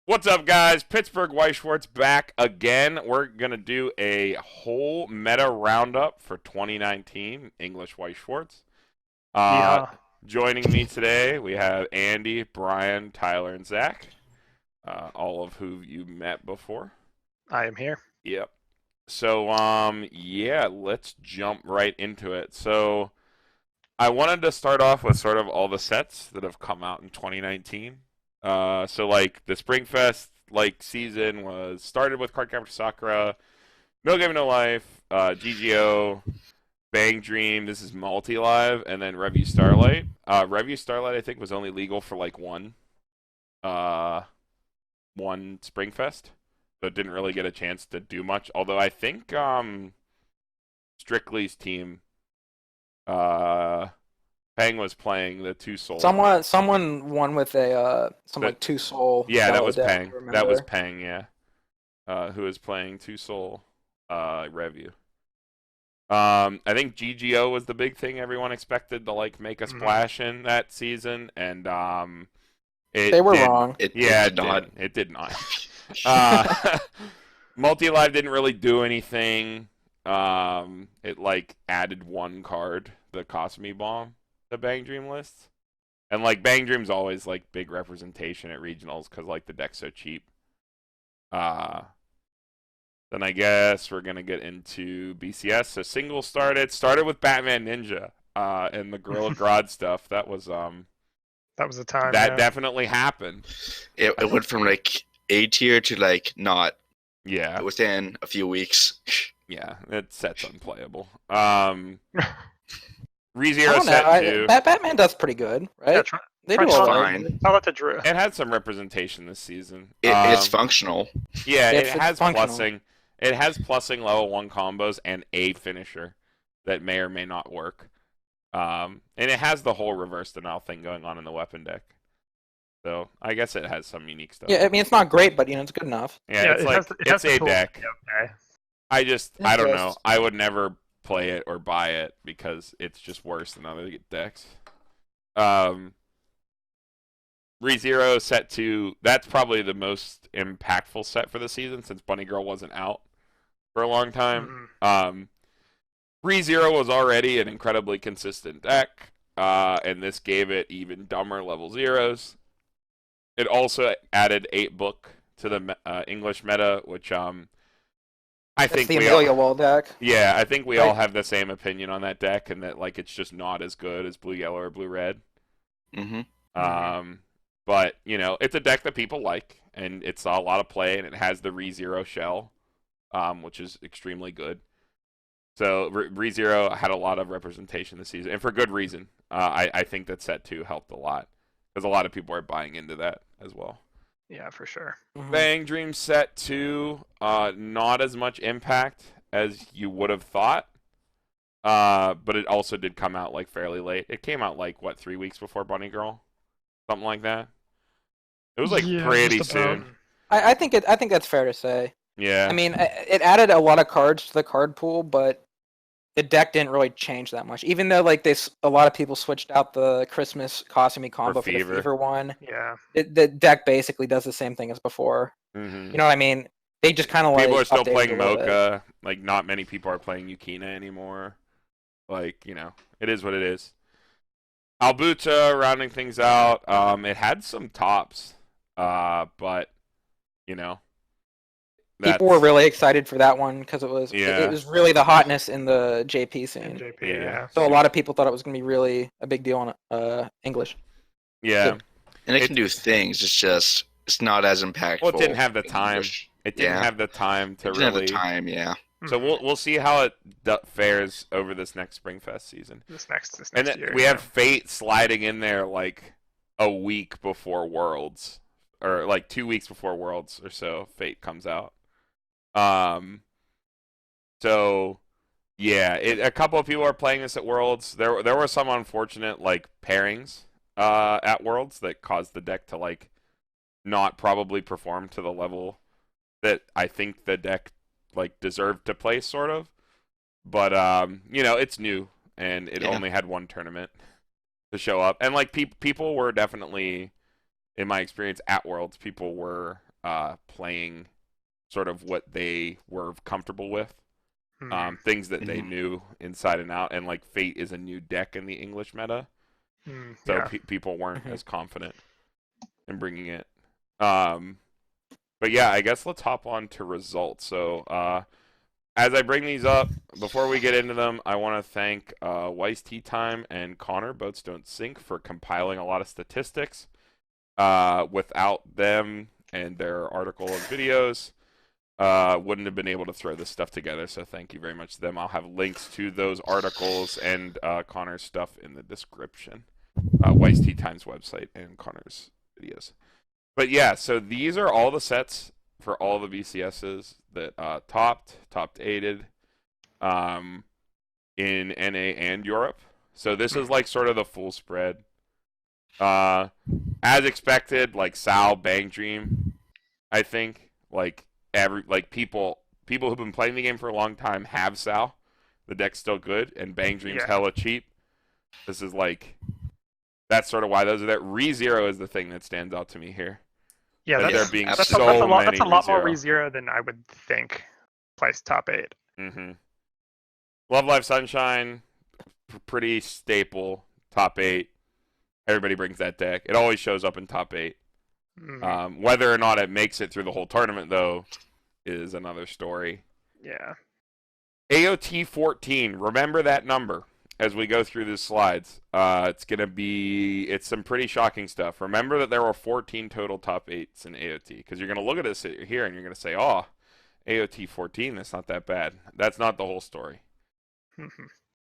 What's up, guys? Pittsburgh Weiss Schwarz back again. We're going to do a whole meta roundup for 2019 English Weiss Schwarz. Uh, Yeehaw. Joining me today, we have Andy, Brian, Tyler, and Zach, all of who you met before. I am here. Yep. So, yeah, let's jump right into it. So, I wanted to start off with sort of all the sets that have come out in 2019. So like the Springfest season was started with Cardcaptor Sakura, No Game No Life, GGO, Bang Dream. This is Multi Live, and then Review Starlight. Review Starlight I think was only legal for like one Springfest, so it didn't really get a chance to do much. Although I think Strictly's team Pang was playing the two soul. Someone won with a But- two soul. Yeah, that yellow was deck, Pang. I That was remember. Pang, yeah. Who was playing Two Soul Review. I think GGO was the big thing everyone expected to like make a splash in that season, and They were wrong. It did did not. It did not. Multi Live didn't really do anything. It like added one card, the Cosme Bomb, to Bang Dream lists. And like Bang Dream's always like big representation at regionals because like the deck's so cheap. Then I guess we're gonna get into BCS. So singles started with Batman Ninja and the Gorilla Grodd stuff. That was That was the time. that yeah. definitely happened. It went from like A tier to like not Yeah, within a few weeks. yeah, that set's unplayable. I ReZero don't set know. two. Batman does pretty good, right? Eh? They It's do all fine. right. Tell that to Drew. It had some representation this season. It's functional. Yeah, It's it has functional. plussing. It has plussing level 1 combos and a finisher that may or may not work. And it has the whole reverse denial thing going on in the weapon deck. So I guess it has some unique stuff. Yeah, I mean it's not great, but it's good enough. Yeah, it's like it's a deck. Okay. I don't know. just- I would never play it or buy it because it's just worse than other decks. ReZero set 2, that's probably the most impactful set for the season since Bunny Girl wasn't out for a long time. ReZero was already an incredibly consistent deck, and this gave it even dumber level zeros. It also added 8 book to the English meta, which I That's think the we all, Amelia Wall deck. yeah, I think we all Right. have the same opinion on that deck, and that like it's just not as good as blue yellow or blue red. hmm But it's a deck that people like, and it's a lot of play, and it has the ReZero shell, which is extremely good. So ReZero had a lot of representation this season, and for good reason. I think that set 2 helped a lot because a lot of people are buying into that as well. Yeah, for sure. Bang Dream set 2, not as much impact as you would have thought, but it also did come out like fairly late. It came out like 3 weeks before Bunny Girl, something like that. It was like pretty just about. soon. I think that's fair to say. Yeah. I mean, it added a lot of cards to the card pool, but the deck didn't really change that much. Even though like a lot of people switched out the Christmas Cosme combo for the Fever. Fever one. Yeah. The deck basically does the same thing as before. Mhm. You know what I mean? They just kind of like People are still updated playing a little bit. Mocha. Like, not many people are playing Yukina anymore. Like, it is what it is. Albuta rounding things out. It had some tops, but People were really excited for that one because it was Yeah. it was really the hotness in the JP scene. NJP, Yeah. yeah. So a lot of people thought it was gonna be really a big deal on English. yeah. And it can do things. It's not as impactful. Well, it didn't have the time. English. It didn't Yeah. have the time to It didn't have really. the time. Yeah. So we'll see how it fares over this next Springfest season. This next And year. then we have Fate sliding in there like a week before Worlds, or like 2 weeks before Worlds or so. Fate comes out. So yeah, a couple of people are playing this at Worlds. There were some unfortunate like pairings at Worlds that caused the deck to like not probably perform to the level that I think the deck like deserved to play, sort of. But it's new and it Yeah. only had one tournament to show up, and like people were definitely, in my experience at Worlds, people were playing sort of what they were comfortable with. Mm. Things that they knew inside and out, and like Fate is a new deck in the English meta, so Yeah. people weren't Mhm. as confident in bringing it. But yeah, I guess let's hop on to results. So as I bring these up, before we get into them, I want to thank Weiss Tea Time and Connor, Boats Don't Sink, for compiling a lot of statistics. Without them and their article and videos, wouldn't have been able to throw this stuff together, so thank you very much to them. I'll have links to those articles and Connor's stuff in the description. Weiss Tea Time's website and Connor's videos. But yeah, so these are all the sets for all the BCSs that topped aided in NA and Europe. So this is like sort of the full spread. As expected, like Sal, Bang Dream, I think people who've been playing the game for a long time have Sal. The deck's still good, and Bang Dream's hella cheap. This is like, that's sort of why those are there. ReZero is the thing that stands out to me here. Yeah, That that's, there being that's, so a, that's, a lot, many that's a lot more ReZero. ReZero than I would think placed top 8. Mm-hmm. Love Life Sunshine, pretty staple, top 8. Everybody brings that deck. It always shows up in top 8. Mm. Whether or not it makes it through the whole tournament, though, is another story. Yeah. AOT 14. Remember that number as we go through these slides. It's some pretty shocking stuff. Remember that there were 14 total top 8s in AOT, because you're going to look at this here and you're going to say, oh, AOT 14, that's not that bad. That's not the whole story.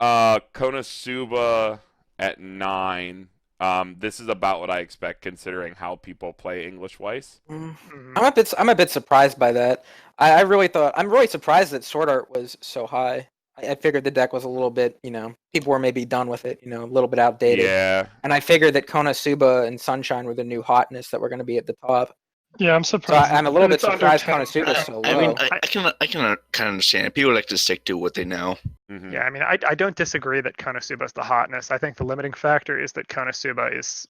Konosuba at 9. This is about what I expect, considering how people play English Weiss. Mm-hmm. I'm a bit surprised by that. I'm really surprised that Sword Art was so high. I figured the deck was a little bit, people were maybe done with it, a little bit outdated. Yeah. And I figured that Konosuba and Sunshine were the new hotness that were going to be at the top. Yeah, I'm So surprised. I'm a little bit it's under surprised 10. Konosuba's so low. I mean, I can kind of understand. People like to stick to what they know. Mm-hmm. Yeah, I mean, I don't disagree that Konosuba is the hotness. I think the limiting factor is that Konosuba is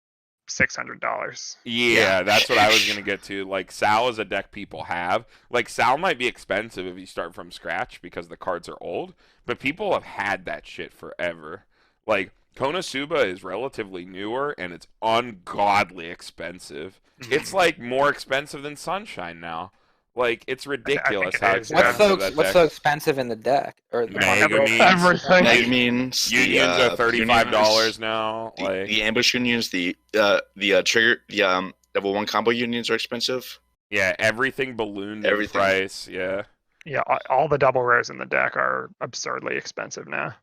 $600. Yeah, that's what I was going to get to. Like, Sal is a deck people have. Like, Sal might be expensive if you start from scratch because the cards are old, but people have had that shit forever. Like, Konosuba is relatively newer, and it's ungodly expensive. It's, like, more expensive than Sunshine now. Like, it's ridiculous it how is. expensive that What's deck so expensive in the deck? Or the Megamines. Everything. Megamines, Unions are $35 now. The, Like, the ambush unions, the trigger, the level 1 combo unions are expensive. yeah, everything ballooned in Everything. price. Yeah. Yeah, all the double rares in the deck are absurdly expensive now.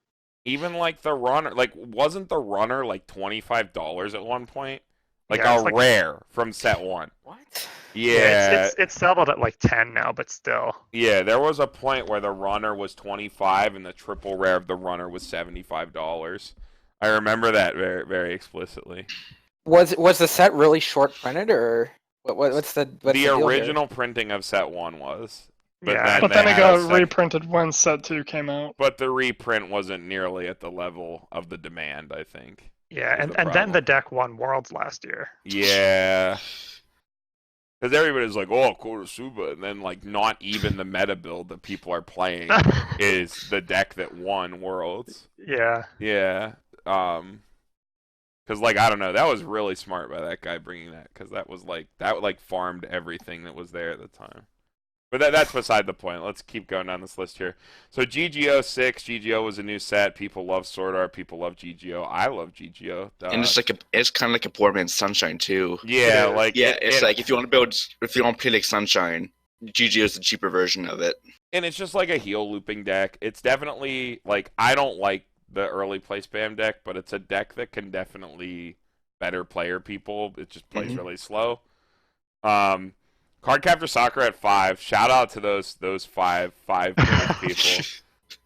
Even like the runner, like wasn't the runner like $25 at one point? Like Yeah, a it's like- rare from set 1. What? Yeah, it's settled at like 10 now, but still. yeah. There was a point where the runner was 25 and the triple rare of the runner was $75. I remember that very, very explicitly. Was the set really short printed, or what's the deal here? original printing of set 1 was. But Yeah. But they then it had a got second- reprinted when Set 2 came out. But the reprint wasn't nearly at the level of the demand, I think. Yeah, Is and the then problem. the deck won Worlds last year. Yeah. Because everybody's like, oh, Konosuba, and then, like, not even the meta build that people are playing is the deck that won Worlds. Yeah. Yeah. Because, like, I don't know, that was really smart by that guy bringing that, because that farmed everything that was there at the time. But that's beside the point. Let's keep going down this list here. So GGO 6, GGO was a new set. People love Sword Art. People love GGO. I love GGO. And it's kind of like a poor man's Sunshine too. Yeah, It is. like It's like if you want to play like Sunshine, GGO is the cheaper version of it. and it's just like a heal looping deck. It's definitely like, I don't like the early play spam deck, but it's a deck that can definitely better player people. It just plays really slow. Cardcaptor Soccer at 5. Shout out to those five people.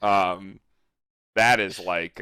That is like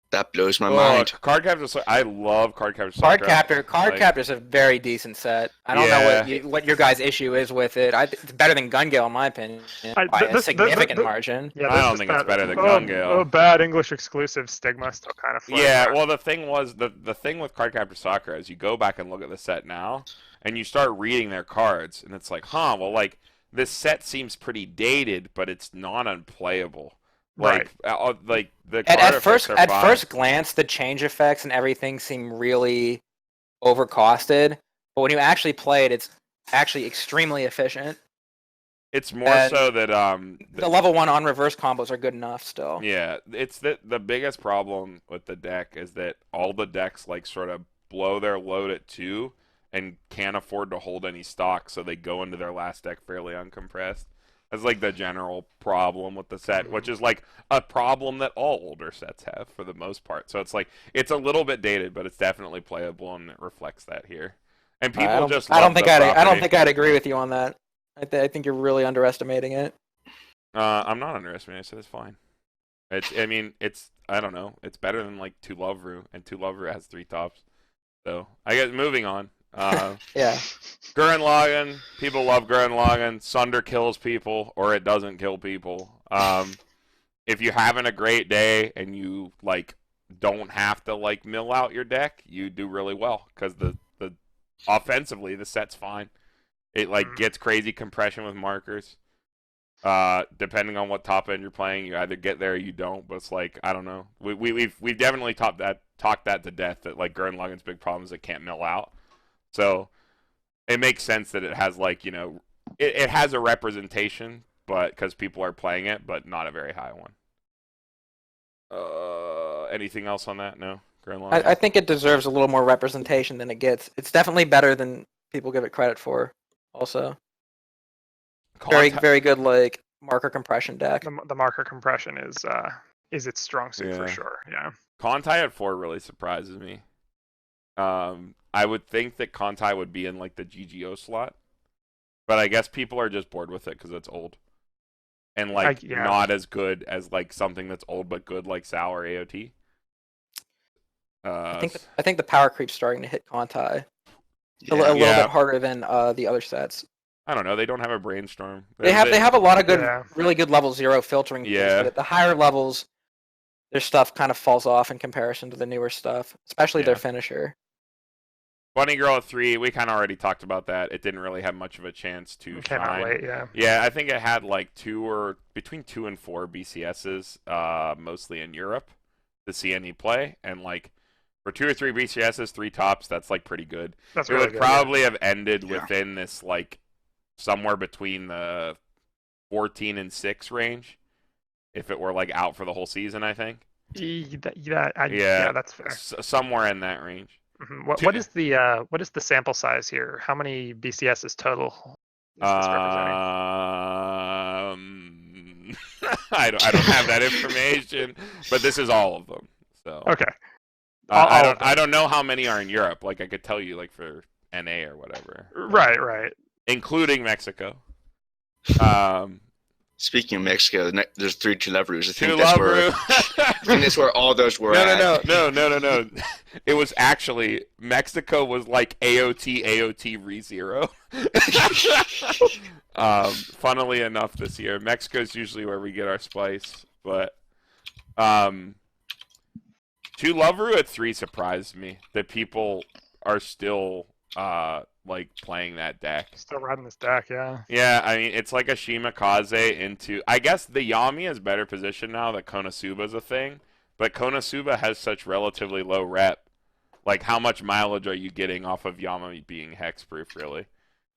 That blows my mind. Cardcaptor Soccer. I love Cardcaptor Soccer. Cardcaptor's a very decent set. I don't know what your guys' issue is with it. It's better than Gun Gale in my opinion, by a significant margin. Yeah, I don't there's think just it's better than oh, Gun Gale. Oh, bad English exclusive stigma still kind of floating Yeah, around. well, the thing was the thing with Cardcaptor Soccer is you go back and look at the set now, and you start reading their cards, and it's like, huh, well, like this set seems pretty dated, but it's not unplayable. Right. Like the At, card at first, effects are at fine. first glance, the change effects and everything seem really overcosted. But when you actually play it, it's actually extremely efficient. It's more and so that The level 1 on reverse combos are good enough still. yeah, it's the biggest problem with the deck is that all the decks like sort of blow their load at 2 and can't afford to hold any stock, so they go into their last deck fairly uncompressed. That's like the general problem with the set, which is like a problem that all older sets have for the most part. So it's like it's a little bit dated, but it's definitely playable, and it reflects that here. And people I don't, just I don't love think the I don't property. think I'd agree with you on that. I think you're really underestimating it. I'm not underestimating. I said it's fine. I don't know. It's better than like Two Love Ru, and Two Love Ru has 3 tops. So I guess moving on. Yeah. Gurren Lagann, people love Gurren Lagann. Sunder kills people, or it doesn't kill people. If you're having a great day and you like don't have to like mill out your deck, you do really well because the offensively the set's fine. It like gets crazy compression with markers. Depending on what top end you're playing, you either get there or you don't. But it's like I don't know. We've definitely talked that to death. That like Gurren Lagann's big problem is it can't mill out. So it makes sense that it has like it has a representation, but because people are playing it, but not a very high one. Anything else on that? No, Gurren Lagann. I think it deserves a little more representation than it gets. It's definitely better than people give it credit for. Also, very good like marker compression deck. The marker compression is its strong suit for Yeah. sure. Yeah. Kontai at 4 really surprises me. I would think that Kontai would be in like the GGO slot, but I guess people are just bored with it because it's old, and like yeah. not as good as like something that's old but good like Sour AOT. I think the power creep's starting to hit Kontai a Yeah. little bit harder than the other sets. I don't know. They don't have a brainstorm. They have a lot of good, Yeah. really good level 0 filtering tools, Yeah. but at the higher levels, their stuff kind of falls off in comparison to the newer stuff, especially their Yeah. finisher. Bunny Girl at 3. We kind of already talked about that. It didn't really have much of a chance to Came out shine. late. Yeah. Yeah, I think it had like between 2 and 4 BCSs, mostly in Europe, to see any play, and like for 2 or 3 BCSs, 3 tops, that's like pretty good. That's It really would good. probably have ended Yeah. within this like somewhere between the 14 and 6 range, if it were like out for the whole season. I think. Yeah, that's fair. Somewhere in that range. Mhm. What is the sample size here? How many BCSs total is this representing? I don't have that information, but this is all of them. So Okay. I don't know how many are in Europe. Like I could tell you, like for NA or whatever. Right. Including Mexico. Speaking of Mexico, there's 3 Two Love Rus. I Two think that's Love where Ru. I think that's where all those were at. No. It was actually Mexico was like AOT ReZero. Funnily enough, this year Mexico's usually where we get our spice, but Two Love Ru at 3 surprised me that people are still like playing that deck. Still riding this deck, yeah. Yeah, I mean, it's like a Shimakaze into... I guess the Yami is better positioned now that Konosuba's a thing, but Konosuba has such relatively low rep. Like, how much mileage are you getting off of Yami being hexproof, really?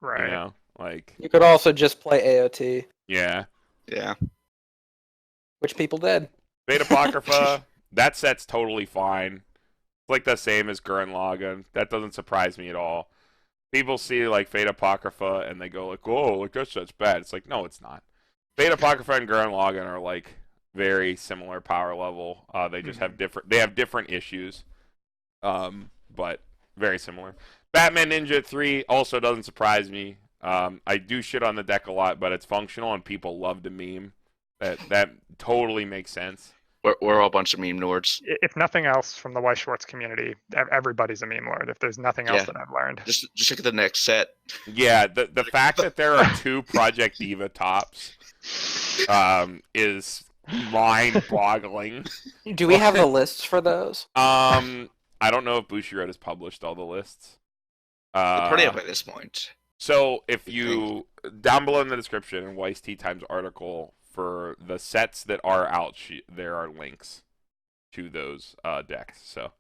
Right. You know? Like, You could also just play AOT, yeah. Yeah. which people did. Beta Apocrypha, that set's totally fine. It's like the same as Gurren Lagann. That doesn't surprise me at all. People see like Fate Apocrypha and they go like, "Oh, like that set's bad." It's like, no, it's not. Fate Apocrypha and Gurren Lagann are like very similar power level. They just have different issues, but very similar. Batman Ninja 3 also doesn't surprise me. I do shit on the deck a lot, but it's functional and people love to meme. That totally makes sense. We're all a bunch of meme nerds. If nothing else from the Weiss Schwarz community, everybody's a meme lord. If there's nothing else Yeah. that I've learned. Just look at the next set. Yeah, the fact that there are 2 Project Diva tops is mind-boggling. Do we have the lists for those? I don't know if Bushiroad has published all the lists. They're pretty up at this point. So if you down below in the description in Weiss Tea Times article for the sets that are out, there are links to those decks. So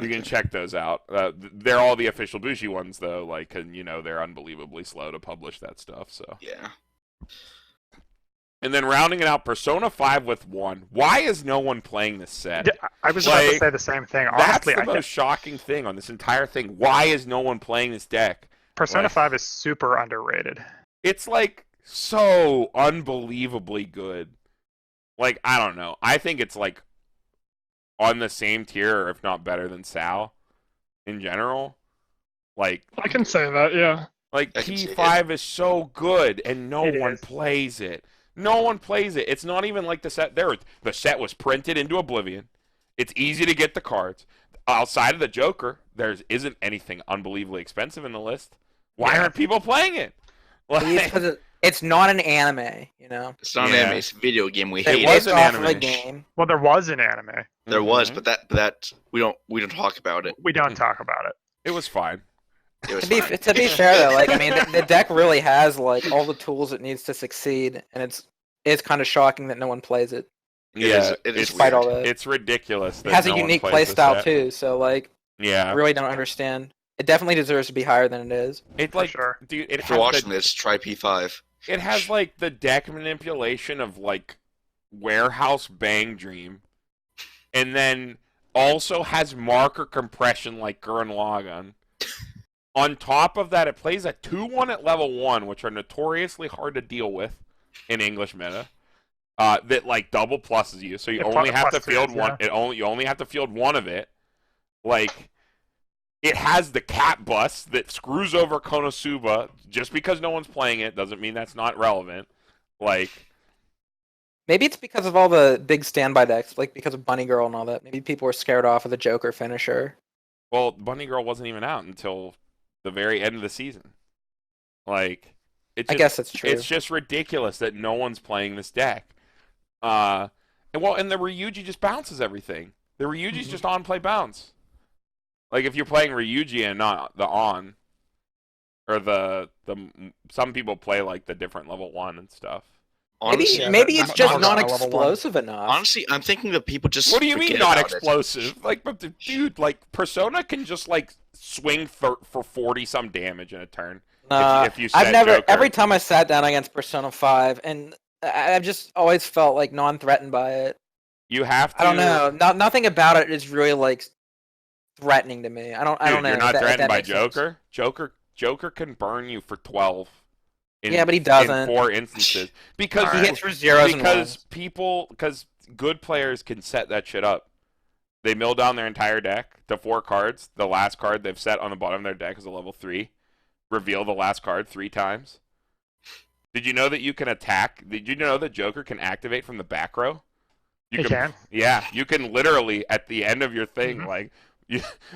you can check those out. They're all the official Bushi ones though, like, and they're unbelievably slow to publish that stuff. So Yeah. And then rounding it out, Persona 5 with 1. Why is no one playing this set? Yeah, I was about to say the same thing. That's Honestly, the most shocking thing on this entire thing. Why is no one playing this deck? Persona 5 is super underrated. It's like so unbelievably good. Like, I don't know. I think it's like on the same tier, or if not better than Sal in general. Like, I can say that, yeah. Like, I can see P5 is so good, and no It one is. plays it. No one plays it. It's not even like the set. The set was printed into oblivion. It's easy to get the cards. Outside of the Joker, there isn't anything unbelievably expensive in the list. Why aren't people playing it? Maybe it's because it's not an anime, you know. It's not an Yeah. anime, it's a video game. We It hate was it. an Off of a anime. game. Well, there was an anime. There was, Mhm. but that we don't talk about it. We don't talk about it. It was fine. It was To be fine. fair though, like I mean, the deck really has like all the tools it needs to succeed, and it's kind of shocking that no one plays it. Yeah, it is Despite all weird. that, it's ridiculous. it That has a no one unique plays play this style set. too. So like, I Yeah, really don't understand. It definitely deserves to be higher than it is. it For like, sure. dude, it If you're has watching the, this, try P5. it has like the deck manipulation of like Warehouse Bang Dream, and then also has marker compression like Gurren Lagann. On top of that, it plays a 2/1 at level 1, which are notoriously hard to deal with in English meta. That like double pluses you, so you Yeah, only have to plus field twos, one. You only have to field one of it. Like, it has the cat bus that screws over Konosuba. Just because no one's playing it doesn't mean that's not relevant. Like, Maybe it's because of all the big standby decks, like because of Bunny Girl and all that. Maybe people were scared off of the Joker finisher. well, Bunny Girl wasn't even out until the very end of the season. Like, I guess that's true. It's just ridiculous that no one's playing this deck. And the Ryuji just bounces everything. The Ryuji's just on play bounce. Like, if you're playing Ryuji and not the on, or the some people play like the different level 1 and stuff. Honestly, Maybe it's I'm just not not on a level explosive enough. honestly, I'm thinking that people just. What do you mean forget not about it. explosive? Like, but dude, like Persona can just like swing for 40 some damage in a turn. If you set I've never. Joker. Every time I sat down against Persona 5, and I've just always felt like non-threatened by it. You have to. I don't know. Nothing about it is really like threatening to me. I don't know. You're if not that threatened by makes sense. Joker can burn you for 12. Yeah, but he doesn't. In 4 instances because He hits for zeros and ones. because good players can set that shit up. They mill down their entire deck to 4 cards. The last card they've set on the bottom of their deck is a level 3. Reveal the last card 3 times. Did you know that you can attack? Did you know that Joker can activate from the back row? He can. Yeah, you can literally at the end of your thing, Mhm. like,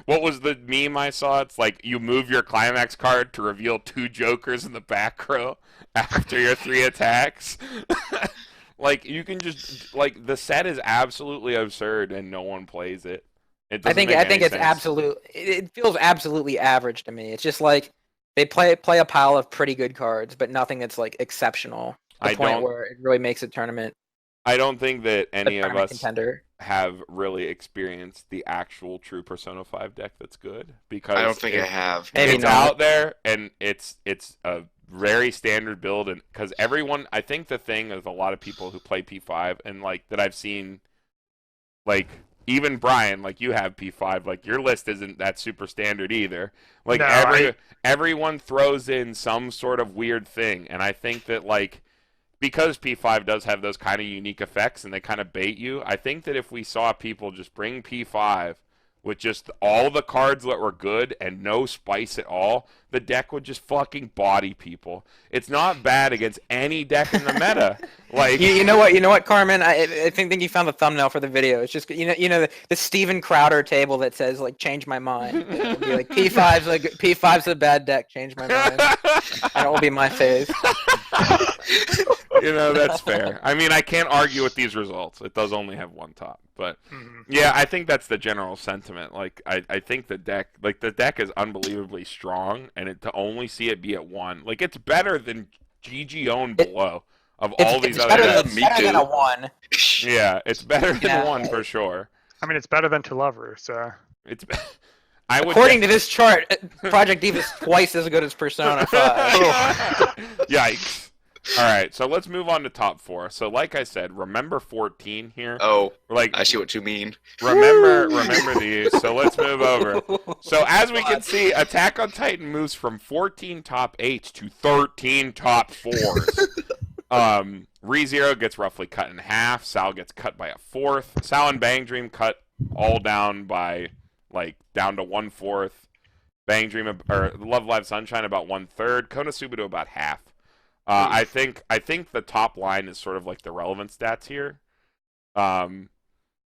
what was the meme I saw? It's like you move your climax card to reveal 2 Jokers in the back row after your 3 attacks. Like, you can just like the set is absolutely absurd and no one plays it. It I doesn't think make any it's sense. absolute. It feels absolutely average to me. It's just like they play a pile of pretty good cards, but nothing that's like exceptional. To I the point don't- where it really makes a tournament. I don't think that A any of tournament us contender. have really experienced the actual true Persona 5 deck that's good because I don't think I have. Maybe it's not. out there and it's a very standard build, and because everyone, I think the thing is a lot of people who play P5 and like that I've seen, like even Brian, like you have P5, like your list isn't that super standard either. Like No, everyone throws in some sort of weird thing, and I think that like because P5 does have those kind of unique effects and they kind of bait you, I think that if we saw people just bring P5 with just all the cards that were good and no spice at all, the deck would just fucking body people. It's not bad against any deck in the meta. Like You know what, Carmen? I think you found the thumbnail for the video. It's just you know the Steven Crowder table that says like change my mind. It'll be like P5's a bad deck. Change my mind. And it will be my face. You know, that's fair. I mean, I can't argue with these results. It does only have one top, but Mhm. yeah, I think that's the general sentiment. Like, I think the deck is unbelievably strong, and to only see it be at 1, like, it's better than GGO and below of all these It's other better, decks. than, better than a 1. Yeah, it's better than Yeah. 1 for sure. I mean, it's better than Tulovru, so It's. I would. According to this chart, Project Diva is twice as good as Persona 5. Yikes. All right, so let's move on to top 4. So, like I said, remember 14 here. Oh, Like, I see what you mean. remember these. So let's move over. So as we can see, Attack on Titan moves from 14 top 8s to 13 top 4s. ReZero gets roughly cut in half. Sal gets cut by a fourth. Sal and Bang Dream cut all down by down to 1/4. Bang Dream or Love Live Sunshine about 1/3. Konosuba to about half. I think the top line is sort of like the relevant stats here.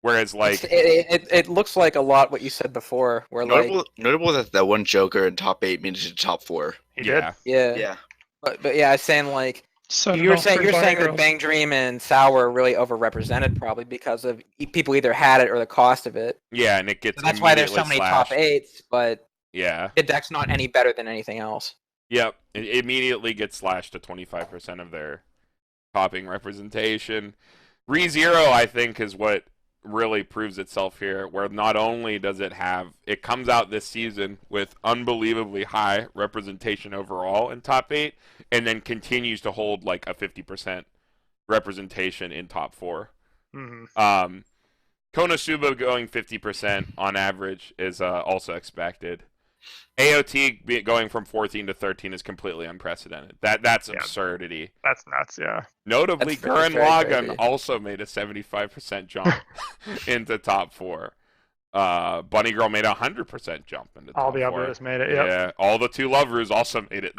Whereas it looks like a lot what you said before, where Notable that that one Joker in top 8 made it to top 4. he did. yeah, but yeah, I was saying So you're not saying Pretty Bunny that Girls. Bang Dream and Sour are really overrepresented, probably because of people either had it or the cost of it. yeah, and it gets So that's why there's so immediately many top slashed. 8s, but Yeah. the deck's not any better than anything else. Yep, it immediately gets slashed to 25% of their topping representation. ReZero, I think, is what really proves itself here, where not only does it comes out this season with unbelievably high representation overall in top 8, and then continues to hold like a 50% representation in top 4. Mhm. Konosuba going 50% on average is also expected. AOT going from 14 to 13 is completely unprecedented. That's Yeah. absurdity. That's nuts. Yeah. Notably, That's Gurren very Lagann crazy. also made a 75% jump into top 4. Bunny Girl made a 100% jump into top All the 4. others made it. Yep. Yeah, all the 2 Loverus also made it.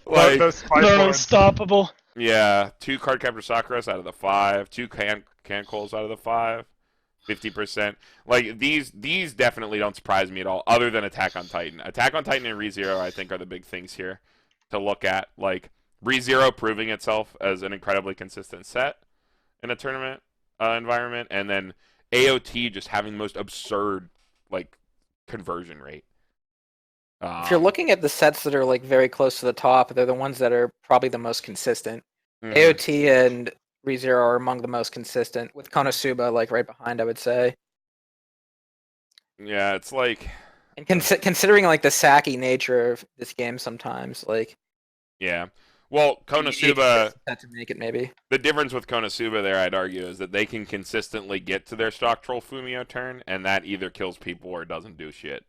Those spice They're lords. unstoppable. Yeah, 2 Card Captor Sakuras out of the 5, 2 Cancels out of the 5, 50%. Like, these definitely don't surprise me at all, other than Attack on Titan. Attack on Titan and ReZero, I think, are the big things here to look at. Like, ReZero proving itself as an incredibly consistent set in a tournament environment, and then AOT just having the most absurd, conversion rate. If you're looking at the sets that are very close to the top, they're the ones that are probably the most consistent. Mhm. AOT and ReZero are among the most consistent, with Konosuba right behind, I would say. Yeah, it's like, And considering the sacky nature of this game, sometimes yeah. Well, you need a Konosuba, consistent set to make it maybe. the difference with Konosuba there, I'd argue, is that they can consistently get to their stock troll Fumio turn, and that either kills people or doesn't do shit.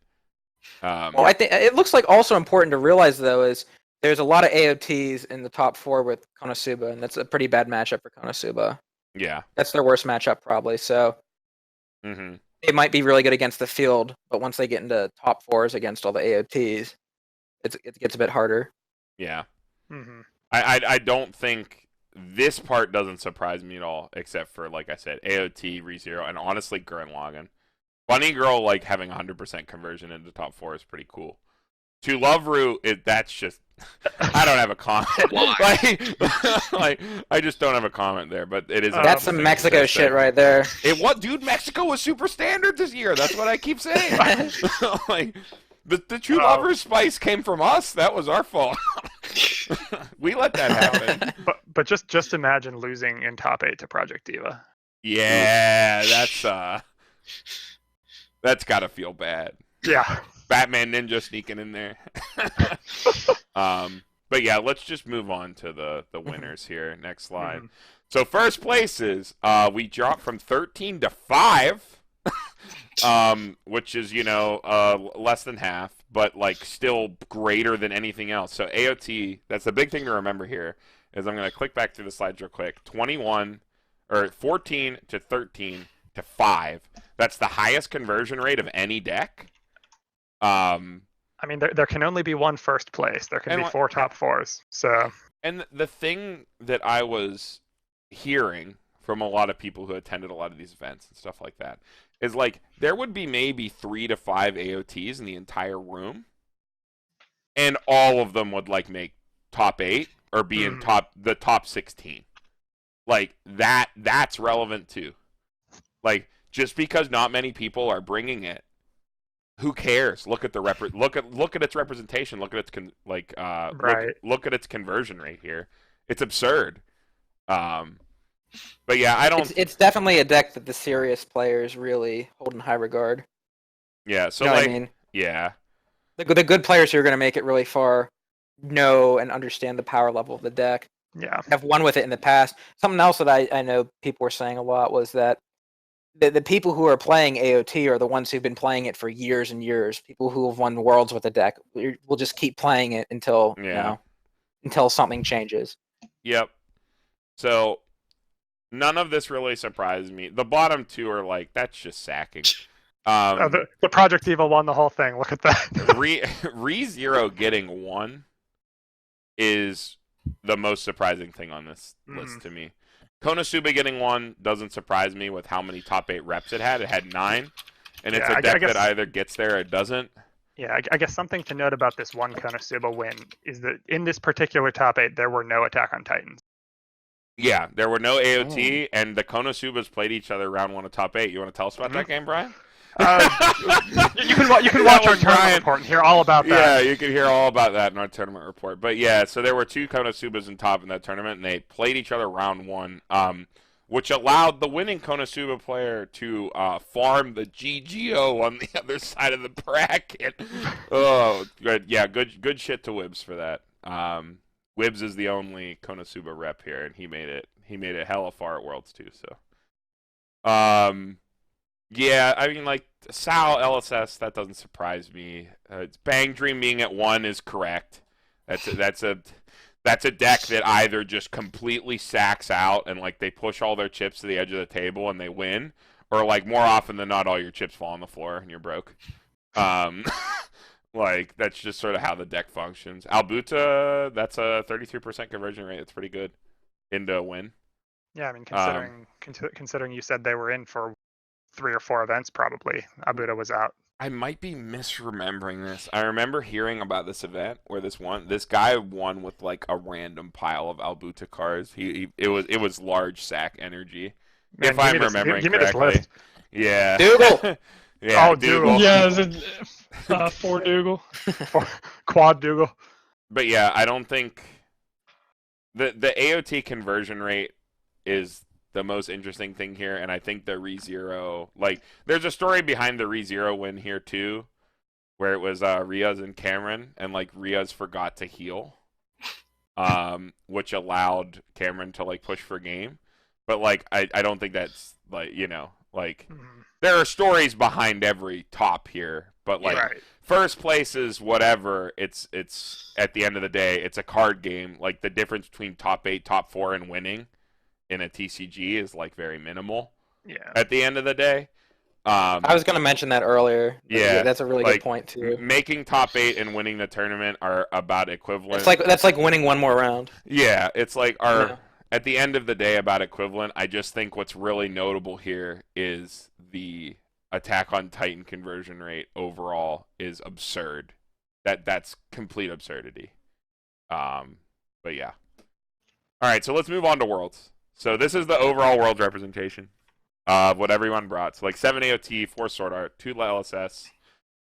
Well, I think it looks like also important to realize though is there's a lot of AOTs in the top 4 with Konosuba, and that's a pretty bad matchup for Konosuba. Yeah. That's their worst matchup probably. So Mm-hmm. they might be really good against the field, but once they get into top 4s against all the AOTs, it gets a bit harder. Yeah. Mm-hmm. I don't think this part doesn't surprise me at all, except for, like I said, AOT, ReZero, and honestly, Gurren Lagann. Bunny Girl, having 100% conversion into top 4 is pretty cool. To Loveru, that's just... I don't have a comment. I just don't have a comment there, but it is... That's some Mexico shit right there. Dude, Mexico was super standard this year. That's what I keep saying. The True Lover's spice came from us. That was our fault. We let that happen. But just imagine losing in top 8 to Project Diva. Yeah, that's gotta feel bad. Yeah. Batman Ninja sneaking in there. But yeah, let's just move on to the winners here. Next slide. Mhm. So first places, we dropped from 13 to 5, which is less than half, but still greater than anything else. So AOT, that's the big thing to remember here. Is I'm gonna click back through the slides real quick. 14 to 13 to 5. That's the highest conversion rate of any deck. I mean, there can only be one first place. There can be 4 top 4s. So. And the thing that I was hearing from a lot of people who attended a lot of these events and stuff like that is there would be maybe 3 to 5 AOTs in the entire room, and all of them would make top 8 or be in the top 16. Like that's relevant too. Like just because not many people are bringing it, who cares? Look at the look at its representation. Look at its look at its conversion rate here. It's absurd. But yeah, I don't. It's definitely a deck that the serious players really hold in high regard. Yeah. So You know like, what I mean? yeah. The good players who are going to make it really far know and understand the power level of the deck. Yeah. Have won with it in the past. Something else that I know people were saying a lot was that the people who are playing AOT are the ones who've been playing it for years and years. People who have won worlds with the deck will just keep playing it until until something changes. Yep. So none of this really surprised me. The bottom two are like, that's just sacking. The Project Evil won the whole thing. Look at that. ReZero getting 1 is the most surprising thing on this list to me. Konosuba getting 1 doesn't surprise me with how many top 8 reps it had. It had 9, and it's a deck that either gets there or it doesn't. Yeah, I guess something to note about this one Konosuba win is that in this particular top 8, there were no Attack on Titans. Yeah, there were no AOT, and the Konosubas played each other round 1 of top 8. You want to tell us about that game, Brian? You can watch our tournament report and hear all about that. Yeah, you can hear all about that in our tournament report. But yeah, so there were 2 Konosubas in top in that tournament, and they played each other round 1, which allowed the winning Konosuba player to farm the GGO on the other side of the bracket. Oh, good. Yeah, good shit to Wibbs for that. Wibbs is the only Konosuba rep here, and he made it hella far at Worlds too. So, yeah, I mean, like, Sal LSS, that doesn't surprise me. It's Bang Dream being at 1 is correct. That's a deck that either just completely sacks out and, like, they push all their chips to the edge of the table and they win, or, like, more often than not, all your chips fall on the floor and you're broke. Like, that's just sort of how the deck functions. Albuta, that's a 33% conversion rate. It's pretty good into a win. Yeah, I mean, considering you said they were in for 3 or 4 events, probably Albuta was out. I might be misremembering this. I remember hearing about this event where this guy won with like a random pile of Albuta cards. It was large sack energy. Man, if I'm remembering give me this correctly. list. Yeah. Dougal. Yeah, Oh, Dougal. Yeah, is it 4 Dougal? Quad Dougal. But yeah, I don't think the AOT conversion rate is the most interesting thing here, and I think the ReZero, like, there's a story behind the ReZero win here too, where it was Riaz and Cameron, and like Riaz forgot to heal, which allowed Cameron to like push for game. But like, I don't think that's like, you know, like there are stories behind every top here, but like first place is whatever. It's at the end of the day, it's a card game. Like the difference between top 8, top 4, and winning in a TCG is like very minimal. Yeah. At the end of the day. I was going to mention that earlier. Yeah, that's a really good point too. Making top 8 and winning the tournament are about equivalent. That's like winning one more round. Yeah, it's like at the end of the day about equivalent. I just think what's really notable here is the Attack on Titan conversion rate overall is absurd. That's complete absurdity. But yeah. All right, so let's move on to Worlds. So this is the overall World representation of what everyone brought. So like 7 AOT, 4 Sword Art, 2 LSS,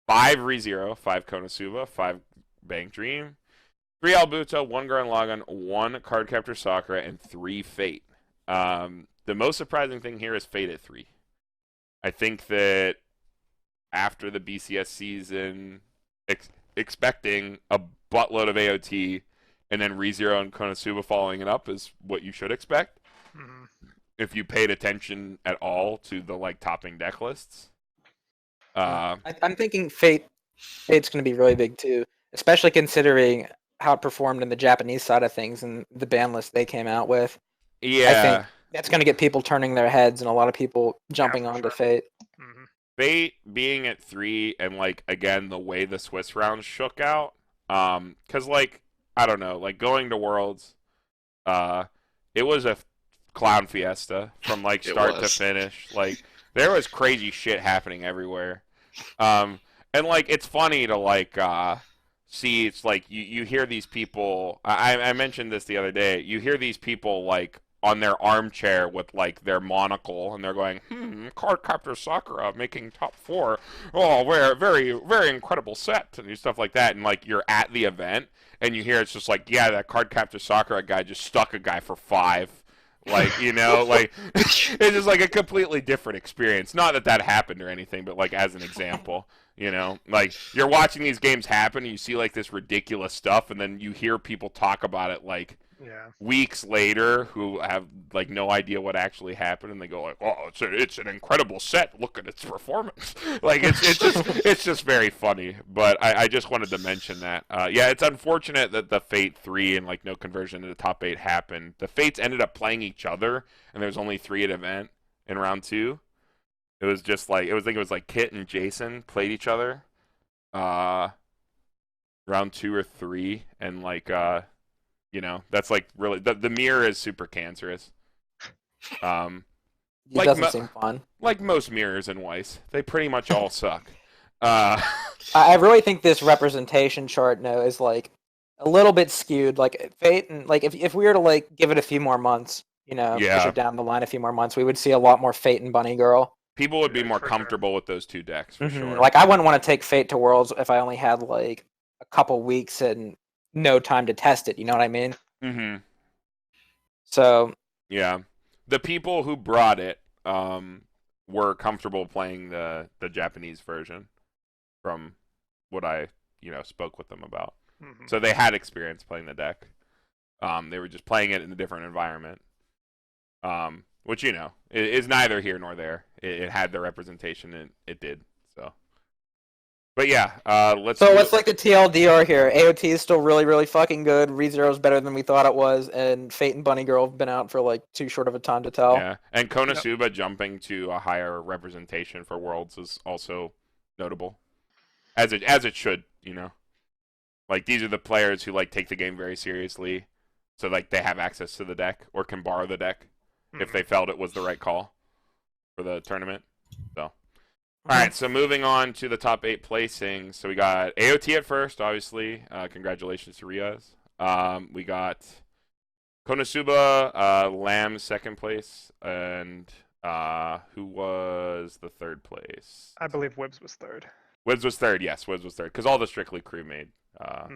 5 ReZero, 5 Konosuba, 5 Bank Dream, 3 Albuta, 1 Gurren Lagann, 1 Cardcaptor Sakura, and 3 Fate. The most surprising thing here is Fate at 3. I think that after the BCS season, expecting a buttload of AOT and then ReZero and Konosuba following it up is what you should expect. If you paid attention at all to the like topping deck lists. I'm thinking Fate's going to be really big too, especially considering how it performed in the Japanese side of things and the ban list they came out with. Yeah. I think that's going to get people turning their heads and a lot of people jumping onto Fate. Fate being at 3 and like again the way the Swiss rounds shook out, because like I don't know, like going to Worlds, it was a clown fiesta from like start to finish. Like there was crazy shit happening everywhere, and like it's funny to like see, it's like you hear these people. I mentioned this the other day. You hear these people like on their armchair with like their monocle, and they're going, Cardcaptor Sakura making top 4. Oh, we're very, very incredible set and stuff like that. And like you're at the event, and you hear it's just like, yeah, that Cardcaptor Sakura guy just stuck a guy for 5. Like, you know, like it's just like a completely different experience. Not that happened or anything, but like as an example. You know, like you're watching these games happen and you see like this ridiculous stuff, and then you hear people talk about it like weeks later who have like no idea what actually happened, and they go like, "Oh, it's an incredible set. Look at its performance." Like it's just very funny. But I just wanted to mention that. Yeah, it's unfortunate that the Fate 3 and like no conversion to the top 8 happened. The Fates ended up playing each other, and there's only 3 at event in round 2. It was just like I think it was like Kit and Jason played each other, round 2 or 3, and like you know, that's like really the mirror is super cancerous. It like doesn't seem fun. Like most mirrors in Weiss, they pretty much all suck. I really think this representation chart now is like a little bit skewed. Like Fate, and like if we were to like give it a few more months, you know, push it down the line a few more months, we would see a lot more Fate and Bunny Girl. People would be more comfortable with those 2 decks for sure. Like I wouldn't want to take Fate to Worlds if I only had like a couple weeks and no time to test it. You know what I mean? Mm-hmm. So yeah, the people who brought it were comfortable playing the Japanese version, from what I spoke with them about. Mm-hmm. So they had experience playing the deck. They were just playing it in a different environment. Which, is neither here nor there. It had the representation, and it did. So, but yeah, let's. So what's like the TLDR here? AOT is still really, really fucking good. ReZero is better than we thought it was, and Fate and Bunny Girl have been out for like too short of a time to tell. Yeah, and Konosuba jumping to a higher representation for Worlds is also notable, as it should. Like these are the players who like take the game very seriously, so like they have access to the deck or can borrow the deck if they felt it was the right call for the tournament. So, all right. So moving on to the top 8 placings. So we got AOT at first, obviously. Congratulations to Riaz. We got Konosuba, Lamb second place, and who was the third place? I believe Wibbs was third. Wibbs was third. Yes, Wibbs was third because all the Strictly crew made top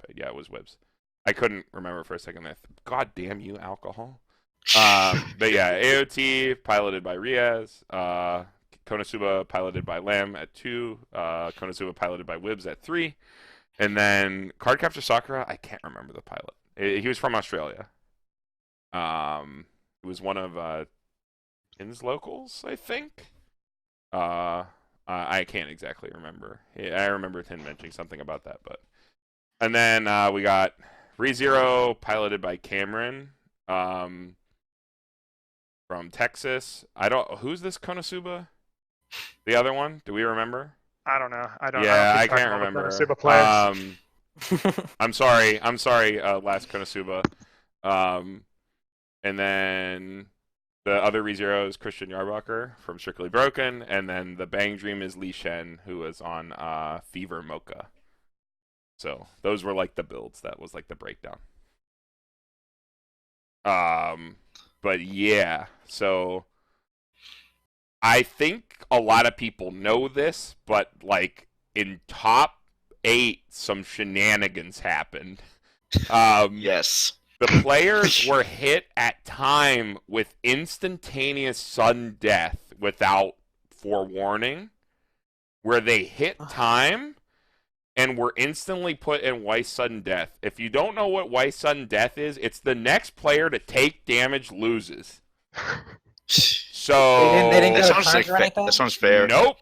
8. Yeah, it was Wibbs. I couldn't remember for a second there. God damn you, alcohol. But yeah, AOT piloted by Riaz, Konosuba piloted by Lamb at 2, Konosuba piloted by Wibbs at 3, and then Cardcaptor Sakura, I can't remember the pilot. He was from Australia. It was one of Tim's locals, I think. I can't exactly remember. I remember Tim mentioning something about that, but. And then we got ReZero piloted by Cameron. From Texas. Who's this Konosuba? The other one? Do we remember? I don't know. I can't remember. Konosuba players. I'm sorry, last Konosuba. And then the other ReZero is Christian Yarbacher from Strictly Broken, and then the Bang Dream is Li Shen, who was on Fever Mocha. So those were like the builds. That was like the breakdown. But yeah, so I think a lot of people know this, but like in top 8, some shenanigans happened. Yes. The players were hit at time with instantaneous sudden death without forewarning, where they hit time and were instantly put in Weiss Sudden Death. If you don't know what Weiss Sudden Death is, it's the next player to take damage loses. So they didn't go that to sounds turns or anything? that sounds fair. Nope.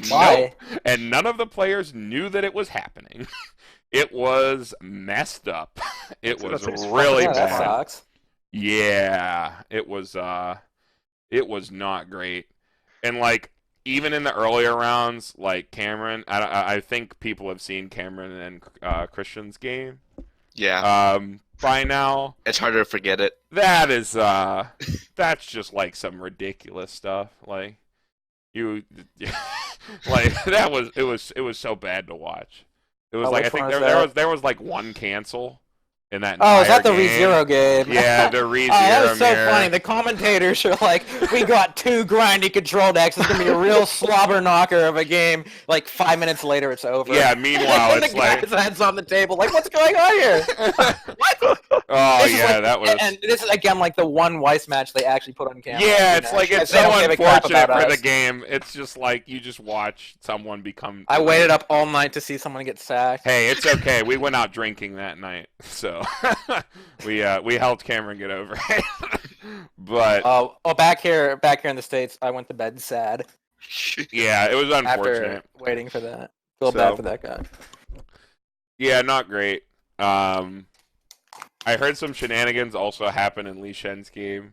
Why? Nope. And none of the players knew that it was happening. It was messed up. It was really Yeah, that bad. sucks. Yeah, it was not great. And like even in the earlier rounds, like Cameron, I think people have seen Cameron and Christian's game. Yeah. By now, It's harder to forget it. that is that's just like some ridiculous stuff. Like like it was so bad to watch. It was Oh, like I which think one was there that? was like one cancel in that Oh, is entire that the game. ReZero game? Yeah, the Oh, that ReZero was so mirror. funny. The commentators are like, "We got 2 grindy control decks. It's gonna be a real slobber knocker of a game." Like 5 minutes later, it's over. Yeah, meanwhile, and it's the like guy's head's on the table. Like, what's going on here? What? Oh This is yeah, like, that was And this is again like the one Weiss match they actually put on camera. Yeah, you it's know? like it's They so don't give a crap unfortunate about for the us. game. It's just like you just watch someone become I waited up all night to see someone get sacked. Hey, it's okay. We went out drinking that night, so we helped Cameron get over it. But Oh, back here in the States, I went to bed sad yeah, it was after unfortunate. waiting for that. Feel So- bad for that guy. Yeah, not great. I heard some shenanigans also happen in Li Shen's game.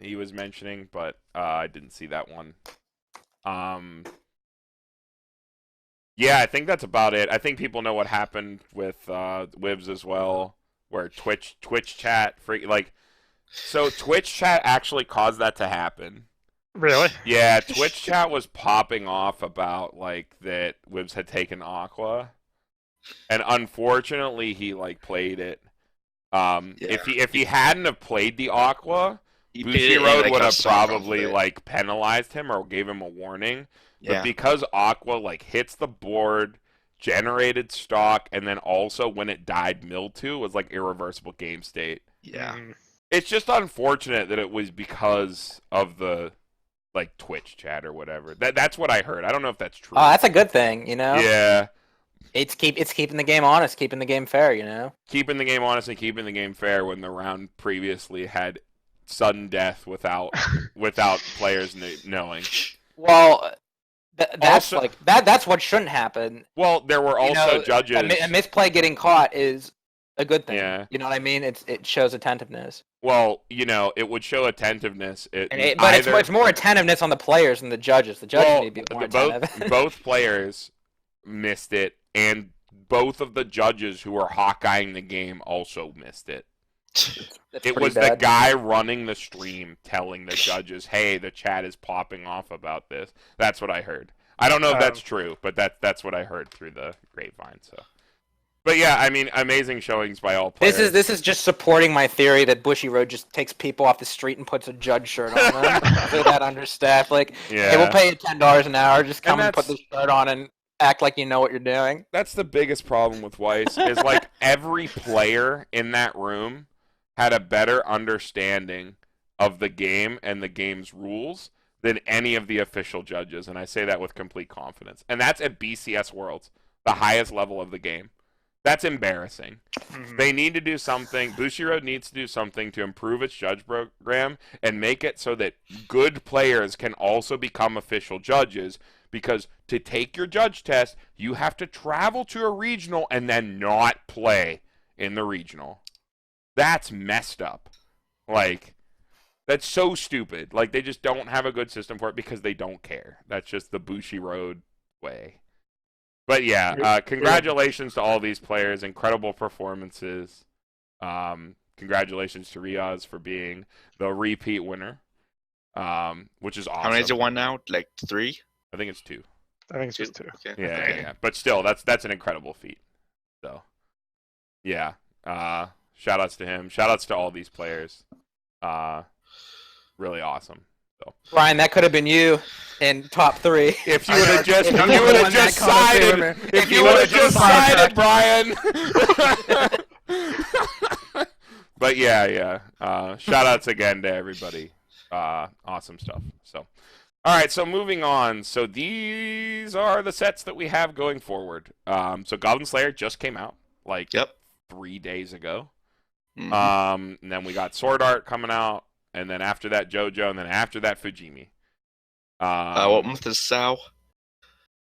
He was mentioning, but I didn't see that one. Yeah, I think that's about it. I think people know what happened with Wibs as well, where Twitch chat so Twitch chat actually caused that to happen. Really? Yeah, Twitch chat was popping off about like that Wibs had taken Aqua, and unfortunately he like played it. If he hadn't have played the Aqua, Bushiroad would have probably like penalized him or gave him a warning. But because Aqua like hits the board, generated stock, and then also when it died, Mill2 was like irreversible game state. Yeah. Mm. It's just unfortunate that it was because of the like Twitch chat or whatever. That's what I heard. I don't know if that's true. Oh, that's a good thing, you know. Yeah. It's keeping the game honest, keeping the game fair, you know. Keeping the game honest and keeping the game fair when the round previously had sudden death without players knowing. Well, that's Also- like that's what shouldn't happen. Well, there were You also know, judges. A misplay getting caught is a good thing. Yeah. You know what I mean? It shows attentiveness. Well, it would show attentiveness. But Either- it's more attentiveness on the players than the judges. The judges Well, need to be more attentive. both players missed it, and both of the judges who were Hawkeyeing the game also missed it. That's It pretty was the bad. guy running the stream telling the judges, "Hey, the chat is popping off about this." That's what I heard. I don't know if that's true, but that's what I heard through the grapevine. So, but yeah, I mean, amazing showings by all players. This is just supporting my theory that Bushiroad just takes people off the street and puts a judge shirt on them. They're that understaffed. Like, yeah. hey, we'll pay you $10 an hour. Just come And and put that's- this shirt on and act like you know what you're doing. That's the biggest problem with Weiss is like every player in that room had a better understanding of the game and the game's rules than any of the official judges, and I say that with complete confidence. And that's at BCS Worlds, the highest level of the game. That's embarrassing. Mhm. They need to do something. Bushiroad needs to do something to improve its judge program and make it so that good players can also become official judges. Because to take your judge test, you have to travel to a regional and then not play in the regional. That's messed up. Like, that's so stupid. Like, they just don't have a good system for it because they don't care. That's just the Bushiroad way. But yeah, congratulations to all these players. Incredible performances. Congratulations to Riaz for being the repeat winner, which is awesome. How many is it one now? Like 3? I think it's 2. I think it's just 2. Okay. Yeah. But still, that's an incredible feat. So, yeah. Shout outs to him. Shout outs to all these players. Really awesome. Brian, that could have been you in top 3. If you would have just, If if you you would would've have won just that Coliseum, sided, if you would have just sided, Brian. But yeah. Shout outs again to everybody. Awesome stuff. So, all right. So moving on. So these are the sets that we have going forward. So Goblin Slayer just came out like 3 days ago. Mhm. And then we got Sword Art coming out, and then after that JoJo, and then after that Fujimi. What month is Sao?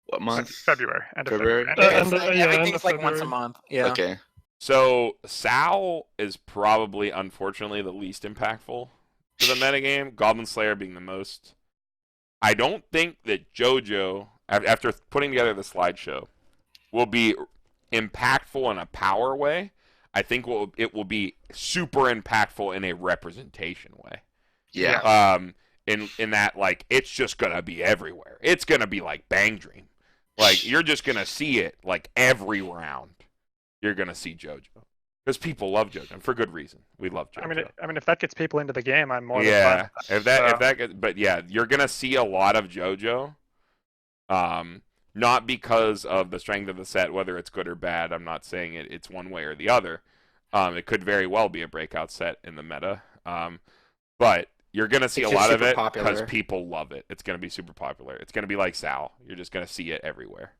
What month? February. End of February? February. And, yeah, Everything's end of like once a February. month. Yeah. Okay. So Sao is probably, unfortunately, the least impactful to the metagame. Goblin Slayer being the most. I don't think that JoJo, after putting together the slideshow, will be impactful in a power way. I think it will be super impactful in a representation way. Yeah. In that, like, it's just gonna be everywhere. It's gonna be like Bang Dream. Like, you're just gonna see it like every round. You're gonna see JoJo because people love JoJo and for good reason. We love JoJo. I mean, if that gets people into the game, I'm more than Yeah, fine. but yeah, you're gonna see a lot of JoJo. Not because of the strength of the set, whether it's good or bad. I'm not saying it's one way or the other. It could very well be a breakout set in the meta. But you're gonna see It's a just lot of super it because popular. people love it. It's gonna be super popular. It's gonna be like Sal. You're just gonna see it everywhere.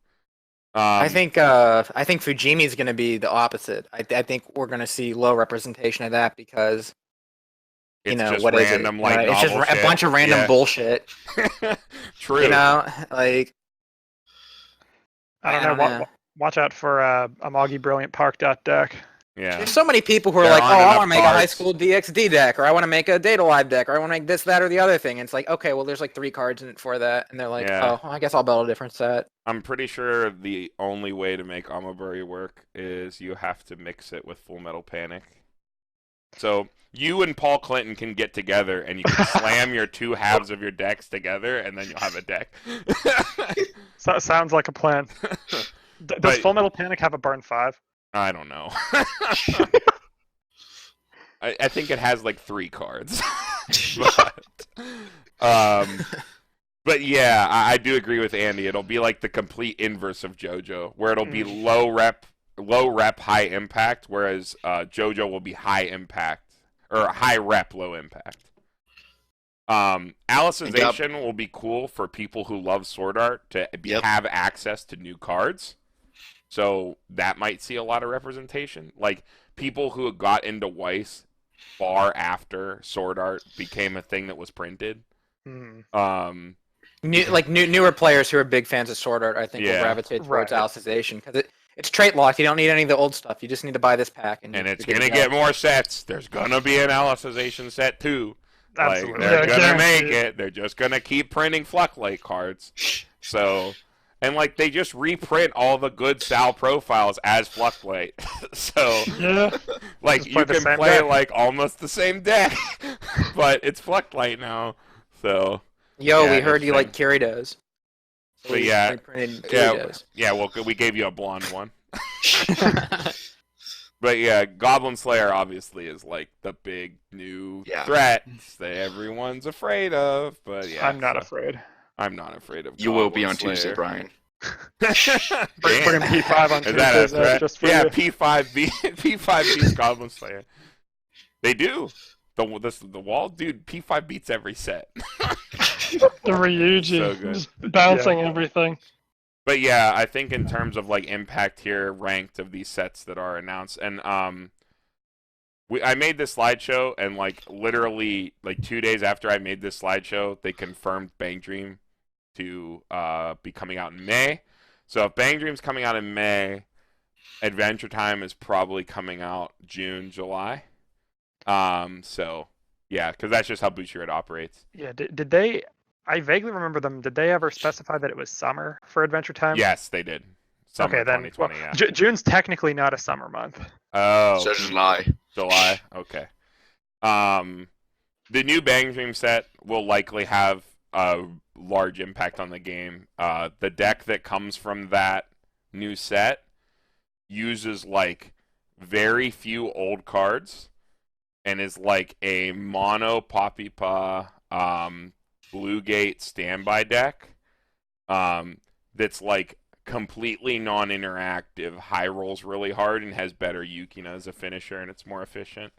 I think Fujimi is going to be the opposite. I think we're going to see low representation of that because it's just what is it? random light It's just novel a bunch of random Yeah. bullshit. True. Like I don't know. Watch out for Amagi Brilliant Park deck. Yeah. there's so many people who are There like, oh, aren't I enough want to make a high cards. school DxD deck, or I want to make a Data Live deck, or I want to make this, that, or the other thing. And it's like, okay, well, there's like 3 cards in it for that, and they're like, Yeah. oh, I guess I'll build a different set. I'm pretty sure the only way to make Amaburi work is you have to mix it with Full Metal Panic. So you and Paul Clinton can get together and you can slam your 2 halves of your decks together, and then you'll have a deck. So, sounds like a plan. Does But- Full Metal Panic have a burn 5? I don't know. I think it has like 3 cards. But yeah, I do agree with Andy. It'll be like the complete inverse of JoJo, where it'll be low rep, high impact, whereas JoJo will be high impact or high rep, low impact. Alicization will be cool for people who love Sword Art to have access to new cards. So that might see a lot of representation. Like people who got into Weiss far after Sword Art became a thing that was printed. Newer players who are big fans of Sword Art, I think, will gravitate towards Alicization because it's trait locked. You don't need any of the old stuff. You just need to buy this pack, and it's gonna get more sets. There's gonna be an Alicization set too. Absolutely. Like, they're gonna make it. They're just gonna keep printing Fluctlight cards. So, and like they just reprint all the good Sal profiles as Fluctlight. So, like Just you play the can same play deck. like almost the same deck, but it's Fluctlight now. So, Yo, yeah, we heard you like interesting. Gyarados. So But we yeah, reprinted Gyarados. yeah. Well, we gave you a blonde one. But yeah, Goblin Slayer obviously is like the big new threat that everyone's afraid of. But yeah, I'm not afraid. I'm not afraid of. You Goblin will be on Slayer. Tuesday, Brian. Bring him P5 on Is that a Tuesdays, threat? just for Yeah, you. P5 beats Goblin Slayer. They do. The wall, dude. P5 beats every set. The Ryuji, So good. just bouncing everything. But yeah, I think in terms of like impact here, ranked of these sets that are announced, and I made this slideshow, and like literally like 2 days after I made this slideshow, they confirmed Bang Dream to be coming out in May. So if Bang Dream's coming out in May, Adventure Time is probably coming out June, July. So yeah, because that's just how Bushiroad operates. Yeah, did they? I vaguely remember them. Did they ever specify that it was summer for Adventure Time? Yes, they did. Summer Okay, then 2020, well, yeah. June's technically not a summer month. Oh, So July. July. Okay. The new Bang Dream set will likely have a large impact on the game. The deck that comes from that new set uses like very few old cards and is like a mono Poppy Paw Blue Gate standby deck that's like completely non-interactive, high rolls really hard, and has better Yukina as a finisher, and it's more efficient.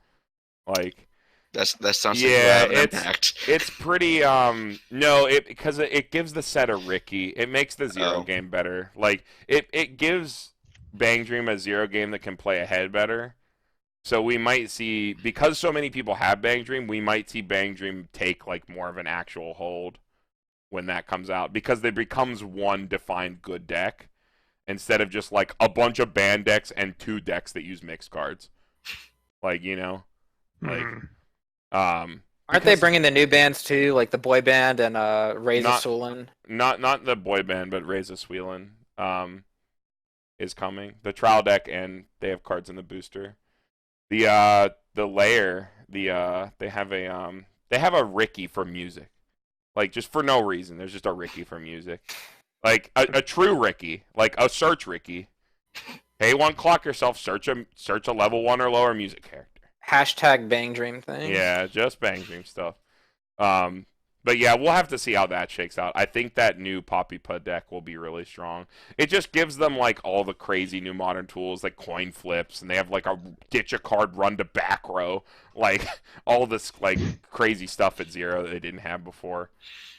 Like That sounds yeah, like an impact. it's pretty because it gives the set a Ricky. It makes the zero game better. Like it gives Bang Dream a zero game that can play ahead better. So we might see, because so many people have Bang Dream, we might see Bang Dream take like more of an actual hold when that comes out, because it becomes one defined good deck instead of just like a bunch of banned decks and 2 decks that use mixed cards. Like, you know, like Aren't they bringing the new bands too, like the boy band and Reza Sulin? Not the boy band, but Reza Swelin is coming. The trial deck, and they have cards in the booster. The layer, they have a Ricky for music. Like just for no reason. There's just a Ricky for music. Like a true Ricky, like a search Ricky. Pay one, clock yourself, search a level 1 or lower music character. Hashtag Bang Dream thing. Yeah, just Bang Dream stuff. But yeah, we'll have to see how that shakes out. I think that new Poppy Pud deck will be really strong. It just gives them like all the crazy new modern tools, like coin flips, and they have like a ditch a card, run to back row, like all this like crazy stuff at 0 that they didn't have before.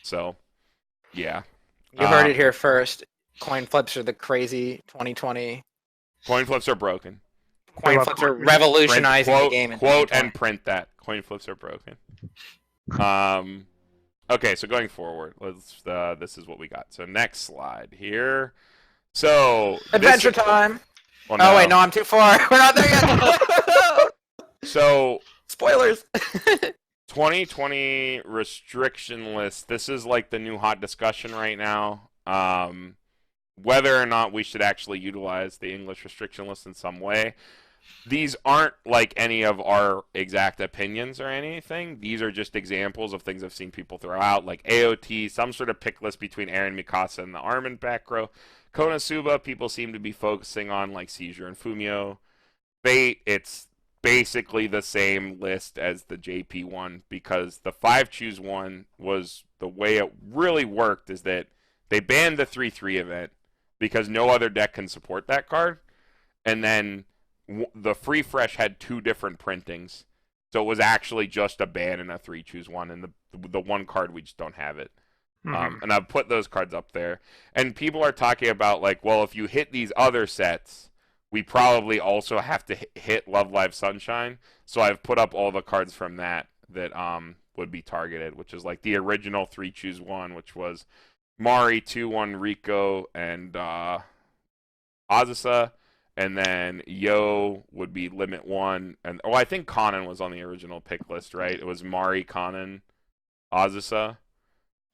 So, yeah. You heard it here first. Coin flips are the crazy 2020. Coin flips are broken. Coin flips are revolutionizing quote, the game. In quote 2020. and print that. Coin flips are broken. Okay, so going forward, let's. This is what we got. So next slide here. So Adventure time. Well, Oh wait, no, I'm too far. We're not there yet. So Spoilers. 2020 restriction list. This is like the new hot discussion right now. Whether or not we should actually utilize the English restriction list in some way. These aren't like any of our exact opinions or anything. These are just examples of things I've seen people throw out, like AOT, some sort of pick list between Aaron Mikasa and the Armin back row. Konosuba, people seem to be focusing on like Seizure and Fumio. Fate, it's basically the same list as the JP one, because the 5-choose-1 was the way it really worked is that they banned the 3-3 event because no other deck can support that card. And then the Free Fresh had 2 different printings. So it was actually just a ban and a 3-choose-1, and the one card we just don't have it. And I've put those cards up there. And people are talking about like, well, if you hit these other sets, we probably also have to hit Love Live Sunshine. So I've put up all the cards from that would be targeted, which is like the original 3-choose-1, which was Mari, 2-1 Rico, and Azusa. And then Yo would be Limit 1. And I think Conan was on the original pick list, right? It was Mari, Conan, Azusa.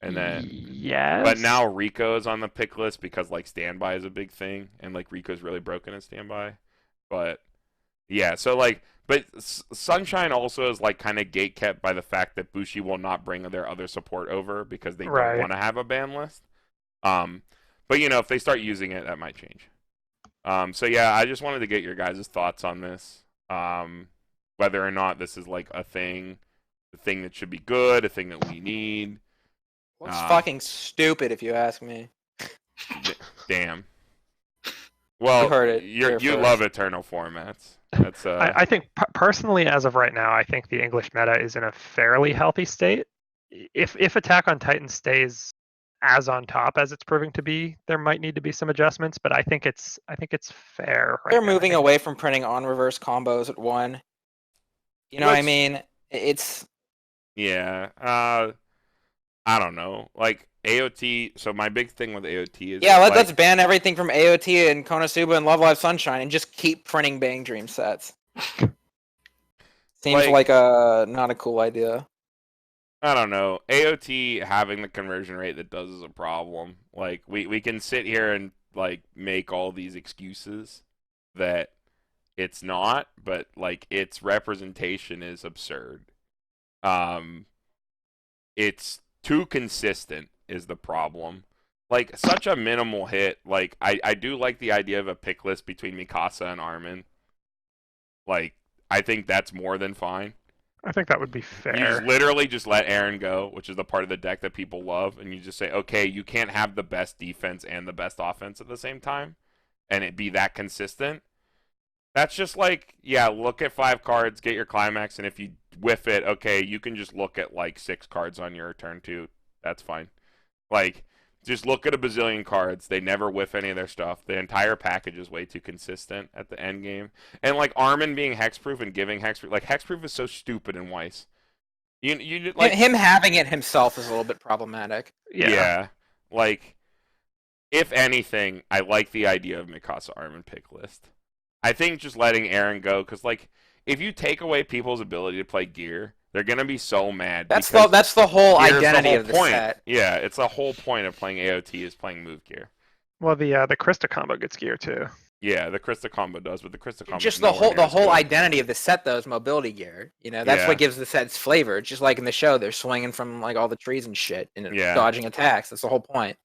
And then yes. But now Rico is on the pick list because like standby is a big thing, and like Rico's really broken at standby. But yeah, so like, but Sunshine also is like kind of gatekept by the fact that Bushi will not bring their other support over because they don't want to have a ban list. But you know, if they start using it, that might change. So yeah, I just wanted to get your guys' thoughts on this. Whether or not this is like a thing that should be good, a thing that we need. It's fucking stupid, if you ask me. Damn. Well, You heard it you here first. love Eternal formats. That's I think personally, as of right now, I think the English meta is in a fairly healthy state. If Attack on Titan stays as on top as it's proving to be, there might need to be some adjustments, but I think it's fair. They're now. moving away from printing on reverse combos at 1. You know what I mean? It's yeah. I don't know. Like AOT. So my big thing with AOT is let's ban everything from AOT and Konosuba and Love Live Sunshine and just keep printing Bang Dream sets. Seems like a not a cool idea. I don't know. AOT having the conversion rate that does is a problem. Like we can sit here and like make all these excuses that it's not, but like its representation is absurd. It's too consistent is the problem. Like such a minimal hit. Like I do like the idea of a pick list between Mikasa and Armin. Like I think that's more than fine. I think that would be fair. You just literally just let Aaron go, which is the part of the deck that people love, and you just say, okay, you can't have the best defense and the best offense at the same time, and it be that consistent. That's just like, yeah, look at 5 cards, get your climax, and if you whiff it, okay, you can just look at like 6 cards on your turn 2. That's fine. Like, just look at a bazillion cards. They never whiff any of their stuff. The entire package is way too consistent at the end game. And like Armin being hexproof and giving hexproof, like hexproof is so stupid in Weiss. You like Him having it himself is a little bit problematic. Yeah. Like, if anything, I like the idea of Mikasa Armin pick list. I think just letting Aaron go, because like if you take away people's ability to play gear, they're gonna be so mad. That's the whole gear's identity the whole of the point. set. Yeah, it's the whole point of playing AOT is playing move gear. Well, the Krista combo gets gear too. Yeah, the Krista combo does, but the Krista combo Just the whole identity of the set though is mobility gear. You know, that's what gives the set its flavor. Just like in the show, they're swinging from like all the trees and shit and dodging attacks. That's the whole point.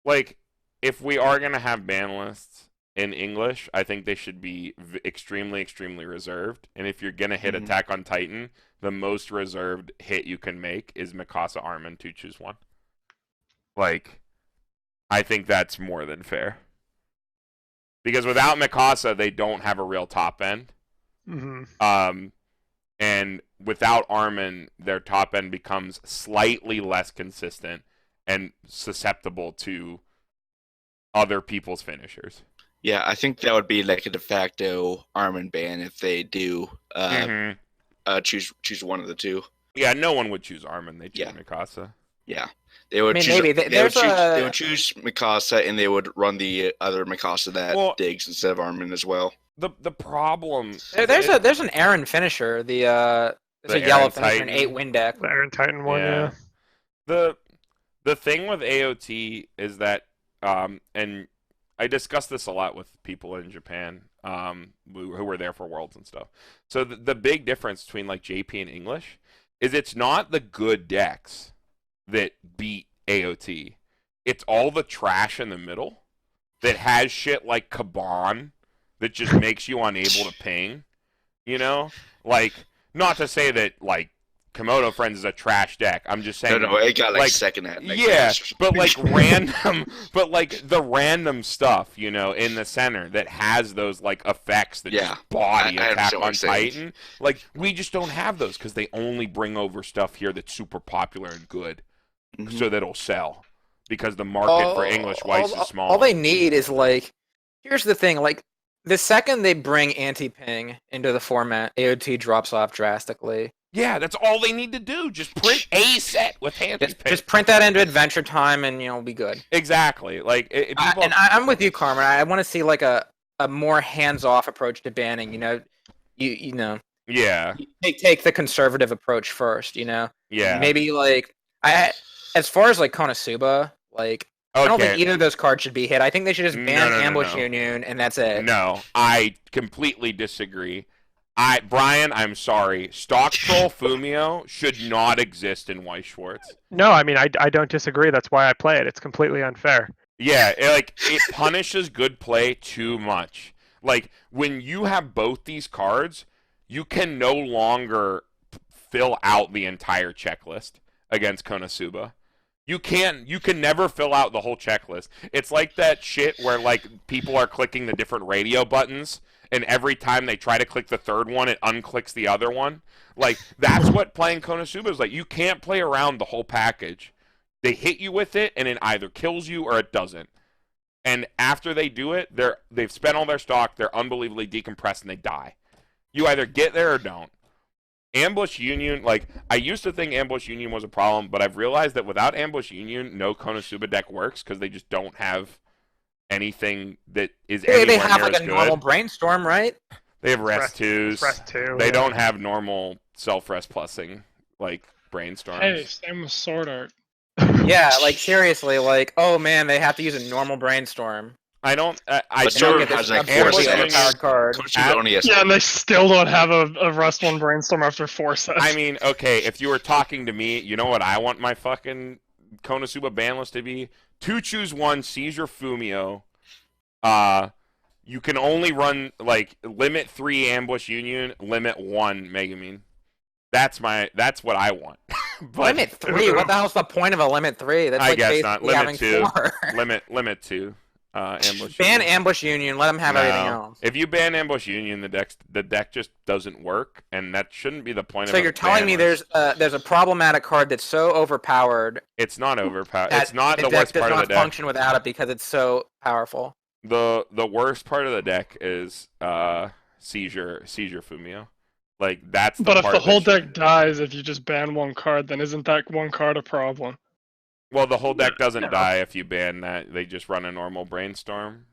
Like if we are gonna have ban lists in English, I think they should be extremely, extremely reserved. And if you're gonna hit Attack on Titan, the most reserved hit you can make is Mikasa Armin 2 choose 1. Like, I think that's more than fair. Because without Mikasa, they don't have a real top end. And without Armin, their top end becomes slightly less consistent and susceptible to other people's finishers. Yeah, I think that would be like a de facto Armin ban if they do choose one of the two. Yeah, no one would choose Armin. They choose Mikasa. Yeah, they would. I mean, choose, maybe they would choose Mikasa, and they would run the other Mikasa that digs instead of Armin as well. The problem there's an Aaron finisher. There's a yellow finisher, an 8-win deck. The Aaron Titan one, yeah. The thing with AOT is that, and I discussed this a lot with people in Japan, who were there for Worlds and stuff. So the big difference between like JP and English is it's not the good decks that beat AOT. It's all the trash in the middle that has shit like Kaban that just makes you unable to ping. You know? Like, not to say that, like, Komodo Friends is a trash deck. I'm just saying. No, it got like second at. Yeah, but like the random stuff, you know, in the center that has those like effects that just body Attack on Titan. Like, we just don't have those because they only bring over stuff here that's super popular and good, so that it'll sell. Because the market for English Weiss is small. All they need is like, here's the thing, like, the second they bring anti-ping into the format, AOT drops off drastically. Yeah, that's all they need to do. Just print a set with anti-ping. Just print that into Adventure Time, and you'll be good. Exactly. Like, and I'm with you, Carmen. I want to see like a more hands-off approach to banning. You know, you know. Yeah. Take the conservative approach first. You know. Yeah. Maybe like as far as like Konosuba, like. I don't think either of those cards should be hit. I think they should just ban Ambush Union, and that's it. No, I completely disagree. Brian, I'm sorry. Stock Troll Fumio should not exist in Weiss Schwarz. No, I mean, I don't disagree. That's why I play it. It's completely unfair. Yeah, it punishes good play too much. Like, when you have both these cards, you can no longer fill out the entire checklist against Konosuba. You can never fill out the whole checklist. It's like that shit where like people are clicking the different radio buttons, and every time they try to click the third one, it unclicks the other one. Like, that's what playing Konosuba is like. You can't play around the whole package. They hit you with it, and it either kills you or it doesn't. And after they do it, they've spent all their stock, they're unbelievably decompressed, and they die. You either get there or don't. Ambush Union, like, I used to think Ambush Union was a problem, but I've realized that without Ambush Union, no Konosuba deck works because they just don't have anything that is anywhere they have near like as a good. normal Brainstorm, right? They have Rest 2s. Rest 2. They don't have normal self-rest plussing, like Brainstorms. Hey, same with Sword Art. Yeah, like seriously, like, oh man, they have to use a normal Brainstorm. I don't. But don't Sword get has this like 4 absurdly sets. overpowered card. Konosuba only has Yeah, and they still don't have a Rust 1 Brainstorm after 4 sets. I mean, okay, if you were talking to me, you know what I want my fucking Konosuba ban list to be? 2 choose 1 Seizure Fumio. You can only run like limit 3 Ambush Union, limit 1 Megumin. That's what I want. But, Limit 3? What the hell's the point of a limit 3? That's I like guess not. basically Limit 2. having 4. limit 2. Ambush Ban Union. Ambush Union. Let them have everything else. If you ban Ambush Union, the deck just doesn't work, and that shouldn't be the point of it. So you're telling me there's a problematic card that's so overpowered. It's not overpowered. That It's not the the deck worst does part of the not deck. function without it because it's so powerful. The worst part of the deck is Seizure Fumio. Like, that's the But if part the whole that should- deck dies if you just ban one card, then isn't that one card a problem? Well, the whole deck doesn't die if you ban that. They just run a normal Brainstorm.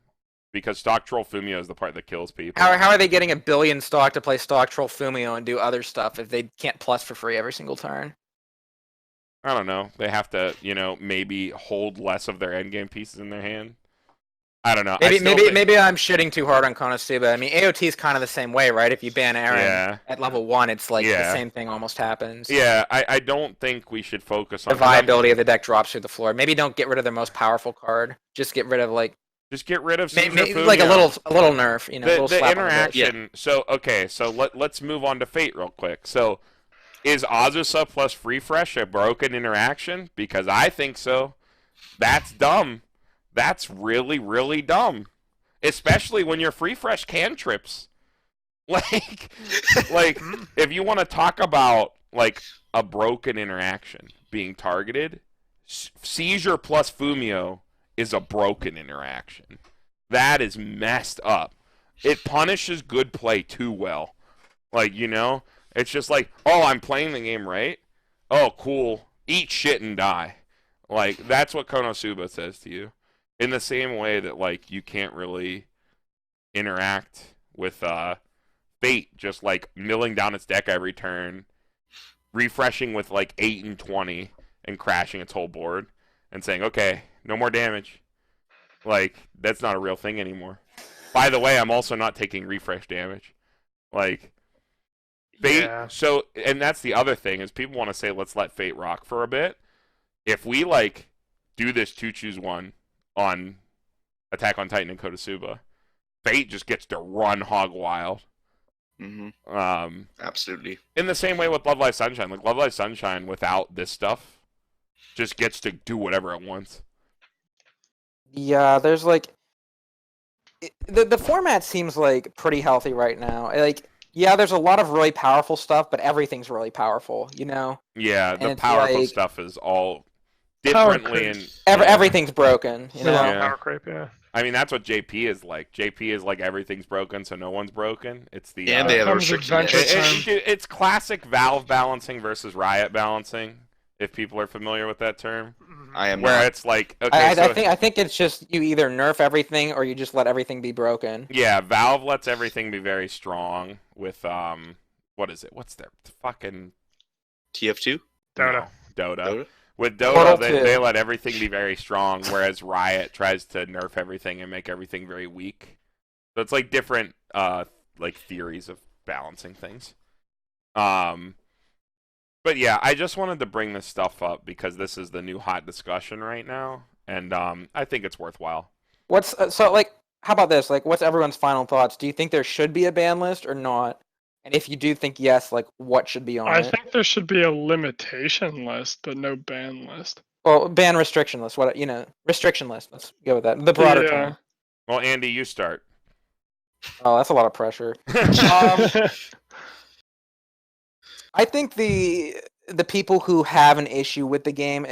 Because Stock Troll Fumio is the part that kills people. How are they getting 1 billion stock to play Stock Troll Fumio and do other stuff if they can't plus for free every single turn? I don't know. They have to, maybe hold less of their endgame pieces in their hand. I don't know. Maybe I'm shitting too hard on Konosuba. I mean, AOT is kind of the same way, right? If you ban Aaron at level 1, it's like the same thing almost happens. Yeah, I don't think we should focus on the viability of the deck drops through the floor. Maybe don't get rid of their most powerful card. Just get rid of just get rid of maybe like a little nerf, you know, a little the slap on interaction. So let's move on to Fate real quick. So is Azusa plus Refresh a broken interaction? Because I think so. That's dumb. That's really, really dumb. Especially when your Refresh cantrips. Like if you want to talk about like a broken interaction being targeted, Seizure plus Fumio is a broken interaction. That is messed up. It punishes good play too well. Like, you know, it's just like, oh, I'm playing the game right. Oh, cool. Eat shit and die. Like, that's what Konosuba says to you. In the same way that, like, you can't really interact with Fate just, like, milling down its deck every turn, refreshing with, like, 8 and 20, and crashing its whole board, and saying, okay, no more damage. Like, that's not a real thing anymore. By the way, I'm also not taking refresh damage. Like, Fate, so, and that's the other thing, is people want to say, let's let Fate rock for a bit. If we, like, do this 2-choose-1 on Attack on Titan and Konosuba, Fate just gets to run hog wild. Mm-hmm. Absolutely. In the same way with Love Live Sunshine. Like, Love Live Sunshine without this stuff just gets to do whatever it wants. Yeah, there's like... The format seems like pretty healthy right now. Like, yeah, there's a lot of really powerful stuff, but everything's really powerful, you know? Yeah, the And powerful like, stuff is all differently. And everything's broken, you know? Power creep, yeah. I mean, that's what JP is like. JP is like everything's broken, so no one's broken. It's the and they have a Comes restriction. Adventure it's classic Valve balancing versus Riot balancing. If people are familiar with that term, I am where not. it's like, okay, I think it's just you either nerf everything or you just let everything be broken. Yeah, Valve lets everything be very strong with what is it? What's their fucking TF2? Dota. No, Dota. Dota? With Portal Dota, two. they let everything be very strong, whereas Riot tries to nerf everything and make everything very weak. So it's like different like theories of balancing things. But yeah, I just wanted to bring this stuff up because this is the new hot discussion right now, and I think it's worthwhile. What's so like? How about this? Like, what's everyone's final thoughts? Do you think there should be a ban list or not? And if you do think yes, like, what should be on I it? think there should be a limitation list, but no ban list. Well, ban restriction list. What restriction list? Let's go with that. The broader Yeah. term. Well, Andy, you start. Oh, that's a lot of pressure. I think the people who have an issue with the game.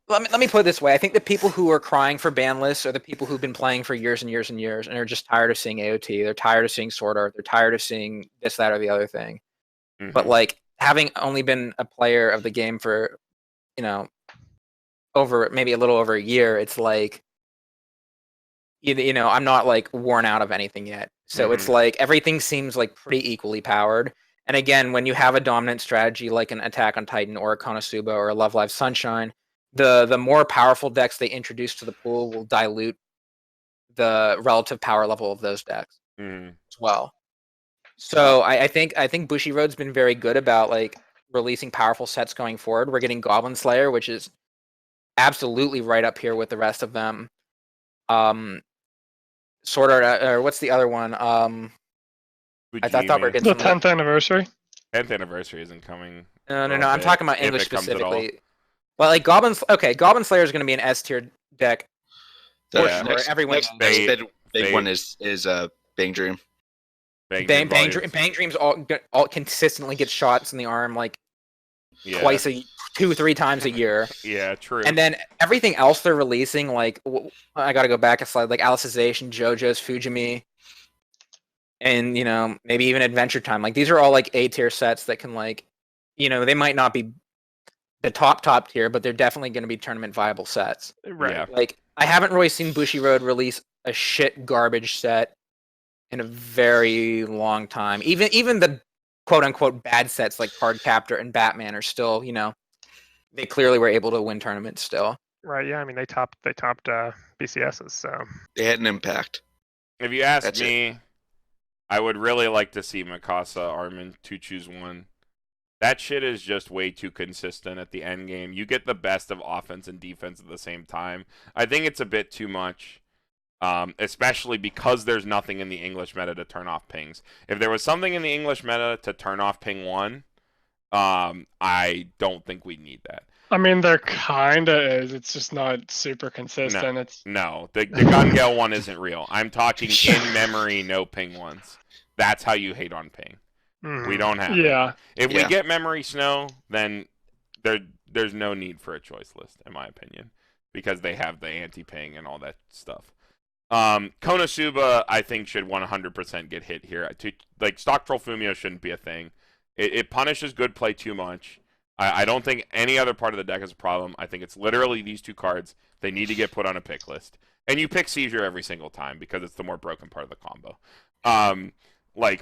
Let me put it this way. I think the people who are crying for ban lists are the people who've been playing for years and years and years, and are just tired of seeing AOT. They're tired of seeing Sword Art. They're tired of seeing this, that, or the other thing. Mhm. But like having only been a player of the game for, you know, over maybe a little over a year, it's like, you know, I'm not like worn out of anything yet. So it's like everything seems like pretty equally powered. And again, when you have a dominant strategy like an Attack on Titan or a Konosuba or a Love Live Sunshine, the more powerful decks they introduce to the pool will dilute the relative power level of those decks as well. So I think Bushiroad's been very good about like releasing powerful sets going forward. We're getting Goblin Slayer, which is absolutely right up here with the rest of them. Sword Art, or what's the other one? I thought we were getting The 10th anniversary. 10th anniversary isn't coming. No. a I'm bit, talking about if English it comes at all. specifically. But like Goblin Slayer is going to be an S tier deck. The Yeah. next, Everyone next knows. big Fate. one is Bang Dream. Bang Dreams all consistently get shots in the arm like yeah. twice 2-3 times a year. Yeah, true. And then everything else they're releasing, like I got to go back a slide, like Alicization, JoJo's, Fujimi, and you know maybe even Adventure Time. Like these are all like A tier sets that can like, you know, they might not be the top tier, but they're definitely going to be tournament viable sets. Right. Yeah. Like I haven't really seen Bushiroad release a shit garbage set in a very long time. Even the quote unquote bad sets like Card Captor and Batman are still, you know, they clearly were able to win tournaments still. Right. Yeah. I mean, they topped BCSs. So They had an impact. If you ask That's me, I would really like to see Mikasa Armin 2-choose-1. That shit is just way too consistent at the end game. You get the best of offense and defense at the same time. I think it's a bit too much, especially because there's nothing in the English meta to turn off pings. If there was something in the English meta to turn off ping 1, I don't think we need that. I mean, there kinda is. It's just not super consistent. No, the Gungale one isn't real. I'm talking in memory, no ping ones. That's how you hate on ping. We don't have it. If we get memory snow, then there's no need for a choice list, in my opinion, because they have the anti-ping and all that stuff. Konosuba, I think, should 100% get hit here. Like, Stock Troll Fumio shouldn't be a thing. It punishes good play too much. I don't think any other part of the deck is a problem. I think it's literally these two cards. They need to get put on a pick list. And you pick Seizure every single time because it's the more broken part of the combo.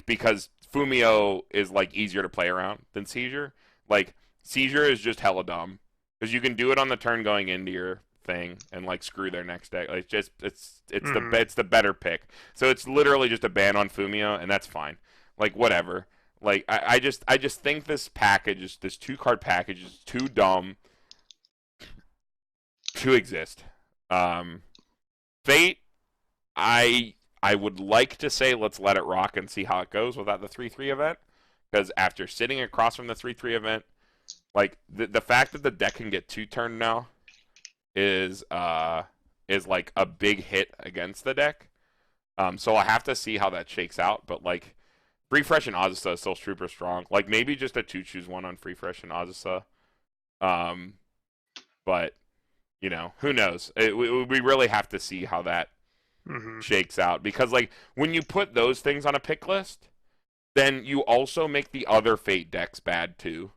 Because Fumio is, like, easier to play around than Seizure. Like, Seizure is just hella dumb. Because you can do it on the turn going into your thing and, like, screw their next deck. Like, it's the better pick. So it's literally just a ban on Fumio, and that's fine. Like, whatever. Like, I just think this package, this 2-card package, is too dumb to exist. Fate, I would like to say let's let it rock and see how it goes without the 3/3 event, because after sitting across from the 3/3 event, like the fact that the deck can get 2-turn now is like a big hit against the deck. So I have to see how that shakes out, but like. Free Fresh and Azusa is still super strong. Like, maybe just a 2-choose-1 on Free Fresh and Azusa. But, you know, who knows? We really have to see how that shakes out. Because, like, when you put those things on a pick list, then you also make the other Fate decks bad, too.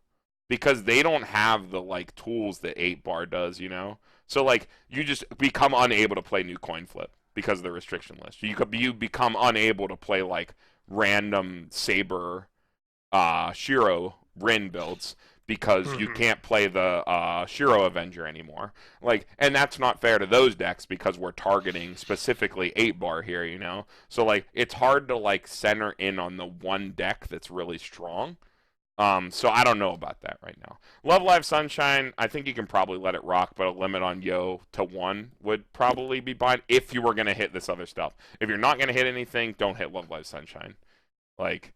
Because they don't have the, like, tools that 8-bar does, you know? So, like, you just become unable to play New Coin Flip because of the restriction list. You become unable to play, like, random Saber Shiro Rin builds because you can't play the Shiro Avenger anymore. Like, and that's not fair to those decks because we're targeting specifically 8-bar here, you know? So, like, it's hard to, like, center in on the one deck that's really strong. So I don't know about that right now. Love Live Sunshine, I think you can probably let it rock, but a limit on Yo to 1 would probably be fine if you were going to hit this other stuff. If you're not going to hit anything, don't hit Love Live Sunshine. Like,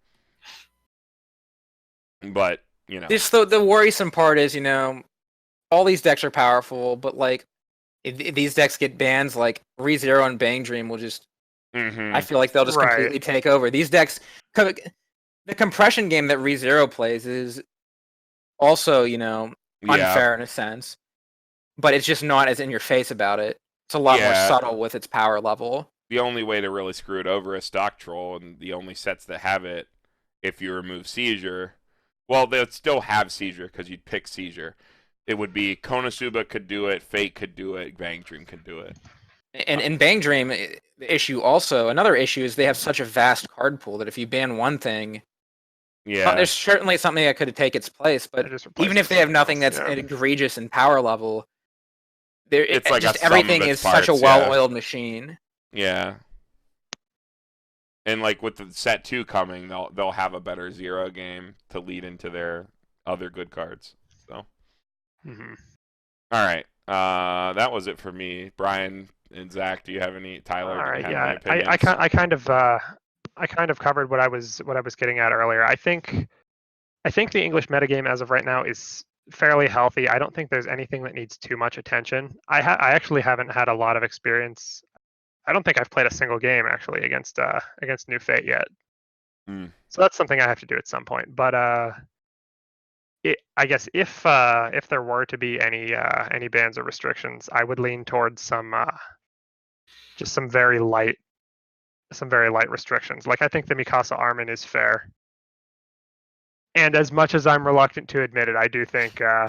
but, you know. The worrisome part is, you know, all these decks are powerful, but, like, if these decks get bans, like, ReZero and Bang Dream will just... I feel like they'll just completely take over. These decks... The compression game that ReZero plays is also, you know, unfair in a sense, but it's just not as in your face about it. It's a lot more subtle with its power level. The only way to really screw it over is Stock Troll, and the only sets that have it, if you remove Seizure, well, they'll still have Seizure because you'd pick Seizure. It would be Konosuba could do it, Fate could do it, Bang Dream could do it. And in Bang Dream, the issue also, another issue is they have such a vast card pool that if you ban one thing, there's certainly something that could take its place, but even if they have nothing that's egregious in power level, it's like just everything is such a well-oiled machine. Yeah. And like with the set 2 coming, they'll have a better Zero game to lead into their other good cards. So. All right. That was it for me. Brian and Zach, do you have any? Tyler? All right. Yeah. I kind of covered what I was getting at earlier. I think the English metagame as of right now is fairly healthy. I don't think there's anything that needs too much attention. I actually haven't had a lot of experience. I don't think I've played a single game actually against New Fate yet. So that's something I have to do at some point. But I guess if there were to be any bans or restrictions, I would lean towards some very light restrictions. Like, I think the Mikasa Armin is fair. And as much as I'm reluctant to admit it, I do think Seizure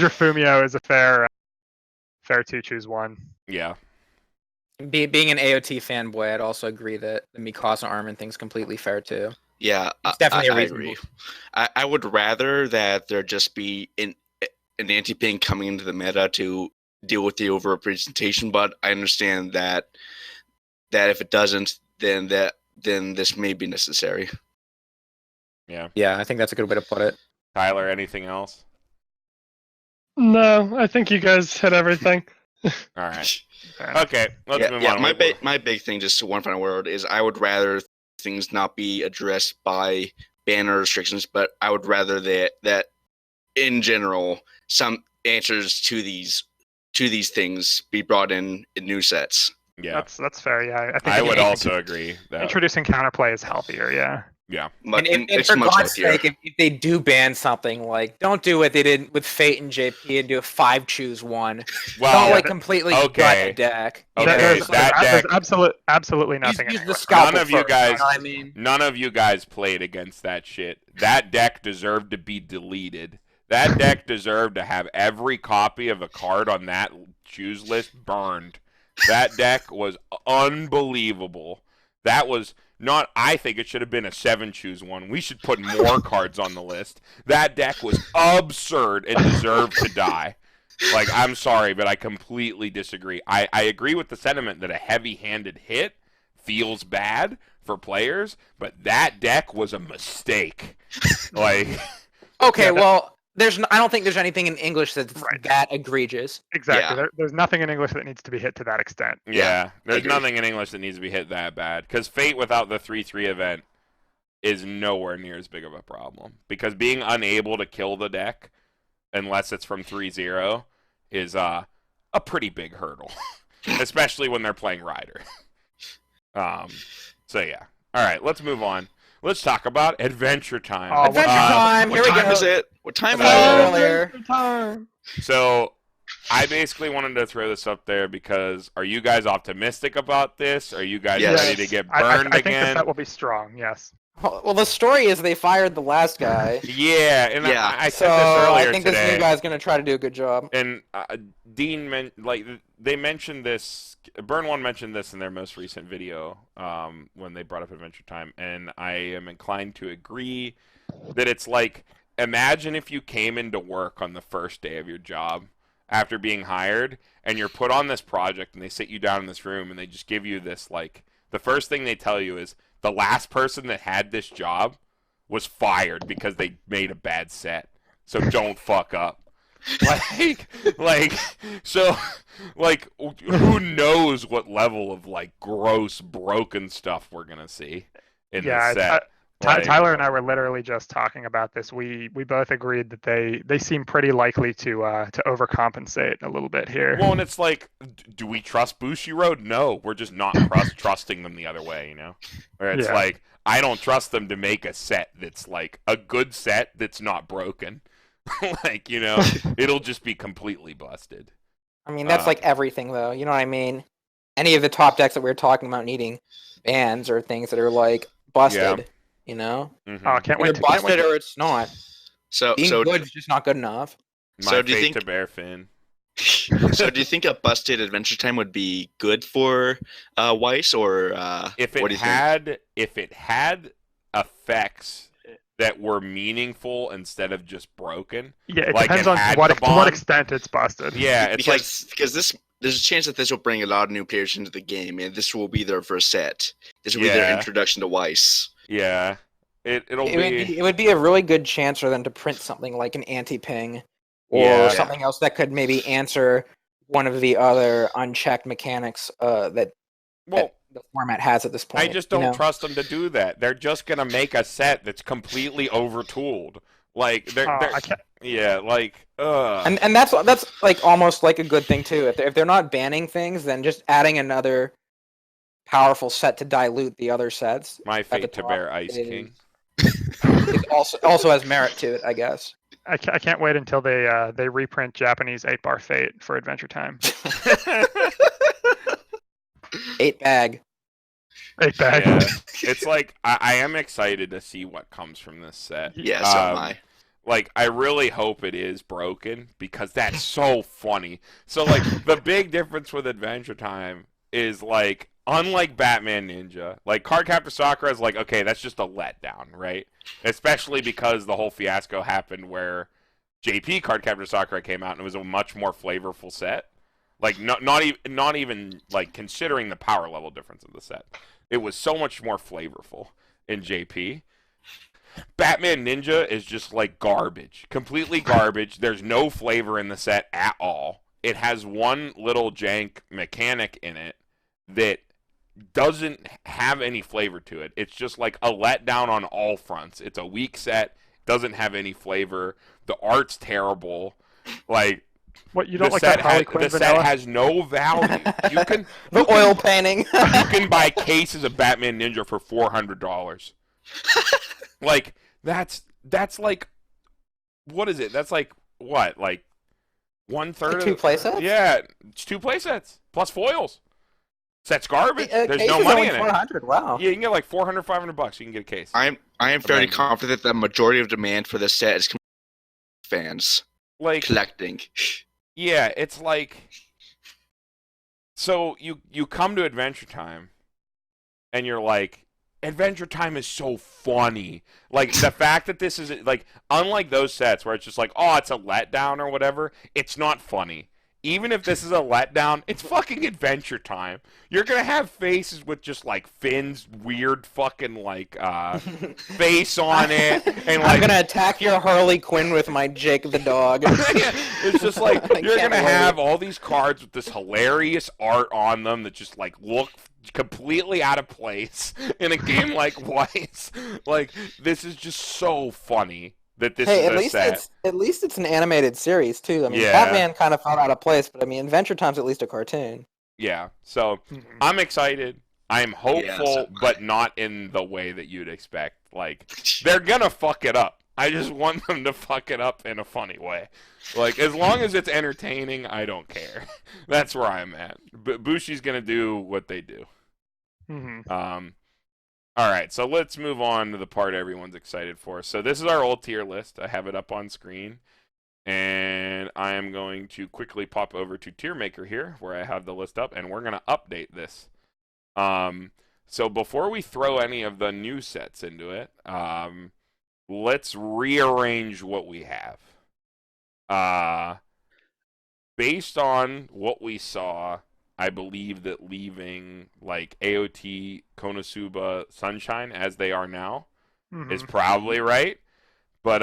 Fumio is a fair 2-choose-1. Yeah. Being an AOT fanboy, I'd also agree that the Mikasa Armin thing's completely fair too. Yeah, it's definitely I agree. I would rather that there just be an anti-ping coming into the meta to deal with the overrepresentation, but I understand that if it doesn't, then this may be necessary. Yeah. Yeah, I think that's a good way to put it. Tyler, anything else? No, I think you guys hit everything. All right. Okay, let's move on. My big thing, just one final word, is I would rather things not be addressed by banner restrictions, but I would rather that in general some answers to these things be brought in new sets. Yeah, that's fair. Yeah, I think I would also agree that introducing counterplay is healthier. Yeah. Yeah. And for God's sake, if they do ban something, like, don't do what they did with Fate and JP and do a 5-choose-1. Well, don't completely gut a deck. Okay, there's absolutely nothing. None of you guys, none of you guys played against that shit. That deck deserved to be deleted. That deck deserved to have every copy of a card on that choose list burned. That deck was unbelievable. That was not. I think it should have been a 7-choose-1. We should put more cards on the list. That deck was absurd and deserved to die. Like, I'm sorry, but I completely disagree. I agree with the sentiment that a heavy-handed hit feels bad for players, but that deck was a mistake. Like, okay, well. I don't think there's anything in English that's that egregious. Exactly. Yeah. There's nothing in English that needs to be hit to that extent. Yeah, there's nothing in English that needs to be hit that bad. Because Fate without the 3/3 event is nowhere near as big of a problem. Because being unable to kill the deck, unless it's from 3-0, is a pretty big hurdle. Especially when they're playing Rider. So yeah. All right, let's move on. Let's talk about Adventure Time. Oh, Adventure Time! Here we go. What time is it? What time is it? Earlier. So, I basically wanted to throw this up there because are you guys optimistic about this? Are you guys ready to get burned I again? think that will be strong, yes. Well, the story is they fired the last guy. Yeah, and I said this earlier I think today. this new guy's going to try to do a good job. And Dean, they mentioned this. Burn One mentioned this in their most recent video when they brought up Adventure Time, and I am inclined to agree that it's like, imagine if you came into work on the first day of your job after being hired, and you're put on this project, and they sit you down in this room, and they just give you this, like, the first thing they tell you is, the last person that had this job was fired because they made a bad set. So don't fuck up. Who knows what level of, like, gross, broken stuff we're going to see in this set. Tyler and I were literally just talking about this. We both agreed that they seem pretty likely to overcompensate a little bit here. Well, and it's like, do we trust Bushiroad? No, we're just not trusting them the other way, you know? Or it's like, I don't trust them to make a set that's like a good set that's not broken. Like, you know, it'll just be completely busted. I mean, that's like everything, though. You know what I mean? Any of the top decks that we were talking about needing bans or things that are like busted. Yeah. You know? Mm-hmm. Oh, can't wait. Busted or it's not. Being good is just not good enough. Do you think to bear Finn? So do you think a busted Adventure Time would be good for Weiss, or if it had effects that were meaningful instead of just broken? Yeah, it depends on to what extent it's busted. Yeah, it's because there's a chance that this will bring a lot of new players into the game, and this will be their first set. This will be their introduction to Weiss. Yeah, it would be a really good chance for them to print something like an anti-ping or something else that could maybe answer one of the other unchecked mechanics that the format has at this point. I just don't trust them to do that. They're just gonna make a set that's completely overtooled. Like and that's like almost like a good thing too. If they're not banning things, then just adding another powerful set to dilute the other sets. My fate to bear Ice King. It also has merit to it, I guess. I can't wait until they reprint Japanese 8-bar Fate for Adventure Time. 8-bag. 8-bag. Yeah. It's like I am excited to see what comes from this set. Yeah, so am I. Like, I really hope it is broken because that's so funny. So, like, the big difference with Adventure Time is, like, unlike Batman Ninja, like, Cardcaptor Sakura is like, okay, that's just a letdown, right? Especially because the whole fiasco happened where JP Cardcaptor Sakura came out and it was a much more flavorful set. Like not even like considering the power level difference of the set, it was so much more flavorful in JP. Batman Ninja is just like garbage, completely garbage. There's no flavor in the set at all. It has one little jank mechanic in it that doesn't have any flavor to it. It's just like a letdown on all fronts. It's a weak set, doesn't have any flavor. The art's terrible. Like, what, you don't like that Harley Quinn the vanilla? set has no value. You can The oil painting. you can buy cases of Batman Ninja for $400. Like that's like, what is it? That's like what, like 1/3 Like 2 playsets? Yeah, it's 2 playsets plus foils. Set's garbage. A There's case no is money only in it. 400. Wow. Yeah, you can get like $400-$500. You can get a case. I am fairly Amazing. confident that the majority of demand for this set is fans Like, collecting. yeah, it's like, so you come to Adventure Time, and you're like, Adventure Time is so funny. Like, the fact that this is, like, unlike those sets where it's just like, oh, it's a letdown or whatever, it's not funny. Even if this is a letdown, it's fucking Adventure Time. You're gonna have faces with just, like, Finn's weird fucking, like, face on it, and, like, I'm gonna attack your Harley Quinn with my Jake the dog. it's just like, I you're can't gonna wait. have all these cards with this hilarious art on them that just, like, look completely out of place in a game like Weiss. Like, this is just so funny that this Hey, is at a least set. it's an animated series too. I mean, Yeah. Batman kind of fell out of place, but I mean, Adventure Time's at least a cartoon. Yeah, so Mhm. I'm excited. I'm hopeful, so- but not in the way that you'd expect. Like, they're gonna fuck it up. I just want them to fuck it up in a funny way. Like, as long as it's entertaining, I don't care. That's where I'm at. Bushi's gonna do what they do. Mhm. All right, so let's move on to the part everyone's excited for. So this is our old tier list. I have it up on screen, and I am going to quickly pop over to Tier Maker here, where I have the list up, and we're gonna update this. So before we throw any of the new sets into it, let's rearrange what we have. Based on what we saw, I believe that leaving like AOT, Konosuba, Sunshine as they are now is Mhm. probably right. But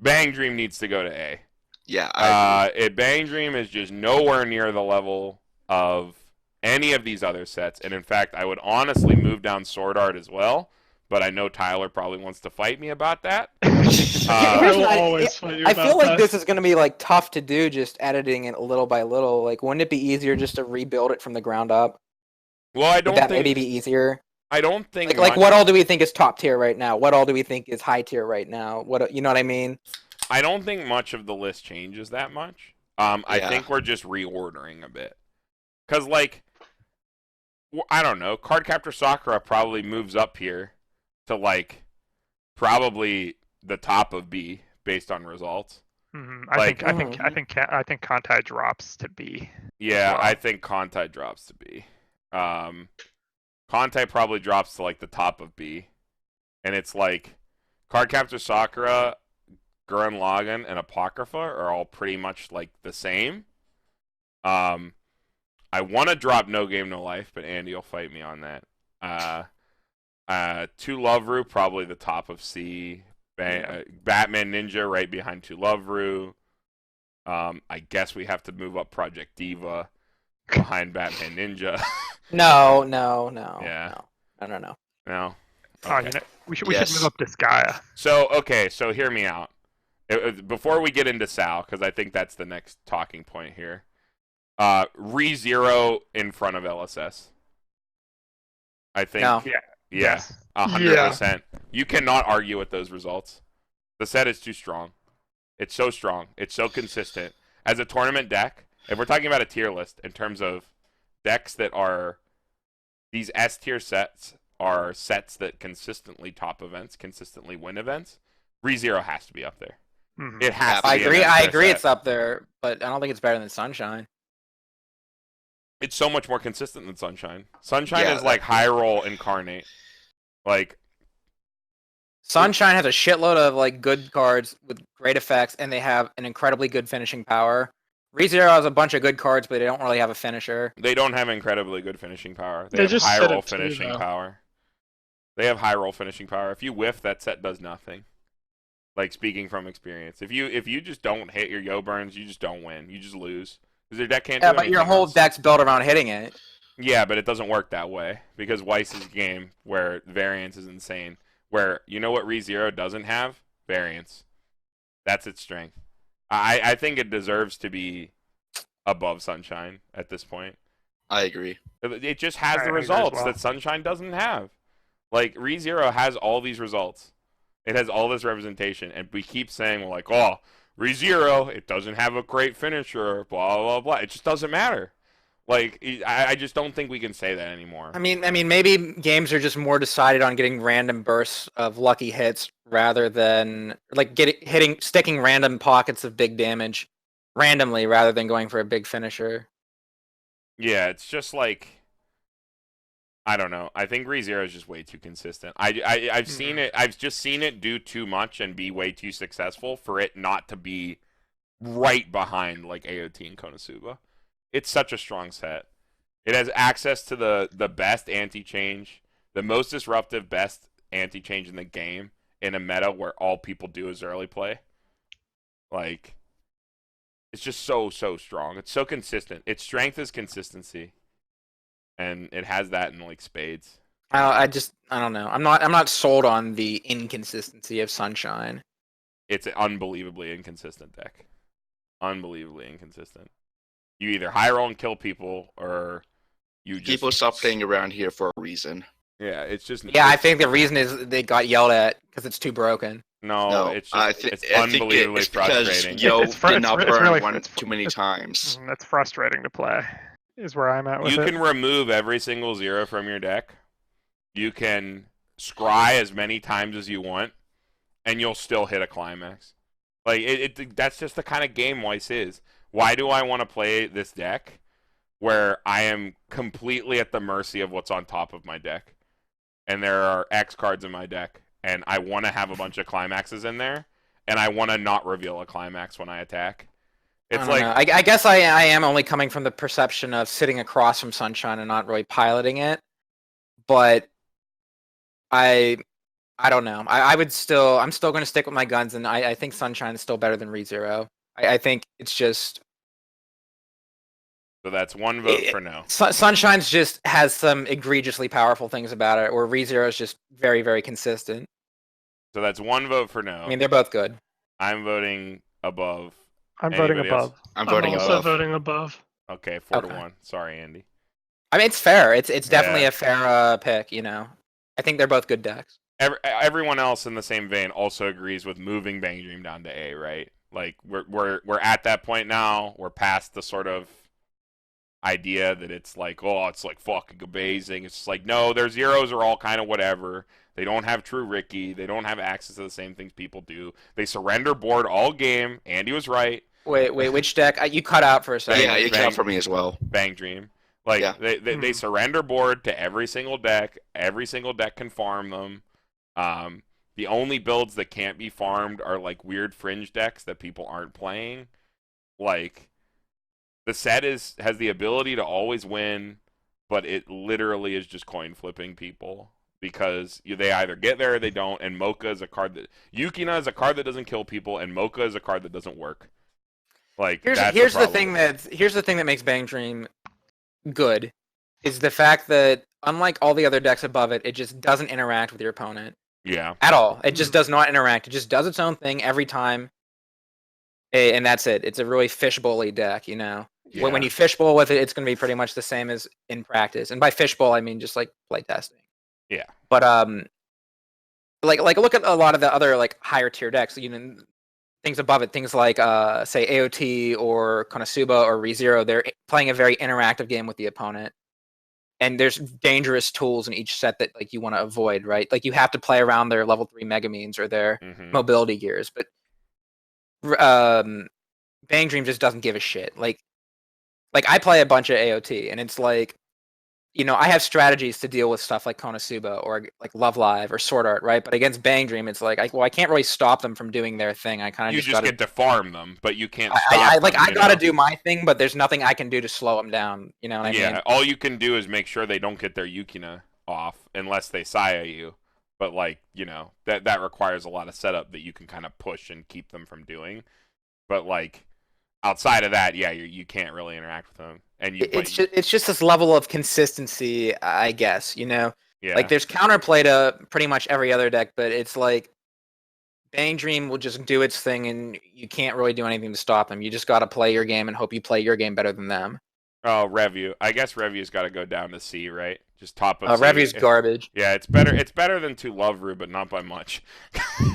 Bang Dream needs to go to A. Yeah, I agree. Bang Dream is just nowhere near the level of any of these other sets. And in fact, I would honestly move down Sword Art as well. But I know Tyler probably wants to fight me about that. I Here's will what always fight you I about feel like that. this is gonna be like tough to do, just editing it little by little. Like, wouldn't it be easier just to rebuild it from the ground up? Well, I Would don't that think maybe be easier? I don't think Like much- what all do we think is top tier right now? What all do we think is high tier right now? What, you know what I mean? I don't think much of the list changes that much. I Yeah. think we're just reordering a bit. Cause like, I don't know, Cardcaptor Sakura probably moves up here to like probably the top of B based on results. Mhm. Like- I think Kantai drops to B. Yeah, Wow. I think Contai drops to B. Contai probably drops to like the top of B, and it's like Cardcaptor Sakura, Gurren Lagann, and Apocrypha are all pretty much like the same. I want to drop No Game No Life, but Andy will fight me on that. To Love Ru, probably the top of C. Batman Ninja right behind To Love Ru. I guess we have to move up Project Diva behind Batman Ninja. No. Yeah. No. No. Oh, Okay. you know, we should Yes. move up to Skya. So hear me out. Before we get into Sal, because I think that's the next talking point here. ReZero in front of LSS. I think. No. Yeah. Yes. 100%. You cannot argue with those results. The set is too strong. It's so strong. It's so consistent. As a tournament deck, if we're talking about a tier list in terms of decks that are these S tier sets are sets that consistently top events, consistently win events, ReZero has to be up there. Mhm. It has to I be an agree. S I tier agree. set. It's up there, but I don't think it's better than Sunshine. It's so much more consistent than Sunshine. Sunshine Yeah, is like high roll incarnate. Like Sunshine has a shitload of like good cards with great effects, and they have an incredibly good finishing power. ReZero has a bunch of good cards, but they don't really have a finisher. They don't have incredibly good finishing power. They They have just high sit roll at 2, finishing though. power. They have high roll finishing power. If you whiff, that set does nothing. Like, speaking from experience, if you just don't hit your yo burns, you just don't win. You just lose because your deck can't. Yeah, do but your anything whole else. deck's built around hitting it. Yeah, but it doesn't work that way because Weiss's game, where variance is insane. Where you know what ReZero doesn't have? Variance. That's its strength. I think it deserves to be above Sunshine at this point. I agree. It just has I the agree as results well. that Sunshine doesn't have. Like, ReZero has all these results. It has all this representation, and we keep saying, well, like, oh, ReZero, it doesn't have a great finisher, blah, blah, blah. It just doesn't matter. Like, I just don't think we can say that anymore. I mean, maybe games are just more decided on getting random bursts of lucky hits rather than like sticking random pockets of big damage randomly rather than going for a big finisher. Yeah, it's just like, I don't know. I think ReZero is just way too consistent. I've seen it. I've just seen it do too much and be way too successful for it not to be right behind like AOT and Konosuba. It's such a strong set. It has access to the best anti-change, the most disruptive best anti-change in the game in a meta where all people do is early play. Like, it's just so strong. It's so consistent. Its strength is consistency. And it has that in like spades. I don't know. I'm not sold on the inconsistency of Sunshine. It's an unbelievably inconsistent deck. Unbelievably inconsistent. You either high roll and kill people, or you just People stop playing around here for a reason. Yeah, it's just Yeah, I think the reason is they got yelled at because it's too broken. no. It's just I it's think unbelievably it's because frustrating. Yo It's fr- did it's not fr- it's burn really- one it's fr- too many times. That's frustrating to play. Is where I'm at with You it. can remove every single zero from your deck. You can scry as many times as you want, and you'll still hit a climax. Like that's just the kind of game Weiss is. Why do I want to play this deck where I am completely at the mercy of what's on top of my deck? And there are X cards in my deck, and I want to have a bunch of climaxes in there, and I want to not reveal a climax when I attack. It's I like, don't know. I guess I am only coming from the perception of sitting across from Sunshine and not really piloting it, but I don't know. I'm still going to stick with my guns, and I think Sunshine is still better than ReZero. I think it's just so that's one vote for no. Sunshine's just has some egregiously powerful things about it, or ReZero is just very, very consistent. So that's one vote for no. I mean, they're both good. I'm voting above. I'm voting Anybody else? above. I'm I'm voting also above. voting above. Okay, 4-1. Okay. Sorry, Andy. I mean, it's fair. It's definitely Yeah. a fair pick. You know, I think they're both good decks. Everyone else in the same vein also agrees with moving Bang Dream down to A, right? Like we're at that point now. We're past the sort of idea that it's like, oh, it's like fucking amazing. It's just like, no, their zeros are all kind of whatever. They don't have true Ricky. They don't have access to the same things people do. They surrender board all game. Andy was right. Wait, which deck? You cut out for a second. Yeah, it Bang- counts for me as well. Bang Dream. Like, Yeah. they surrender board to every single deck. Every single deck can farm them. The only builds that can't be farmed are like weird fringe decks that people aren't playing. Like, the set has the ability to always win, but it literally is just coin flipping people because they either get there or they don't. And Mocha is a card that Yukina is a card that doesn't kill people, and Mocha is a card that doesn't work. Like, Here's that's the problem. thing that makes Bang Dream good is the fact that unlike all the other decks above it, it just doesn't interact with your opponent Yeah. at all. It just does not interact. It just does its own thing every time, and that's it. It's a really fishbowl-y deck, you know. Yeah. When you fishbowl with it, it's going to be pretty much the same as in practice. And by fishbowl, I mean just like play testing. Yeah. But like look at a lot of the other like higher tier decks. You know, things above it, things like say AOT or Konosuba or ReZero. They're playing a very interactive game with the opponent, and there's dangerous tools in each set that like you want to avoid, right? Like you have to play around their level 3 Megamines or their Mhm. mobility gears, but Bang Dream just doesn't give a shit. Like I play a bunch of AOT, and it's like I have strategies to deal with stuff like Konosuba or like Love Live or Sword Art, right? But against Bang Dream, it's like, I can't really stop them from doing their thing. I kind of You just get to farm them, but you can't stop I them. I gotta do my thing, but there's nothing I can do to slow them down. You know what I mean? Yeah, all you can do is make sure they don't get their Yukina off unless they Saya you. But that requires a lot of setup that you can kind of push and keep them from doing. But outside of that, yeah, you can't really interact with them. And it's just this level of consistency, I guess. Yeah. Like there's counterplay to pretty much every other deck, but it's like Bang Dream will just do its thing, and you can't really do anything to stop them. You just got to play your game and hope you play your game better than them. Oh, Review. I guess Review's got to go down to C, right? Just top of C. Review's garbage. Yeah, it's better. It's better than 2 Love Ru, but not by much.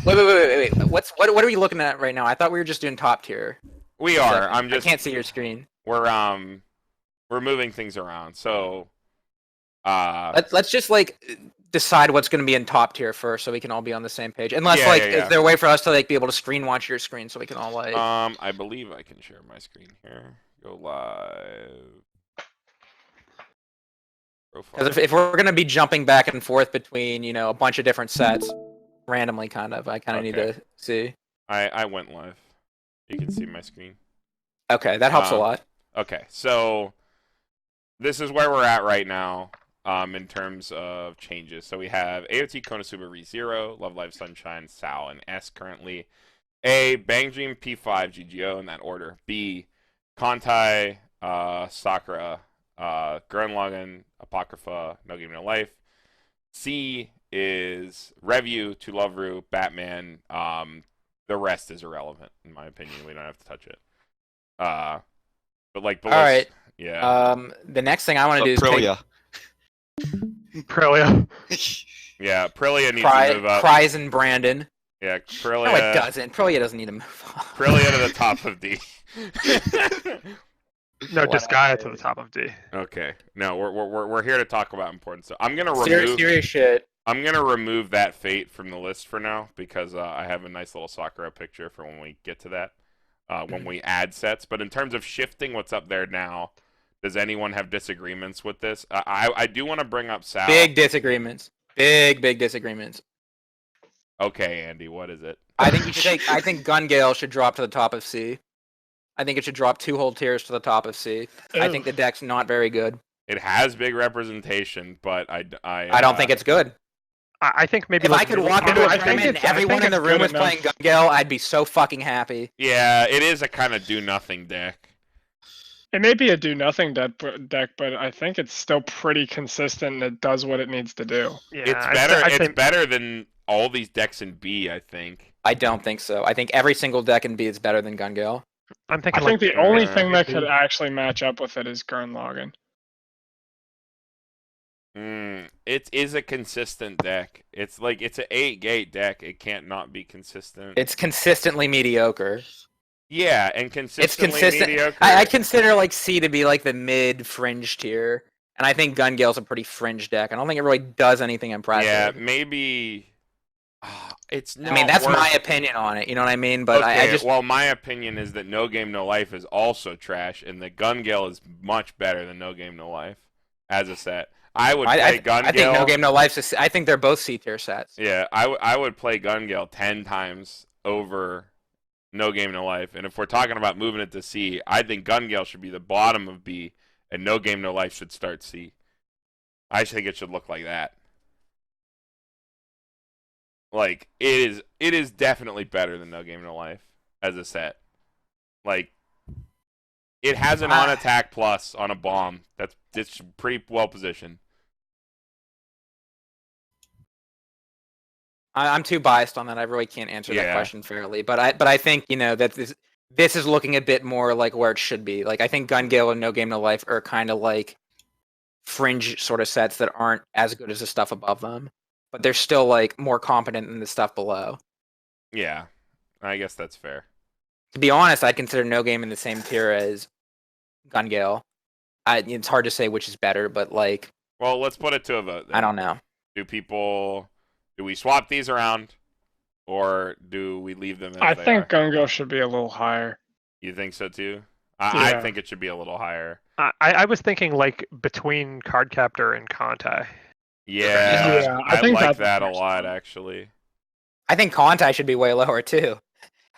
Wait. What are we looking at right now? I thought we were just doing top tier. We are. I can't see your screen. We're moving things around. So let's just decide what's going to be in top tier first, so we can all be on the same page. Unless is there a way for us to be able to screen watch your screen so we can all I believe I can share my screen here. Go live. Because if we're going to be jumping back and forth between a bunch of different sets randomly, I kind of need to see. I went live. You can see my screen. Okay, that helps a lot. Okay, so this is where we're at right now in terms of changes. So we have AOT Konosuba ReZero, Love Live Sunshine, Sal, and S currently. A, Bang Dream P5, GGO in that order. B, Kontai, Sakura, Gurren Lagann, Apocrypha, No Game No Life. C is Review, To Love Ru, Batman. The rest is irrelevant, in my opinion. We don't have to touch it. But the list, right. Yeah. The next thing I want to do is Aprilia. Aprilia. Yeah, Aprilia needs to move up. Cries and Brandon. Yeah, Aprilia. No, it doesn't. Aprilia doesn't need to move up. Aprilia to the top of D. No, just Gaia to the top of D. Okay. No, we're here to talk about important stuff. I'm gonna remove serious shit. I'm gonna remove that Fate from the list for now because I have a nice little Sakura picture for when we get to that. When we add sets. But in terms of shifting what's up there now, does anyone have disagreements with this? I do want to bring up Sal. Big disagreements. Big disagreements. Okay, Andy, what is it? I think Gun Gale should drop to the top of C. I think it should drop 2 whole tiers to the top of C. I think the deck's not very good. It has big representation, but I don't think it's good. I think maybe if I could walk into a tournament and everyone in the room was playing Gun Gale, I'd be so fucking happy. Yeah, it is a kind of do-nothing deck. It may be a do-nothing deck, but I think it's still pretty consistent and it does what it needs to do. Yeah, it's better. It's better than all these decks in B, I think. I don't think so. I think every single deck in B is better than Gun Gale. I think the only thing that could actually match up with it is Gurren Lagann. It is a consistent deck. It's an 8-gate deck. It can't not be consistent. It's consistently mediocre. Yeah, and consistently it's consistent. Mediocre. I consider C to be the mid fringe tier, and I think Gun Gale's a pretty fringe deck. I don't think it really does anything impressive. Yeah, maybe. It's not. I mean, that's my opinion on it. You know what I mean? But okay, well, my opinion is that No Game No Life is also trash, and that Gun Gale is much better than No Game No Life as a set. I would play Gun Gale. I think No Game No Life's. I think they're both C tier sets. Yeah, I would play Gun Gale 10 times over No Game No Life, and if we're talking about moving it to C, I think Gun Gale should be the bottom of B, and No Game No Life should start C. I think it should look like that. It is definitely better than No Game No Life as a set. It has an on attack plus on a bomb. It's pretty well positioned. I'm too biased on that. I really can't answer that question fairly. But I think that this is looking a bit more like where it should be. I think Gun Gale and No Game No Life are kind of fringe sort of sets that aren't as good as the stuff above them, but they're still more competent than the stuff below. Yeah, I guess that's fair. To be honest, I'd consider No Game in the same tier as Gun Gale. It's hard to say which is better, but well, let's put it to a vote then. I don't know. Do we swap these around, or do we leave them as I think Gun Gale should be a little higher. You think so too? Yeah. I think it should be a little higher. I was thinking like between Cardcaptor and Contai. Yeah, Yeah, I think like that that a makes lot, sense. actually. I think Contai should be way lower too.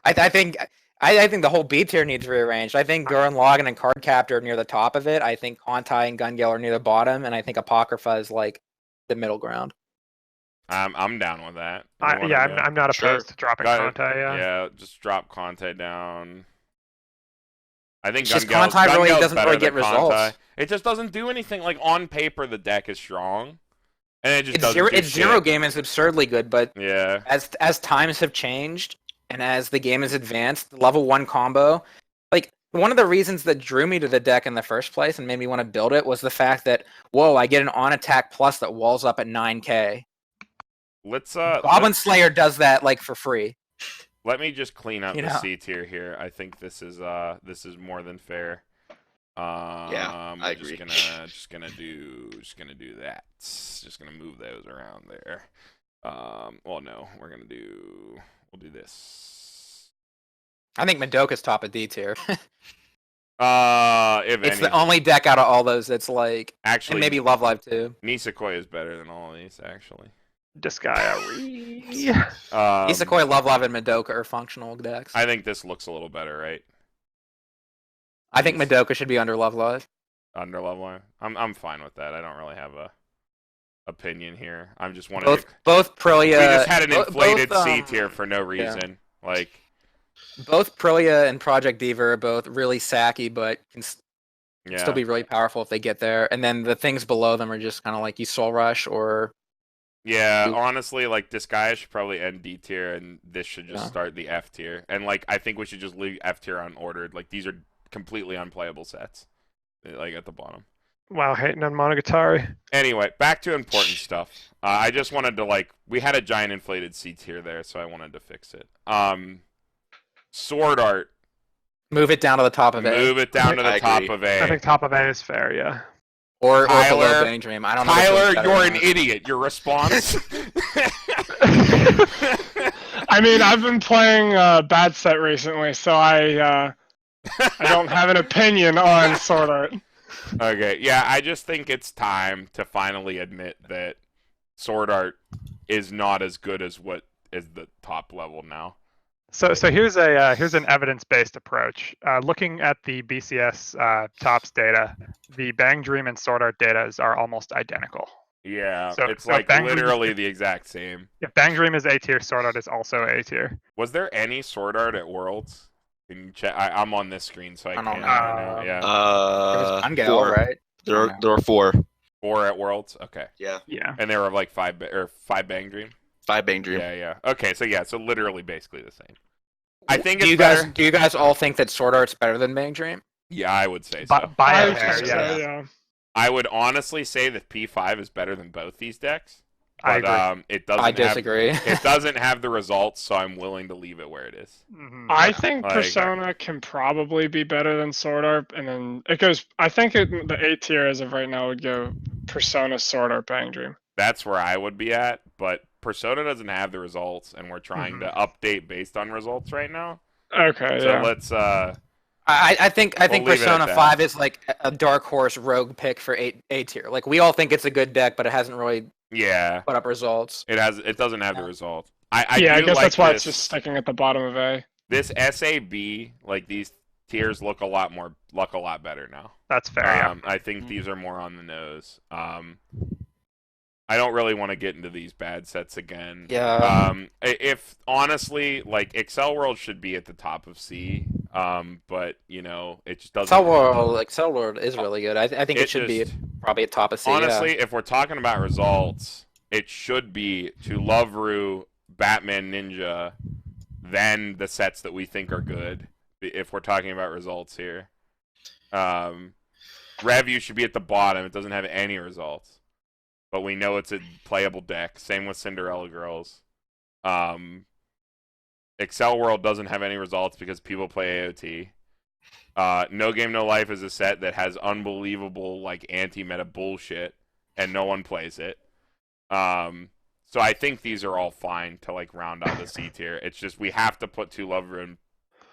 I think I think the whole B tier needs rearranged. I think Gurren Lagann and Cardcaptor are near the top of it. I think Contai and Gun Gale are near the bottom, and I think Apocrypha is like the middle ground. I'm down with that. What do you wanna Yeah, do? I'm not Sure. opposed to dropping Got it. Contai. Yeah, just drop Conte down. I think It's just Gun Contai really Gale's doesn't better really get than results. Contai. It just doesn't do anything. Like, on paper, the deck is strong, and it just Its doesn't zero, do its shit. zero game is absurdly good, but Yeah. as times have changed and as the game has advanced, the level 1 combo, like one of the reasons that drew me to the deck in the first place and made me want to build it was the fact that, whoa, I get an on attack plus that walls up at 9k. Let's Goblin Slayer does that like for free. let me just clean up You the know. C tier here. I think this is more than fair. I we're agree. Just gonna do that. Just gonna move those around there. Well, no, we'll do this. I think Madoka's top of D tier. If It's any, the only deck out of all those that's like, actually, and maybe Love Live too. Nisekoi is better than all of these, actually. Disgaea. Isekoi, Love Live, and Madoka are functional decks. I think this looks a little better, right? I think Madoka should be under Love Live. Under level. I'm fine with that. I don't really have a opinion here. I'm just wanting Both Prilia. we just had an both, inflated C tier for no yeah. reason. Like, Both Prilia and Project Diva are both really sacky, but can yeah. still be really powerful if they get there. And then the things below them are just kind of like you Soul Rush or Yeah, honestly, like, this guy should probably end D tier, and this should just Yeah. start the F tier. And, like, I think we should just leave F tier unordered. Like, these are completely unplayable sets, like, at the bottom. Wow, hating on Monogatari. Anyway, back to important stuff. I just wanted to, like, we had a giant inflated C tier there, so I wanted to fix it. Sword Art. move it down to the top of it. Move it down to the I top agree. of A. I think top of A is fair. Yeah. Or below Tyler- Bang Dream. I don't know. which Tyler, one's better you're or an not. idiot. Your response? I mean, I've been playing Bad Set recently, so I don't have an opinion on Sword Art. Okay, yeah, I just think it's time to finally admit that Sword Art is not as good as what is the top level now. So here's an evidence-based approach. Looking at the BCS tops data, the Bang Dream and Sword Art data are almost identical. Yeah, So- it's so like Bang Dream- literally the exact same. If Bang Dream is A tier, Sword Art is also A tier. Was there any Sword Art at Worlds? Can you check? I'm on this screen, so I I don't can't. know. right now. Yeah, It was Gun Gale, Four. right? There are 4. 4 at Worlds. Okay, Yeah, Yeah. and there were like 5 Bang Dream. 5 Bang Dream. Yeah. Okay, so literally basically the same. I think Do it's you guys better. do you guys all think that Sword Art's better than Bang Dream? Yeah, I would say By, so. by I a was hair, gonna yeah. say, yeah. I would honestly say that P5 is better than both these decks. I But agree. it doesn't I have disagree. it doesn't have the results, so I'm willing to leave it where it is. Mhm. I think Like- Persona can probably be better than Sword Art, and then it goes. I think the A tier as of right now would go Persona, Sword Art, Bang Dream. That's where I would be at, but Persona doesn't have the results, and we're trying to update based on results right now. Okay, So yeah. let's I think We'll leave it at Persona that. 5 is like a dark horse rogue pick for A tier. Like we all think it's a good deck, but it hasn't really yeah. put up results. It doesn't have the results. I I do guess like that's why this, it's just sticking at the bottom of A. this SAB, like these tiers look a lot better now. That's fair, yeah. I think these are more on the nose. I don't really want to get into these bad sets again. Yeah. If honestly, like Excel World should be at the top of C. But you know, it just doesn't. Excel World is really good. I think it should be just- probably at top of C. honestly, if we're talking about results, it should be to Loveru, Batman Ninja, then the sets that we think are good. If we're talking about results here, Review should be at the bottom. It doesn't have any results, but we know it's a playable deck. Same with Cinderella Girls. Excel World doesn't have any results because people play AOT. No Game No Life is a set that has unbelievable like anti-meta bullshit, and no one plays it. So I think these are all fine to like round out the C tier. It's just we have to put Two Lover and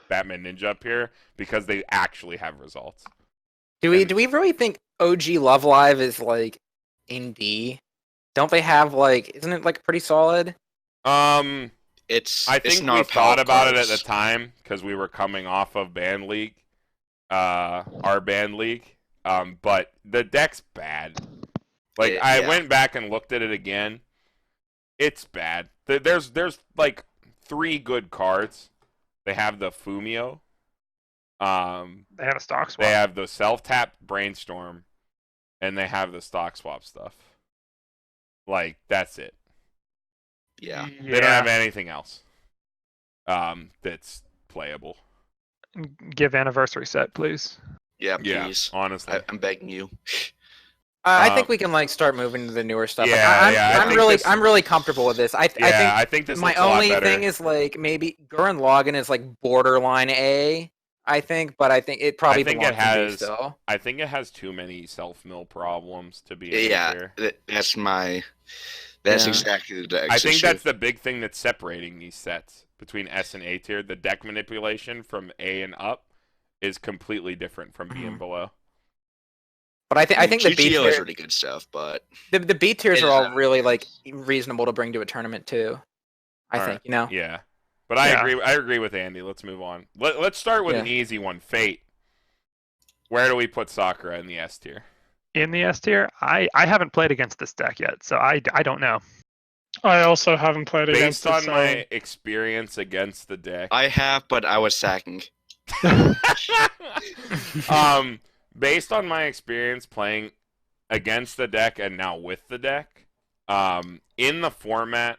Batman Ninja up here because they actually have results. Do we really think OG Love Live is like in D? Don't they have like? Isn't it like pretty solid? It's I it's think not we a pile thought of about it at cards. the time because we were coming off of Band League, our Band League. But the deck's bad. Like I Yeah. went back and looked at it again. It's bad. There's like 3 good cards. They have the Fumio. They have a stock swap. They have the self-tap Brainstorm, and they have the stock swap stuff. Like that's it. Yeah. They don't have anything else. That's playable. Give anniversary set, please. Yeah, Yeah, please. honestly. I'm begging you. I think we can like start moving to the newer stuff. Yeah, like, yeah, I I'm think really this- I'm really comfortable with this. I think this my looks a lot only better. thing is like maybe Gurren Lagann is like borderline A. I think, but I think it probably I think belongs it has- to B still. I think it has too many self-mill problems to be Yeah, here. that's Yeah. exactly the deck. I think that's the big thing that's separating these sets between S and A tier. The deck manipulation from A and up is completely different from B and below. But I think the B GTO is tier, really good stuff, but the B tiers it are is all not really good. like reasonable to bring to a tournament too. I All think, you know. Yeah, but I Yeah. agree. I agree with Andy. Let's move on. Let's start with an Yeah. easy one. Fate. Where do we put Sakura in the S tier? In the S tier, I haven't played against this deck yet, so I don't know. I also haven't played against Based on it, so my experience against the deck, I have, but I was sacking. based on my experience playing against the deck and now with the deck, in the format,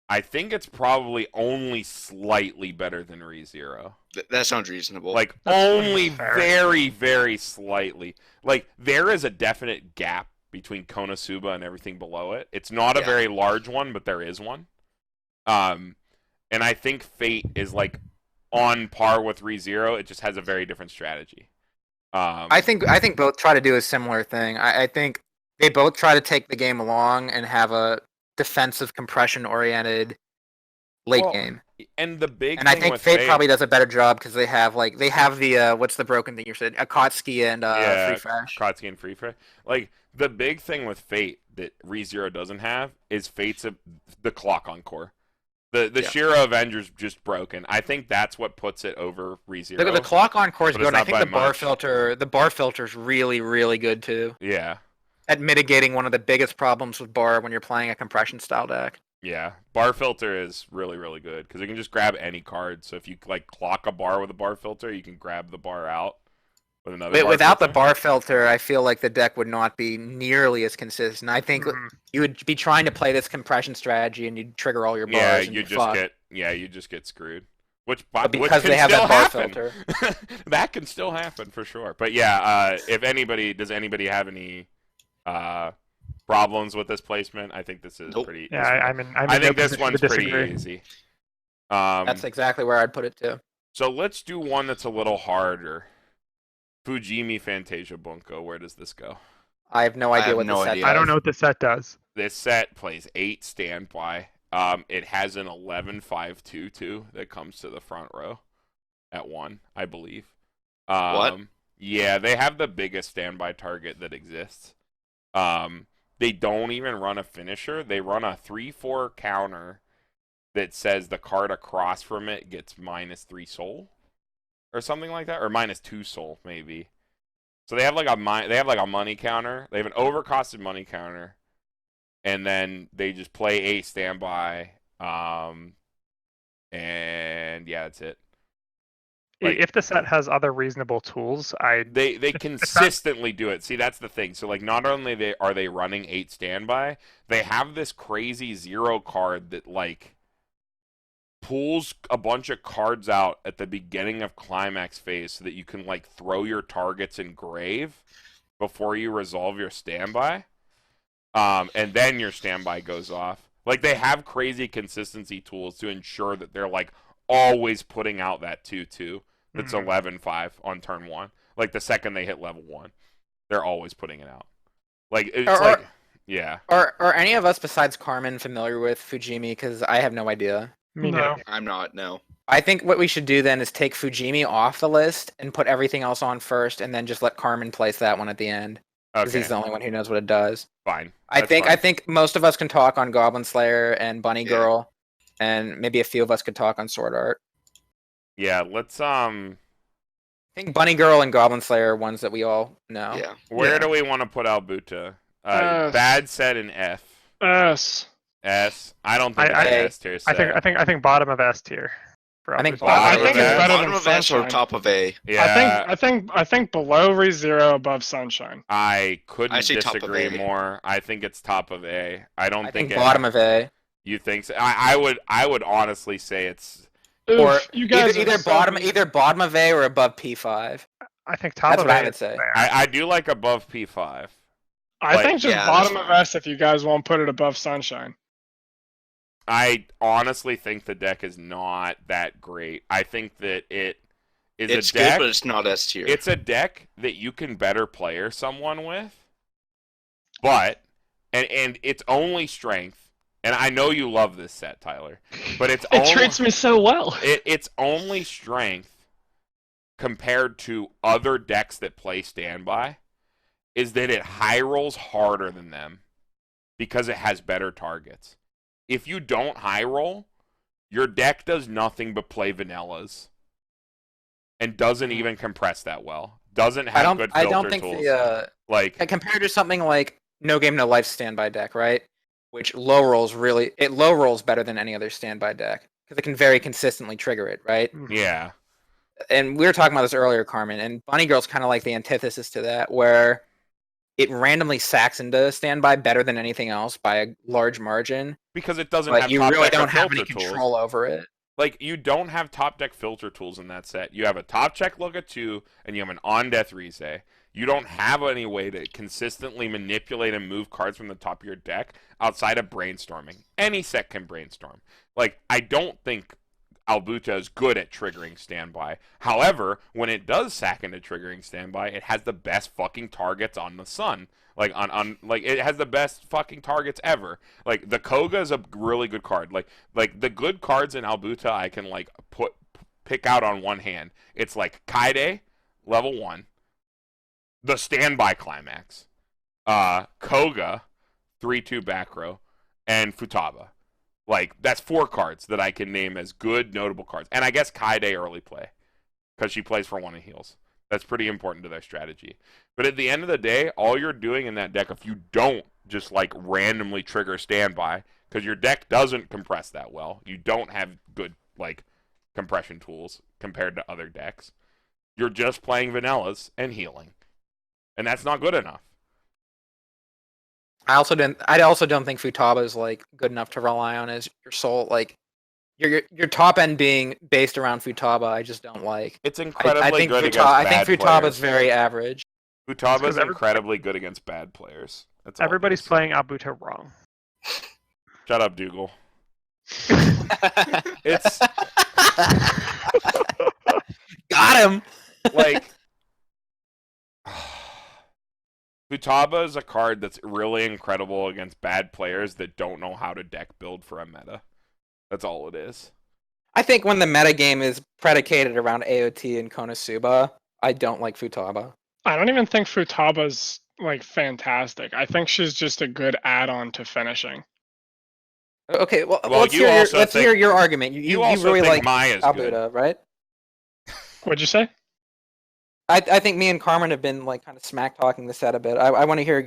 I think it's probably only slightly better than ReZero. That sounds reasonable. Like That's only fair. very, very slightly. Like there is a definite gap between Konosuba and everything below it. It's not a Yeah. very large one, but there is one. And I think Fate is like on par with ReZero. It just has a very different strategy. I think both try to do a similar thing. I think they both try to take the game along and have a defensive compression oriented late Well, game. and the big And I thing think with Fate probably does a better job because they have the what's the broken thing you said? Akatsuki and Free Fresh. Kotsky and Free Fire. Like the big thing with Fate that ReZero doesn't have is the clock encore. The Yeah. Shira Avenger's just broken. I think that's what puts it over ReZero. The clock on course but good. it's And I not think by the bar much. the bar filter's really, really good too. Yeah, At mitigating one of the biggest problems with bar when you're playing a compression style deck. yeah. Bar filter is really, really good because you can just grab any card. So if you like clock a bar with a bar filter, you can grab the bar out with another. But bar without the filter. bar filter, I feel like the deck would not be nearly as consistent. I think Mhm. you would be trying to play this compression strategy and you'd trigger all your bars. Yeah, and you you're just fucked. get screwed. Which But which because can they have still that bar happen. filter. That can still happen for sure. But yeah, if anybody does anybody have any problems with this placement? I think this is Nope. pretty. Yeah, this I'm I in think no this position to one's pretty disagree. easy. That's exactly where I'd put it too. So let's do one that's a little harder. Fujimi Fantasia Bunko. Where does this go? I have no I idea have what no the set idea. I does. don't know what the set does. This set plays 8 standby. It has an 11-5-2-2 that comes to the front row at 1, I believe. What? Yeah, they have the biggest standby target that exists. They don't even run a finisher. They run a 3/4 counter that says the card across from it gets -3 soul or something like that, or -2 soul maybe. So they have like a money counter. They have an overcosted money counter, and then they just play a standby. And yeah, that's it. Like- If the set has other reasonable tools, They consistently do it. See, that's the thing. So like, not only are they running 8 standby, they have this crazy 0 card that like pulls a bunch of cards out at the beginning of climax phase so that you can like throw your targets in grave before you resolve your standby. And then your standby goes off. Like they have crazy consistency tools to ensure that they're like always putting out that 2/2 that's 11-5 on turn 1. Like the second they hit level 1, they're always putting it out. Like it's yeah. Are any of us besides Carmen familiar with Fujimi? Because I have no idea. me No. neither. I'm not. No. I think what we should do then is take Fujimi off the list and put everything else on first, and then just let Carmen place that one at the end, because Okay, he's the only one who knows what it does. fine. I That's fine. think most of us can talk on Goblin Slayer and Bunny Yeah. Girl, and maybe a few of us could talk on Sword Art. Yeah, let's I think Bunny Girl and Goblin Slayer are ones that we all know. Yeah. Where Yeah. do we want to put Albuta? S. Bad set in F. S. S. I don't think I- it's I- an S tier set. I think bottom of S tier. for I think Albuta. I Bottom think of it's S. better Bottom than of S or Sunshine. top of A? Yeah, I think below ReZero, above Sunshine. I couldn't I say top of disagree A. more. I think it's top of A. I don't I think think bottom of A. You think so? I would honestly say it's Or Oof, you guys are either so bottom mean. either bottom of A or above P5. I think top That's of what I A would is say. fair. I do like above P5. I like- think just Yeah, bottom that's of fine. S if you guys won't put it above Sunshine. I honestly think the deck is not that great. I think that it is It's a deck. good, but it's not S tier. It's a deck that you can better player someone with, but and its only strength. And I know you love this set, Tyler, but it's It treats me so well. its only strength compared to other decks that play standby is that it high rolls harder than them because it has better targets. If you don't high roll, your deck does nothing but play vanillas and doesn't even compress that well. Doesn't have good filter I don't think tools. the compared to something like No Game No Life standby deck, right? Which low rolls better than any other standby deck because it can very consistently trigger it, right? Yeah. And we were talking about this earlier, Carmen, and Bunny Girl's kind of like the antithesis to that, where it randomly sacks into standby better than anything else by a large margin, Because it doesn't but have you top really deck or don't have any filter tools. control over it. Like, you don't have top deck filter tools in that set. You have a top check look at 2, and you have an on death Rize. You don't have any way to consistently manipulate and move cards from the top of your deck outside of brainstorming. Any set can brainstorm. Like, I don't think Albuta is good at triggering standby. However, when it does sack into triggering standby, it has the best fucking targets on the sun. Like like it has the best fucking targets ever. Like the Koga is a really good card. Like the good cards in Albuta I can like pick out on one hand. It's like Kaide, level 1, the standby climax, Koga, 3/2 back row, and Futaba. Like that's 4 cards that I can name as good notable cards. And I guess Kaide early play because she plays for 1 of heals. That's pretty important to their strategy. But at the end of the day, all you're doing in that deck, if you don't just like randomly trigger standby, because your deck doesn't compress that well, you don't have good like compression tools compared to other decks, you're just playing vanillas and healing. And that's not good enough. I also don't think Futaba is like good enough to rely on as your soul. Like your top end being based around Futaba, I just don't like. It's incredibly good against I bad think Futaba players. is very average. Futaba is Because incredibly good against bad players. That's all Everybody's it is. playing Albuta wrong. Shut up, Dougal. It's Got him. like Futaba is a card that's really incredible against bad players that don't know how to deck build for a meta. That's all it is. I think when the metagame is predicated around AOT and Konosuba, I don't like Futaba. I don't even think Futaba's like fantastic. I think she's just a good add-on to finishing. Okay, well, Well, let's you hear also think- hear your argument. You also really think like Maya's good. Albuta, right? What'd you say? I think me and Carmen have been like kind of smack talking the set a bit. I want to hear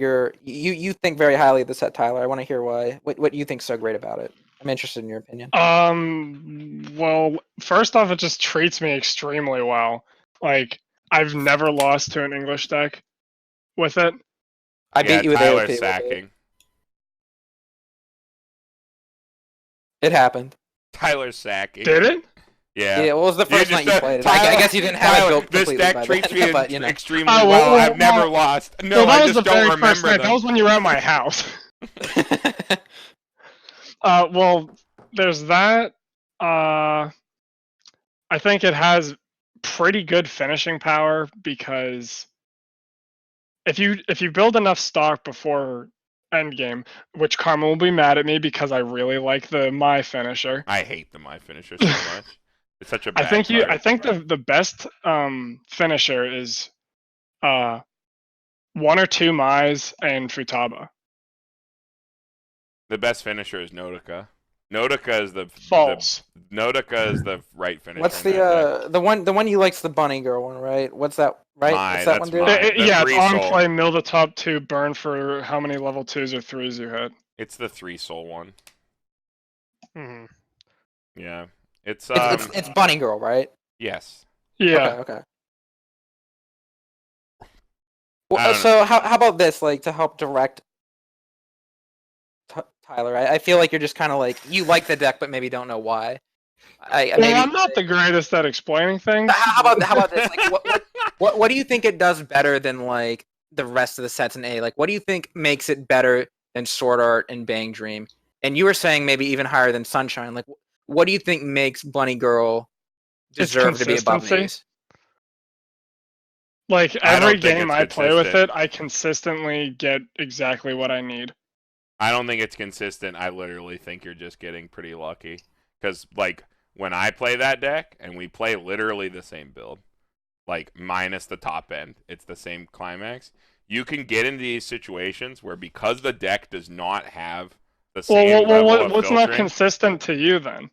you think very highly of the set, Tyler. I want to hear why what you think's so great about it. I'm interested in your opinion. Well, first off, it just treats me extremely well. Like, I've never lost to an English deck with it. I beat you with Tyler's AOP. with it. sacking. It happened. Tyler's sacking. Did it? Yeah, what was the first night you played it? Tyler, I guess you didn't have Tyler, it built this completely deck by treats then, me but you know. extremely Oh, well. well, I've never well, lost. No, well, that I was just the very don't first remember night. them. That was when you were at my house. Well, there's that. I think it has pretty good finishing power because if you build enough stock before endgame, which Carmen will be mad at me because I really like the my finisher. I hate the My Finisher so much. It's such a I bad think card. I think the best finisher is 1 or 2 Mai's and Futaba. The best finisher is Notica. Notica is False. Notica is the right finisher. What's in that deck. the one you like's the bunny girl one, right? What's that? Right? Mai, What's that that's one do? Mai. The Yeah, it's three on soul. play, mill the top 2, burn for how many level 2s or 3s you had. It's the 3 soul one. Mhm. Yeah. It's It's bunny girl, right? yes. Yeah. Okay. I Well, don't so how about this, like, to help direct Tyler? I feel like you're just kind of like, you like the deck, but maybe don't know why. Maybe. I'm not the greatest at explaining things. How about this? Like, what do you think it does better than like the rest of the sets in A? Like, what do you think makes it better than Sword Art and Bang Dream? And you were saying maybe even higher than Sunshine. Like, what do you think makes Bunny Girl deserve to be above consistency. these? Like I don't every think game it's I play with consistent. it, I consistently get exactly what I need. I don't think it's consistent. I literally think you're just getting pretty lucky. Because, like, when I play that deck, and we play literally the same build, like, minus the top end, it's the same climax, you can get into these situations where because the deck does not have the same level of What's filtering, not consistent to you then?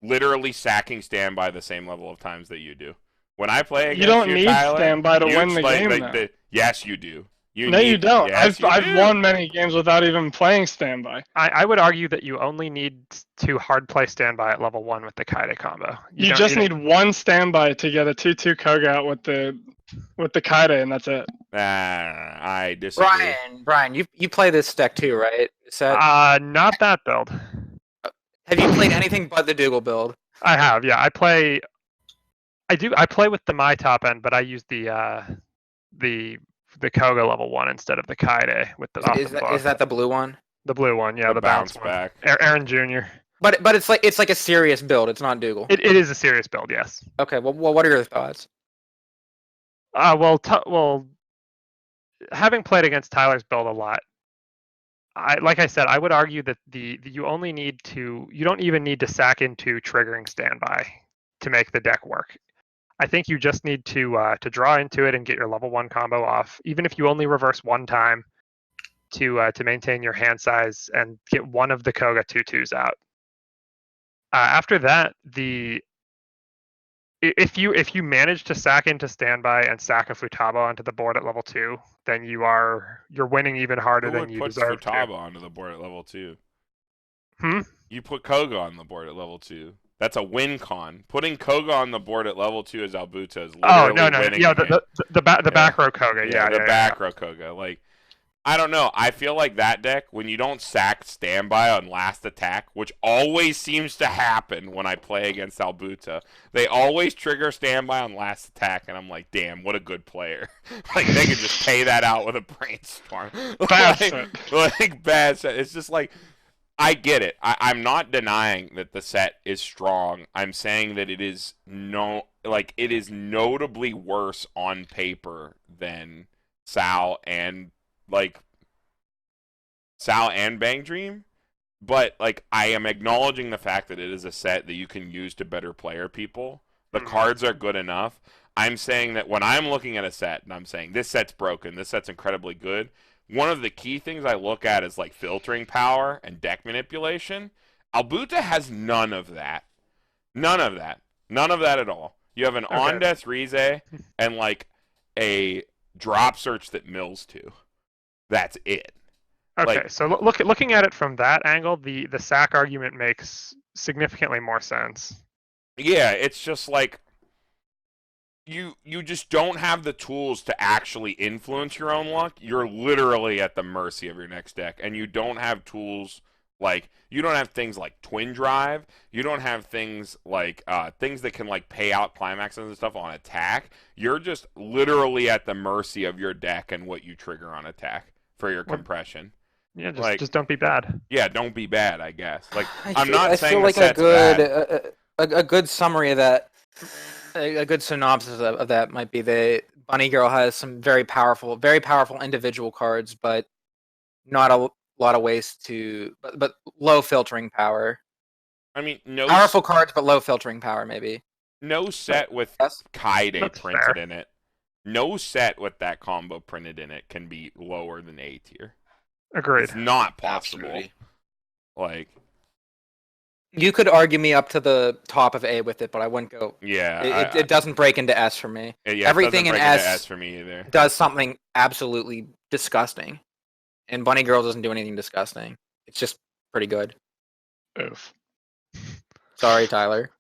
literally sacking standby the same level of times that you do. When I play against You don't you, need Tyler, standby to you win the like- game like now. yes, you do. You need- don't. Yes, you I've do. won many games without even playing standby. I would argue that you only need to hard play standby at level 1 with the Kaide combo. You don't just need 1 standby to get a 2/2 Koga out with the Kaide, and that's it. I disagree. Brian, you play this deck too, right? Not that build. Have you played anything but the Dougal build? I have, yeah. I play with the Mai top end, but I use the Koga level 1 instead of the Kaide with the off Is the book. that the blue one? The blue one, yeah, the bounce one. back. Aaron Jr. But it's like a serious build. It's not Dougal. It is a serious build, yes. Okay. Well, what are your thoughts? Well, having played against Tyler's build a lot, like I said, I would argue that you don't even need to sack into triggering standby to make the deck work. I think you just need to draw into it and get your level 1 combo off, even if you only reverse 1 time to maintain your hand size and get one of the Koga 2/2s out. After that, if you manage to sack into standby and sack a Futaba onto the board at level 2, then you're winning even harder Who than would you put deserve Futaba to. onto the board at level 2? Hmm? You put Koga on the board at level 2. That's a win con. Putting Koga on the board at level 2 as Albuta is literally winning. Yeah, the game. the back row Koga. Yeah, the back row Koga. Like, I don't know. I feel like that deck, when you don't sack standby on last attack, which always seems to happen when I play against Albuta, they always trigger standby on last attack, and I'm like, damn, what a good player. Like, they could just pay that out with a brainstorm. Bad set. Like, bad set. It's just like, I get it. I'm not denying that the set is strong. I'm saying that it is notably worse on paper than Sal and Bang Dream, but like I am acknowledging the fact that it is a set that you can use to better player people. The cards are good enough. I'm saying that when I'm looking at a set and I'm saying this set's broken, this set's incredibly good, one of the key things I look at is like filtering power and deck manipulation. Albuta has none of that. None of that. None of that at all. You have an On Death Rize and like a drop search that mills to. That's it. Okay, so looking at it from that angle, the sack argument makes significantly more sense. Yeah, it's just like you just don't have the tools to actually influence your own luck. You're literally at the mercy of your next deck, and you don't have tools like you don't have things like Twin Drive. You don't have things like things that can like pay out climaxes and stuff on attack. You're just literally at the mercy of your deck and what you trigger on attack for your compression. Yeah, just don't be bad. Yeah, don't be bad, I guess. Like I feel like a good summary of that, a good synopsis of that might be the Bunny Girl has some very powerful individual cards, but not a lot of ways to, but low filtering power. I mean, no Powerful cards, but low filtering power, maybe. No set with Yes. Kaide That's printed fair. in it. No set with that combo printed in it can be lower than A tier. Agreed. It's not possible. Absolutely. Like, You could argue me up to the top of A with it, but I wouldn't go. yeah, It doesn't break into S for me. yeah, everything it in doesn't break into S S for me either. does something absolutely disgusting, and Bunny Girl doesn't do anything disgusting. It's just pretty good. Oof. Sorry, Tyler.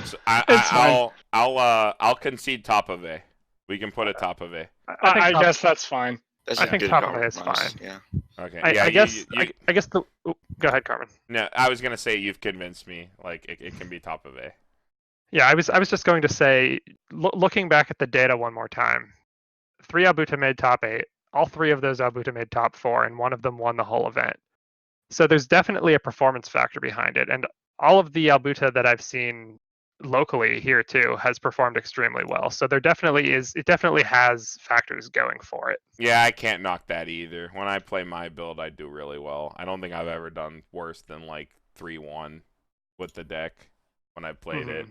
So It's fine. I'll concede top of A. We can put it top of A. I top- guess that's fine. That's I a think good top of A is compromise. fine. Yeah. Okay. I, yeah, I guess. you, I guess the. Go ahead, Carmen. no, I was gonna say you've convinced me. Like it can be top of A. Yeah, I was just going to say, looking back at the data one more time, 3 Albuta made top 8. All 3 of those Albuta made top 4, and one of them won the whole event. So there's definitely a performance factor behind it, and all of the Albuta that I've seen locally here too has performed extremely well. So there definitely is. It definitely has factors going for it. Yeah, I can't knock that either. When I play my build, I do really well. I don't think I've ever done worse than like 3-1 with the deck when I played it.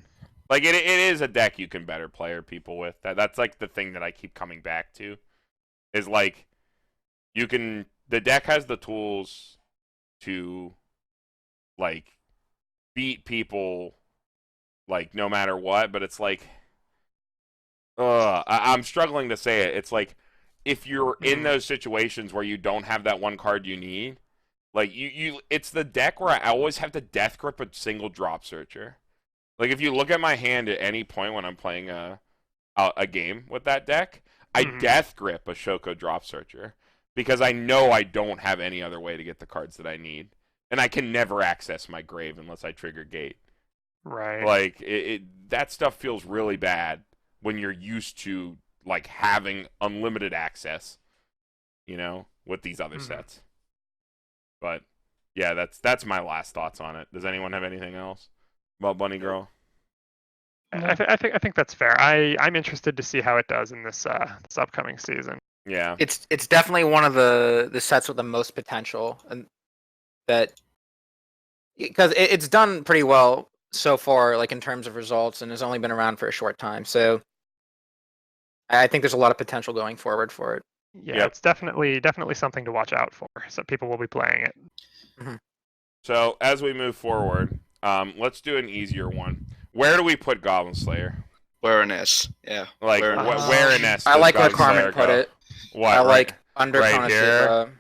Like it is a deck you can better player people with. That's like the thing that I keep coming back to. Is like the deck has the tools to like beat people like no matter what, but it's like I'm struggling to say it. It's like if you're in those situations where you don't have that one card you need, like it's the deck where I always have to death grip a single drop searcher. Like if you look at my hand at any point when I'm playing a game with that deck, I death grip a Shoko drop searcher because I know I don't have any other way to get the cards that I need, and I can never access my grave unless I trigger gate. Right. Like that stuff feels really bad when you're used to like having unlimited access, with these other sets. But yeah, that's my last thoughts on it. Does anyone have anything else about Bunny Girl? I think that's fair. I'm interested to see how it does in this upcoming season. Yeah. It's definitely one of the sets with the most potential, and that because it's done pretty well so far, like in terms of results, and has only been around for a short time. So I think there's a lot of potential going forward for it. Yeah, It's definitely something to watch out for. So people will be playing it. So as we move forward, let's do an easier one. Where do we put Goblin Slayer? Where in S? Yeah. Like where in S? where in S? I does like where Goblin Carmen Slayer put go? it. What? I like under right Konosuba.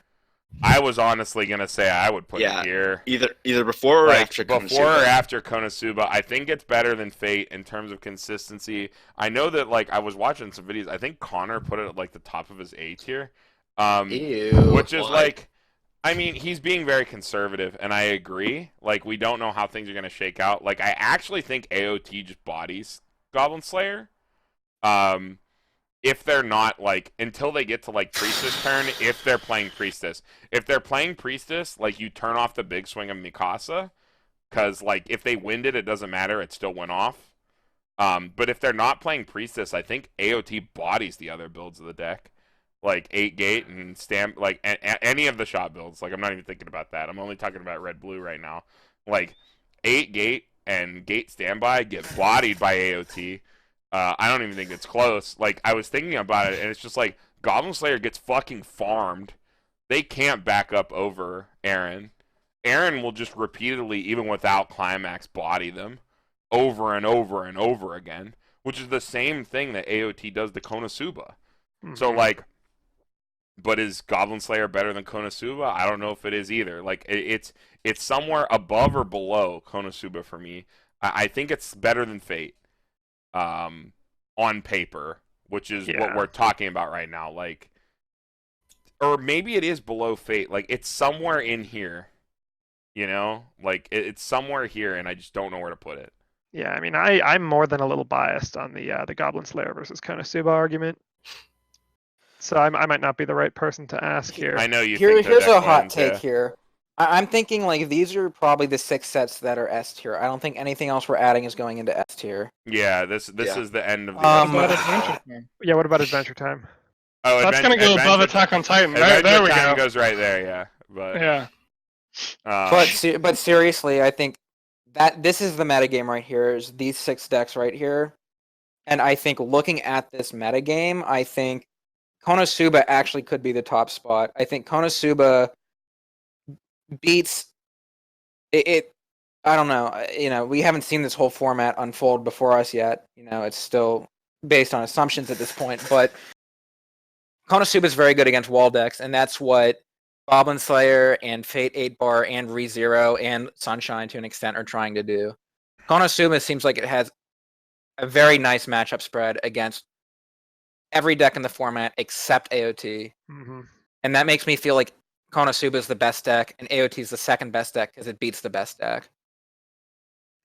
I was honestly gonna say I would put Yeah. it here. Either before or Like, after before Konosuba. or after Konosuba. I think it's better than Fate in terms of consistency. I know that like I was watching some videos. I think Connor put it at like the top of his A tier, Ew. which is What? like, I mean, he's being very conservative, and I agree. Like we don't know how things are gonna shake out. Like I actually think AOT just bodies Goblin Slayer. If they're not like until they get to like Priestess turn, if they're playing Priestess. If they're playing Priestess, like you turn off the big swing of Mikasa, because like if they wind it, it doesn't matter, it still went off. But if they're not playing Priestess, I think AOT bodies the other builds of the deck. Like 8 gate and stamp like any of the shot builds. Like I'm not even thinking about that. I'm only talking about red blue right now. Like 8 gate and gate standby get bodied by AOT. I don't even think it's close. Like, I was thinking about it, and it's just like, Goblin Slayer gets fucking farmed. They can't back up over Aaron. Aaron will just repeatedly, even without Climax, body them over and over and over again, which is the same thing that AOT does to Konosuba. So, like, but is Goblin Slayer better than Konosuba? I don't know if it is either. Like, it's somewhere above or below Konosuba for me. I think it's better than Fate. On paper, which is what we're talking about right now, like, or maybe it is below Fate, like it's somewhere in here, like it's somewhere here, and I just don't know where to put it. Yeah, I mean, I'm more than a little biased on the Goblin Slayer versus Konosuba argument, so I might not be the right person to ask here. I know you. Here's a hot wins, take here. I'm thinking like these are probably the 6 sets that are S tier. I don't think anything else we're adding is going into S tier. Yeah, this is the end of the. What about Adventure Time? Yeah, what about Adventure Time? Oh, That's gonna go above Attack on Titan. There we Time go. goes right there, yeah. But Yeah. But seriously, I think this is the metagame right here, is these 6 decks right here. And I think looking at this metagame, I think Konosuba actually could be the top spot. I think Konosuba beats it. I don't know. We haven't seen this whole format unfold before us yet. It's still based on assumptions at this point. But Konosuba is very good against wall decks, and that's what Goblin Slayer and Fate 8 Bar and ReZero and Sunshine to an extent are trying to do. Konosuba seems like it has a very nice matchup spread against every deck in the format except AOT. Mm-hmm. And that makes me feel like Konosuba is the best deck, and AOT is the second best deck because it beats the best deck.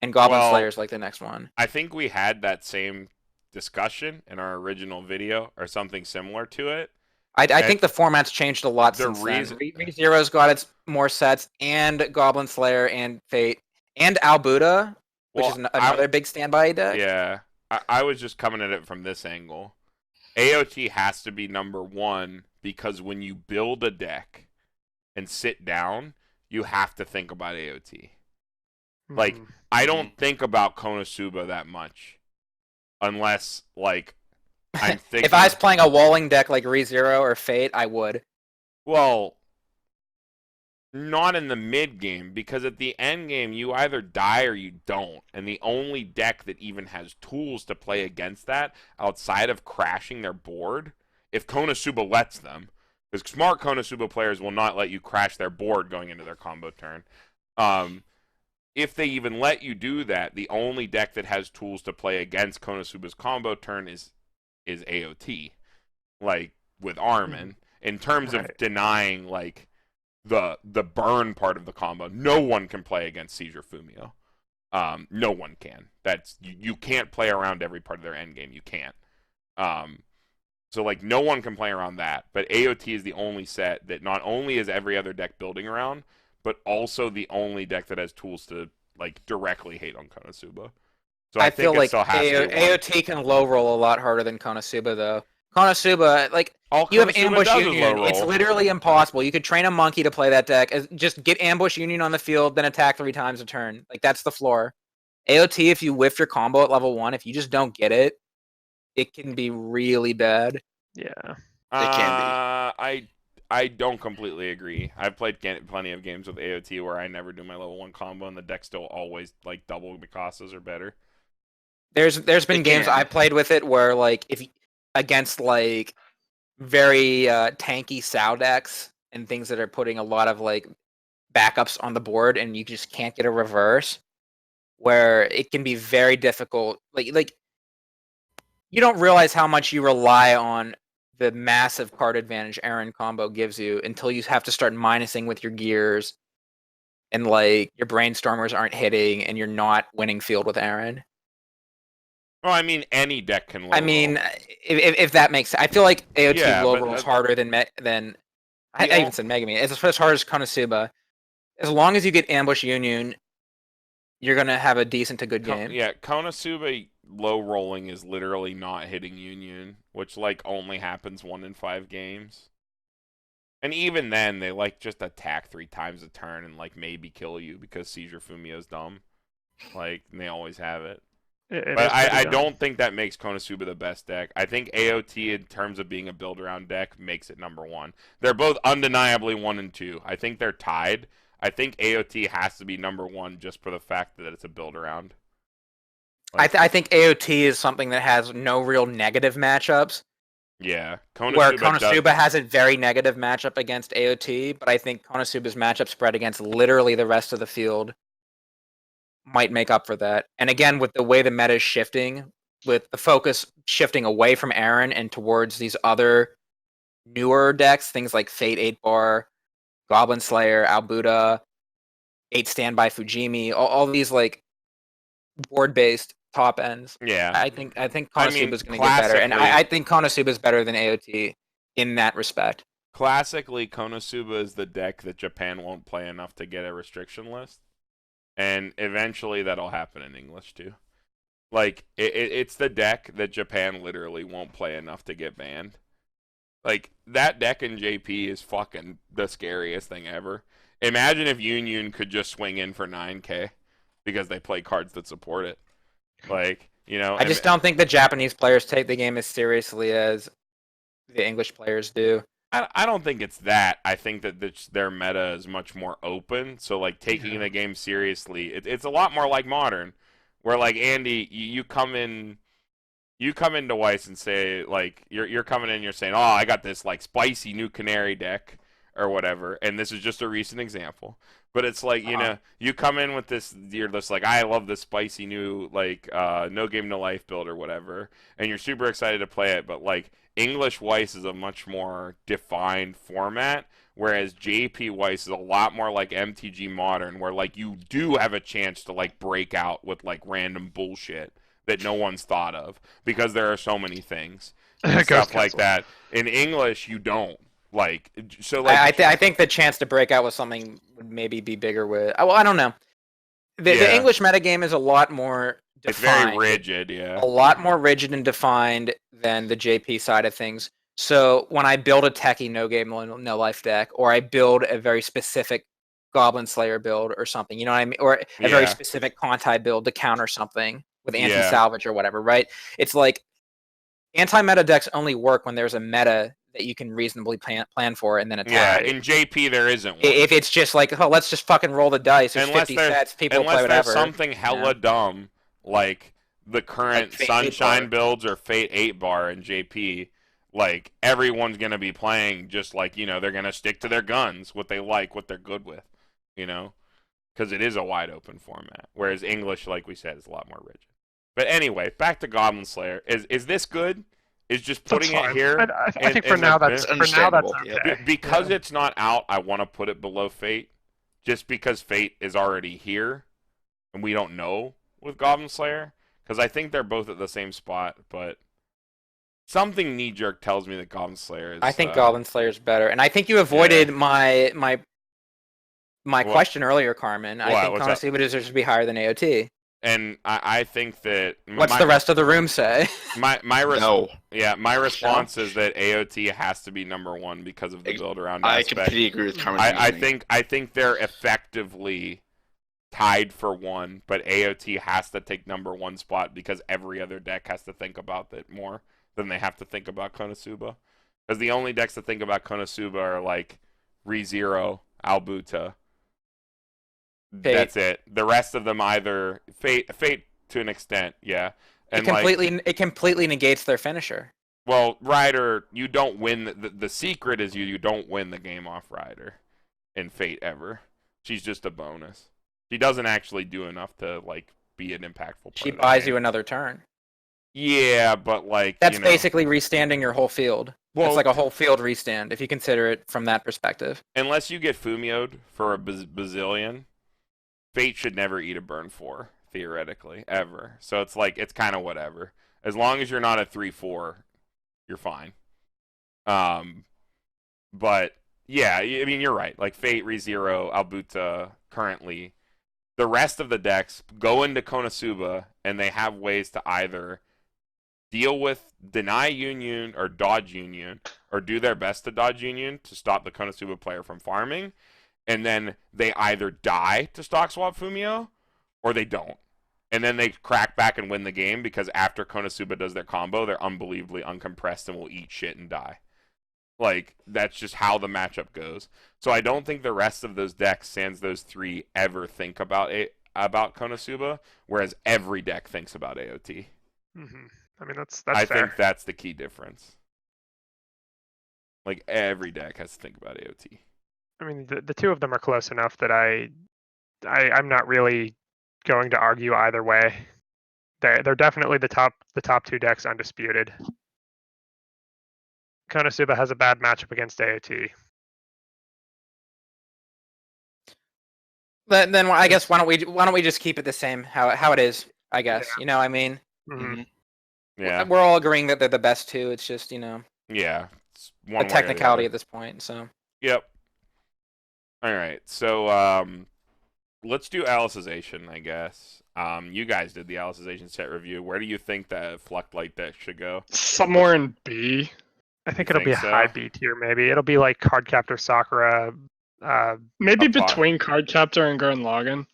And Goblin Slayer is like the next one. I think we had that same discussion in our original video, or something similar to it. I think the format's changed a lot since then. ReZero's got its more sets, and Goblin Slayer, and Fate, and Albuda, which is another big standby deck. Yeah, I was just coming at it from this angle. AOT has to be number 1 because when you build a deck and sit down, you have to think about AOT. Like, I don't think about Konosuba that much. Unless, like, I'm thinking... If I was playing a walling deck like ReZero or Fate, I would. Well, not in the mid game, because at the end game, you either die or you don't. And the only deck that even has tools to play against that, outside of crashing their board, if Konosuba lets them, because smart Konosuba players will not let you crash their board going into their combo turn. If they even let you do that, the only deck that has tools to play against Konosuba's combo turn is AOT, like with Armin. In terms of denying like the burn part of the combo, no one can play against Seizure Fumio. No one can. That's you can't play around every part of their end game. You can't. So like no one can play around that. But AOT is the only set that not only is every other deck building around, but also the only deck that has tools to like directly hate on Konosuba. So I think feel like still has to be AOT can low roll a lot harder than Konosuba though. Konosuba, like all you have Konosuba Ambush does is Union. low It's roll. literally impossible. You could train a monkey to play that deck. Just get Ambush Union on the field, then attack 3 times a turn. Like that's the floor. AOT, if you whiff your combo at level 1, if you just don't get it, it can be really bad. Yeah. It can be. I don't completely agree. I've played plenty of games with AOT where I never do my level 1 combo and the deck still always like double Mikasa's or better. There's been games I played with it where like if against like very tanky Sao decks and things that are putting a lot of like backups on the board and you just can't get a reverse, where it can be very difficult. Like you don't realize how much you rely on the massive card advantage Aaron combo gives you until you have to start minusing with your gears and like your brainstormers aren't hitting and you're not winning field with Aaron. Well, I mean, any deck can low I mean, if that makes sense. I feel like AOT Yeah, low but rolls harder than I even said Megami. It's as hard as Konosuba. As long as you get Ambush Union, you're gonna have a decent to good game. Yeah, Konosuba low rolling is literally not hitting Union, which like only happens 1 in 5 games. And even then, they like just attack 3 times a turn and like maybe kill you because Seizure Fumio's dumb. Like, and they always have it. But I don't think that makes Konosuba the best deck. I think AOT, in terms of being a build-around deck, makes it number 1. They're both undeniably 1 and 2. I think they're tied. I think AOT has to be number 1 just for the fact that it's a build-around. Like, I think AOT is something that has no real negative matchups. Yeah. Where Konosuba has a very negative matchup against AOT, but I think Konosuba's matchup spread against literally the rest of the field might make up for that. And again, with the way the meta is shifting, with the focus shifting away from Aaron and towards these other newer decks, things like Fate 8 Bar, Goblin Slayer, Albuda, 8 Standby Fujimi, all these like board-based top ends. Yeah. I think Konosuba is going to get better, and I think Konosuba is better than AOT in that respect. Classically, Konosuba is the deck that Japan won't play enough to get a restriction list. And eventually that'll happen in English too. Like, it's the deck that Japan literally won't play enough to get banned. Like, that deck in JP is fucking the scariest thing ever. Imagine if Union could just swing in for 9k. because they play cards that support it. Like, you know, I just don't think the Japanese players take the game as seriously as the English players do. I don't think it's that. I think that their meta is much more open. So, like, taking the game seriously, it's a lot more like Modern, where, like, Andy, you come into Weiss and say, like, you're coming in, you're saying, oh, I got this, like, spicy new Canary deck or whatever, and this is just a recent example. But it's like, you know, you come in with this, you're just like, I love this spicy new, like, no game, no life build or whatever, and you're super excited to play it, but, like, English Weiss is a much more defined format, whereas JP Weiss is a lot more like MTG Modern, where, like, you do have a chance to, like, break out with, like, random bullshit that no one's thought of, because there are so many things and stuff like that. In English, you don't. Like, so, like, I think the chance to break out with something would maybe be bigger with. Well, I don't know. The English metagame is a lot more defined. It's very rigid, yeah. A lot more rigid and defined than the JP side of things. So when I build a techie no game, no life deck, or I build a very specific Goblin Slayer build or something, you know what I mean? Or a very specific Conti build to counter something with anti-salvage or whatever, right? It's like anti-meta decks only work when there's a meta that you can reasonably plan for and then attack. Yeah, in JP there isn't one. If it's just like, oh, let's just fucking roll the dice. There's 50 sets, people play whatever. Unless there's something hella dumb, like the current like Sunshine builds or Fate 8 bar in JP, like, everyone's going to be playing just like, you know, they're going to stick to their guns, what they like, what they're good with, you know? Because it is a wide open format. Whereas English, like we said, is a lot more rigid. But anyway, back to Goblin Slayer. Is this good? Is just putting it here? I think for now that's okay. Because it's not out, I want to put it below Fate. Just because Fate is already here, and we don't know with Goblin Slayer. Because I think they're both at the same spot, but something knee-jerk tells me that Goblin Slayer is... I think Goblin Slayer is better. And I think you avoided my question earlier, Carmen. I think Konosuba deserves to be higher than AOT. And I think that... What's the rest of the room say? My response is that AOT has to be number one because of the build-around aspect. I completely agree with Carmen. I think they're effectively tied for one, but AOT has to take number one spot because every other deck has to think about it more than they have to think about Konosuba. Because the only decks that think about Konosuba are like ReZero, Albuta. Fate. That's it. The rest of them either Fate to an extent, yeah. And it completely negates their finisher. Well, Ryder, you don't win. The secret is you don't win the game off Ryder in Fate ever. She's just a bonus. She doesn't actually do enough to, like, be an impactful part. She buys you another turn. Yeah, but, like, that's basically restanding your whole field. Well, it's like a whole field restand if you consider it from that perspective. Unless you get Fumio'd for a bazillion, Fate should never eat a burn 4, theoretically, ever. So it's like, it's kind of whatever. As long as you're not at 3-4, you're fine. But, yeah, I mean, you're right. Like, Fate, ReZero, Albuta, currently. The rest of the decks go into Konosuba, and they have ways to either deal with deny Union or dodge Union, or do their best to dodge Union to stop the Konosuba player from farming. And then they either die to stock swap Fumio, or they don't. And then they crack back and win the game because after Konosuba does their combo, they're unbelievably uncompressed and will eat shit and die. Like, that's just how the matchup goes. So I don't think the rest of those decks, sans those three, ever think about Konosuba, whereas every deck thinks about AOT. Mm-hmm. I mean, that's I fair. think that's the key difference. Like, every deck has to think about AOT. I mean, the two of them are close enough that I'm not really going to argue either way. They're definitely the top two decks, undisputed. Konosuba has a bad matchup against AOT. Then I guess why don't we just keep it the same how it is? I guess you know I mean. Mm-hmm. Yeah, we're all agreeing that they're the best two. It's just yeah, it's a technicality at this point. So yep. All right, so let's do Alicization, I guess. You guys did the Alicization set review. Where do you think that Fluctlight deck should go? Somewhere in B. I think it'll be a high B tier, maybe. It'll be like Cardcaptor Sakura. Maybe between Cardcaptor and Gurren Lagann.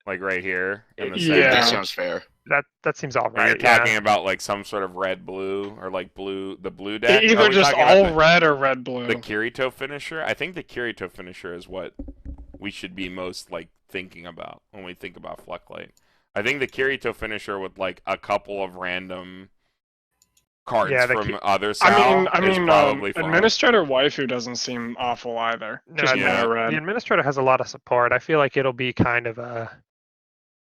Like right here in the Yeah. center. That sounds fair. That seems all Or right. you're talking Yeah. about like some sort of red blue or like the blue deck. Are Either we just talking about all red or red blue. the Kirito finisher? I think the Kirito finisher is what we should be most like thinking about when we think about Flucklight. I think the Kirito finisher with like a couple of random cards Yeah, from other Sal I is mean, probably fine. Administrator Waifu doesn't seem awful either. No, Just yeah. mono red. The administrator has a lot of support. I feel like it'll be kind of a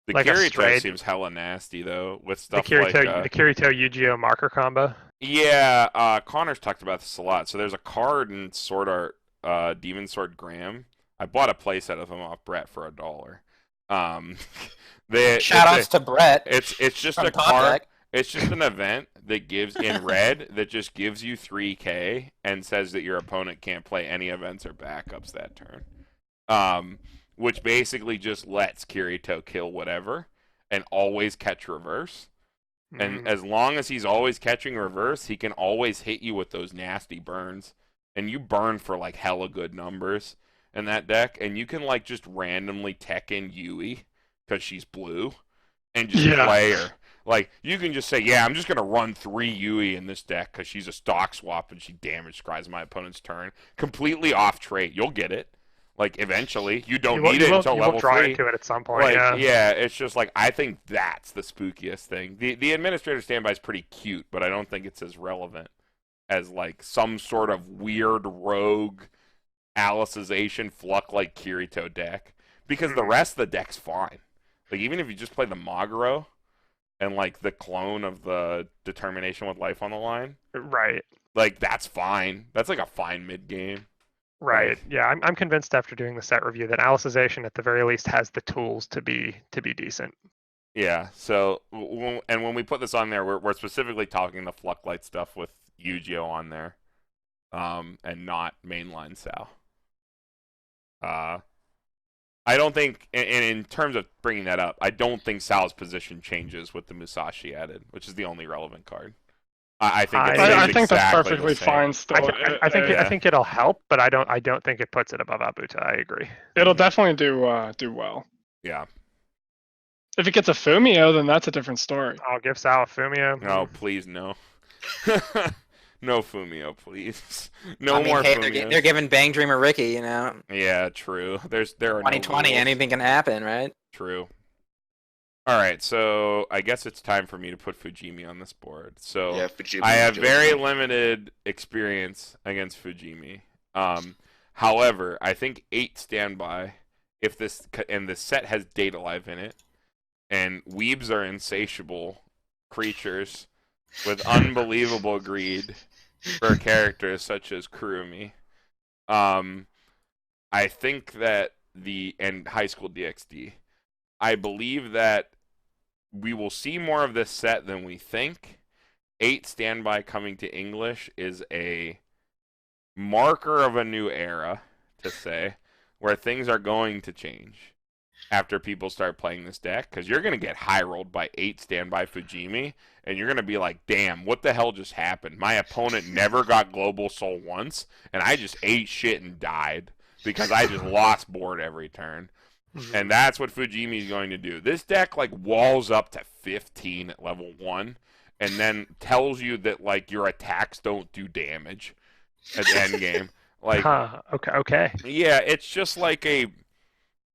The like a Kirito straight- seems hella nasty though with the stuff Kirito like the Kirito Yu-Gi-Oh marker combo. yeah. Connor's talked about this a lot. So there's a card in Sword Art, Demon Sword Graham. I bought a playset of them off Brett for $1. Shout outs to Brett. It's just from a Top card. Deck. It's just an event that gives in red that just gives you 3K and says that your opponent can't play any events or backups that turn. Which basically just lets Kirito kill whatever and always catch reverse. And as long as he's always catching reverse, he can always hit you with those nasty burns. And you burn for like hella good numbers in that deck. And you can like just randomly tech in Yui because she's blue and just Yeah. play her. Like, you can just say, yeah, I'm just going to run 3 Yui in this deck because she's a stock swap and she damage scries my opponent's turn. Completely off trait. You'll get it. Like, eventually. You don't need it until you level will draw 3. into it at some point. Like, Yeah. it's just like, I think that's the spookiest thing. The Administrator Standby is pretty cute, but I don't think it's as relevant as, like, some sort of weird rogue Alicization Fluck like Kirito deck. Because the rest of the deck's fine. Like, even if you just play the Maguro and, like, the clone of the Determination with Life on the Line, Right. like, that's fine. That's, like, a fine mid-game. Right. Right. Yeah. I'm convinced after doing the set review that Alicization at the very least has the tools to be decent. Yeah, so, and when we put this on there, we're specifically talking the Flucklight stuff with Yu-Gi-Oh! On there, and not mainline Sal. I don't think, and in terms of bringing that up, I don't think Sal's position changes with the Musashi added, which is the only relevant card. I think it stays I think that's exactly the perfectly same. fine still. I think Yeah. I think it'll help, but I don't think it puts it above Abuta. I agree. It'll definitely do well. Yeah. If it gets a Fumio, then that's a different story. I'll give Sal a Fumio. No, please, no. No Fumio, please. No I mean, more hey, Fumios. they're giving Bang Dreamer Ricky, you know. Yeah, true. There are 2020, no rules. anything can happen, right? True. All right, so I guess it's time for me to put Fujimi on this board. So Yeah, Fujimi I have Jojo. very limited experience against Fujimi. However, I think 8 standby. If this and the set has Data Live in it, and weebs are insatiable creatures with unbelievable greed for characters such as Kurumi. I think that and High School DxD. I believe that we will see more of this set than we think. 8 standby coming to English is a marker of a new era, to say, where things are going to change after people start playing this deck, because you're going to get high rolled by 8 standby Fujimi, and you're going to be like, damn, what the hell just happened? My opponent never got Global Soul once, and I just ate shit and died because I just lost board every turn. And that's what Fujimi's going to do. This deck, like, walls up to 15 at level 1, and then tells you that, like, your attacks don't do damage at the end game. Like, Okay. yeah, it's just like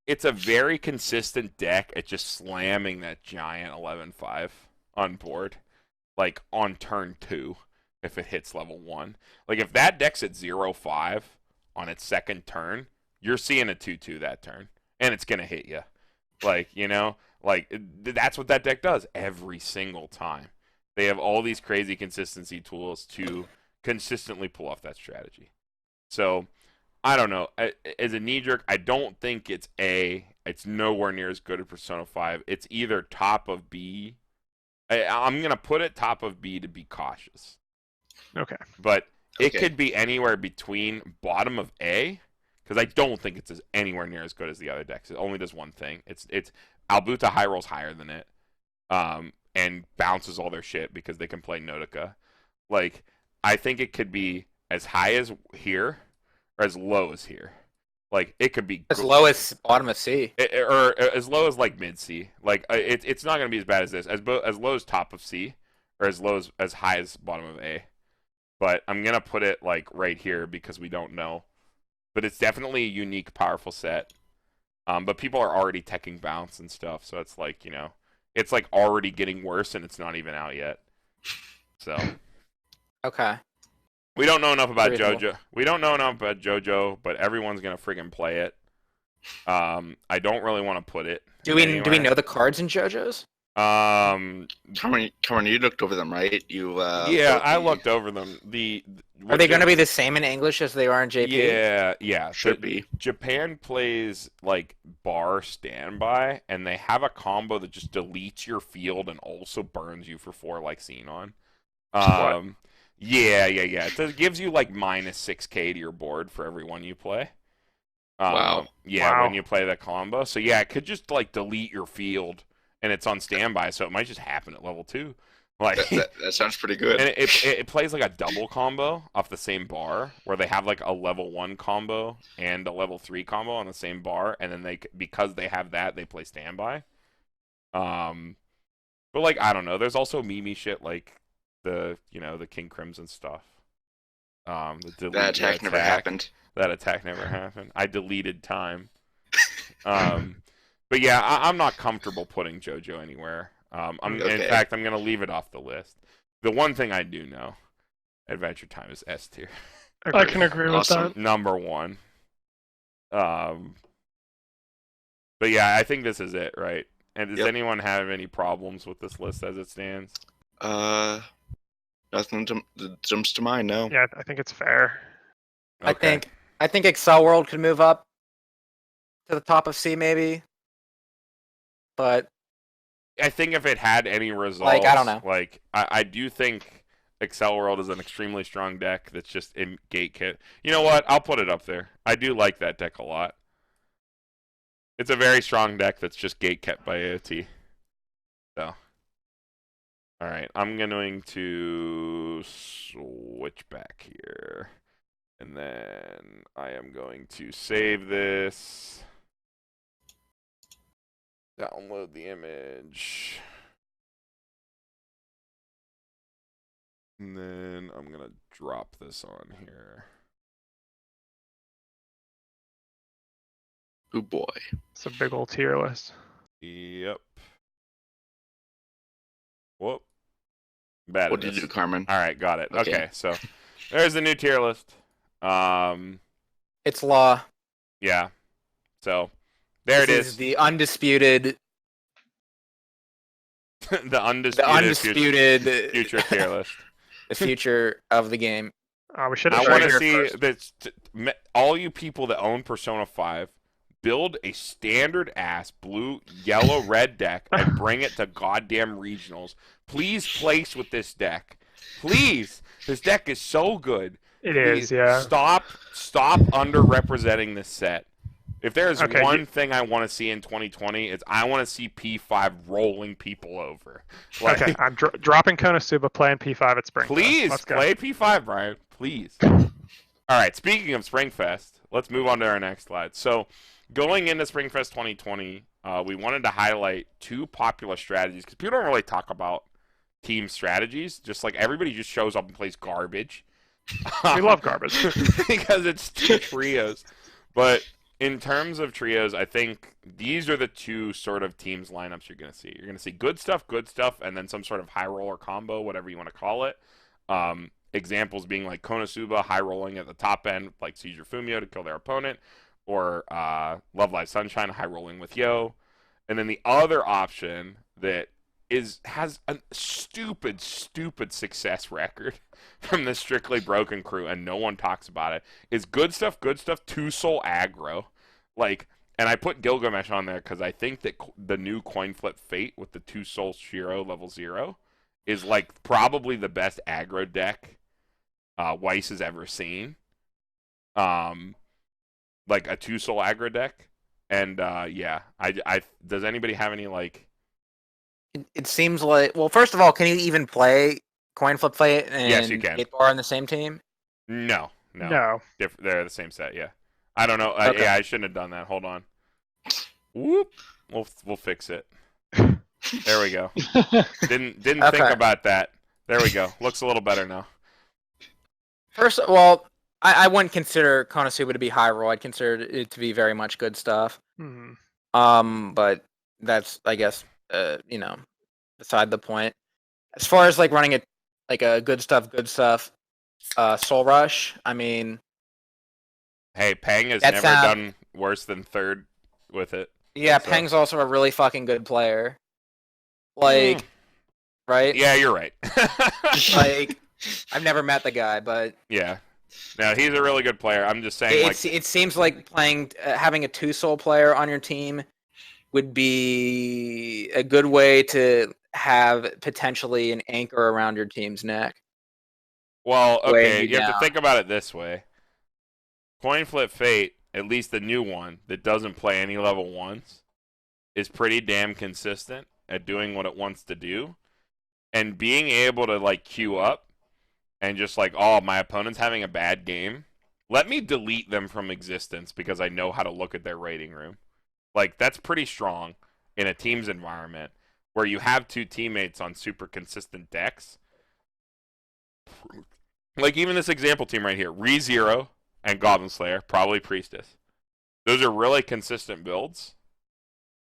it's a very consistent deck at just slamming that giant 11-5 on board, like, on turn 2, if it hits level 1. Like, if that deck's at 0-5 on its second turn, you're seeing a 2-2 that turn. And it's going to hit you. Like, you know, like, that's what that deck does every single time. They have all these crazy consistency tools to consistently pull off that strategy. So, I don't know. As a knee-jerk, I don't think it's nowhere near as good as Persona 5. It's either top of B. I'm going to put it top of B to be cautious. Okay. But it Okay. could be anywhere between bottom of A, because I don't think it's anywhere near as good as the other decks. It only does one thing. It's Albuta high rolls higher than it, and bounces all their shit because they can play Notica. Like, I think it could be as high as here or as low as here. Like it could be As low as bottom of C. or as low as like mid C. Like it's not going to be as bad as this. As low as top of C, or as low as high as bottom of A. But I'm gonna put it like right here because we don't know. But it's definitely a unique, powerful set. But people are already teching bounce and stuff, so it's like, you know, it's like already getting worse and it's not even out yet. So Okay. we don't know enough about Reasonable. JoJo. We don't know enough about JoJo, but everyone's gonna friggin' play it. I don't really want to put it. Do we anywhere. know the cards in JoJo's? Carmen, you looked over them, right? Yeah, I looked over them. Are they going to be the same in English as they are in JP? Yeah. Should be. Japan plays like bar standby, and they have a combo that just deletes your field and also burns you for 4, like Xenon. Yeah. It gives you like minus 6k to your board for every one you play. Wow. Yeah, Wow. when you play that combo. So yeah, it could just like delete your field, and it's on standby, so it might just happen at level 2. Like That sounds pretty good. and it plays like a double combo off the same bar, where they have like a level 1 combo and a level 3 combo on the same bar, and then because they have that, they play standby. But like I don't know, there's also meme shit like the King Crimson stuff. That attack never happened. That attack never happened. I deleted time. But yeah, I'm not comfortable putting JoJo anywhere. In fact, I'm gonna leave it off the list. The one thing I do know, Adventure Time is S tier, I can agree with Awesome. that. number 1. But yeah, I think this is it, right? And does Yep. anyone have any problems with this list as it stands? Nothing jumps to mind. No. Yeah, I think it's fair. Okay. I think Excel World could move up to the top of C maybe. But I think if it had any results, Like, I don't know. Like, I do think Excel World is an extremely strong deck that's just in gate kit. You know what? I'll put it up there. I do like that deck a lot. It's a very strong deck that's just gate kept by AOT. So, all right, I'm going to switch back here, and then I am going to save this. Download the image. And then I'm going to drop this on here. Oh boy. It's a big old tier list. Yep. Whoop. Bad What at did you this. do, Carmen? All right, got it. Okay. Okay, so there's the new tier list. it's law. Yeah. So there This it is is. the undisputed The undisputed, future tier list. the future of the game. We should I have want started to here see first. that all you people that own Persona 5 build a standard ass blue, yellow, red deck and bring it to goddamn regionals. Please place with this deck. Please. This deck is so good. It Please, is, yeah. Stop underrepresenting this set. If there's Okay, one thing I want to see in 2020, it's I want to see P5 rolling people over. Like, Okay, I'm dropping Konosuba, playing P5 at Springfest. please Let's go. play P5, Brian. Please. All right. Speaking of Springfest, let's move on to our next slide. So, going into Springfest 2020, we wanted to highlight 2 popular strategies because people don't really talk about team strategies. Just like everybody just shows up and plays garbage. We love garbage. Because it's 2 trios. But in terms of trios, I think these are the 2 sort of teams lineups you're going to see. You're going to see good stuff, and then some sort of high roller combo, whatever you want to call it. Examples being like Konosuba high rolling at the top end, like Seizure Fumio to kill their opponent, or Love Live Sunshine high rolling with Yo. And then the other option that has a stupid success record from the Strictly Broken crew, and no one talks about it, is good stuff, 2 soul aggro. Like, and I put Gilgamesh on there because I think that the new coin flip Fate with the 2 soul Shiro level 0 is like probably the best aggro deck Weiss has ever seen. Like a 2 soul aggro deck. And yeah, I does anybody have any like? It seems like, well, first of all, can you even play Coin Flip Fate and Yes, you can. Gate Bar on the same team? No. No. They're the same set, yeah. I don't know. Okay. Yeah, I shouldn't have done that. Hold on. Whoop. We'll fix it. There we go. Didn't think Okay. about that. There we go. Looks a little better now. First, well, I wouldn't consider Konosuba to be high roll. I'd consider it to be very much good stuff. But that's, I guess, beside the point. As far as like running a good stuff, Soul Rush. I mean, Hey, Pang has That's, never done worse than third with it. yeah, So- Peng's also a really fucking good player. Like, right? Yeah, you're right. Like, I've never met the guy, but Yeah. No, he's a really good player. I'm just saying, it seems like having a 2-soul player on your team would be a good way to have potentially an anchor around your team's neck. well, okay, weighing you you have to down. think about it this way. Coin Flip Fate, at least the new one that doesn't play any level 1s, is pretty damn consistent at doing what it wants to do. And being able to, like, queue up and just like, oh, my opponent's having a bad game, let me delete them from existence because I know how to look at their rating room. Like, that's pretty strong in a team's environment where you have two teammates on super consistent decks. Like, even this example team right here, ReZero and Goblin Slayer, probably Priestess. Those are really consistent builds.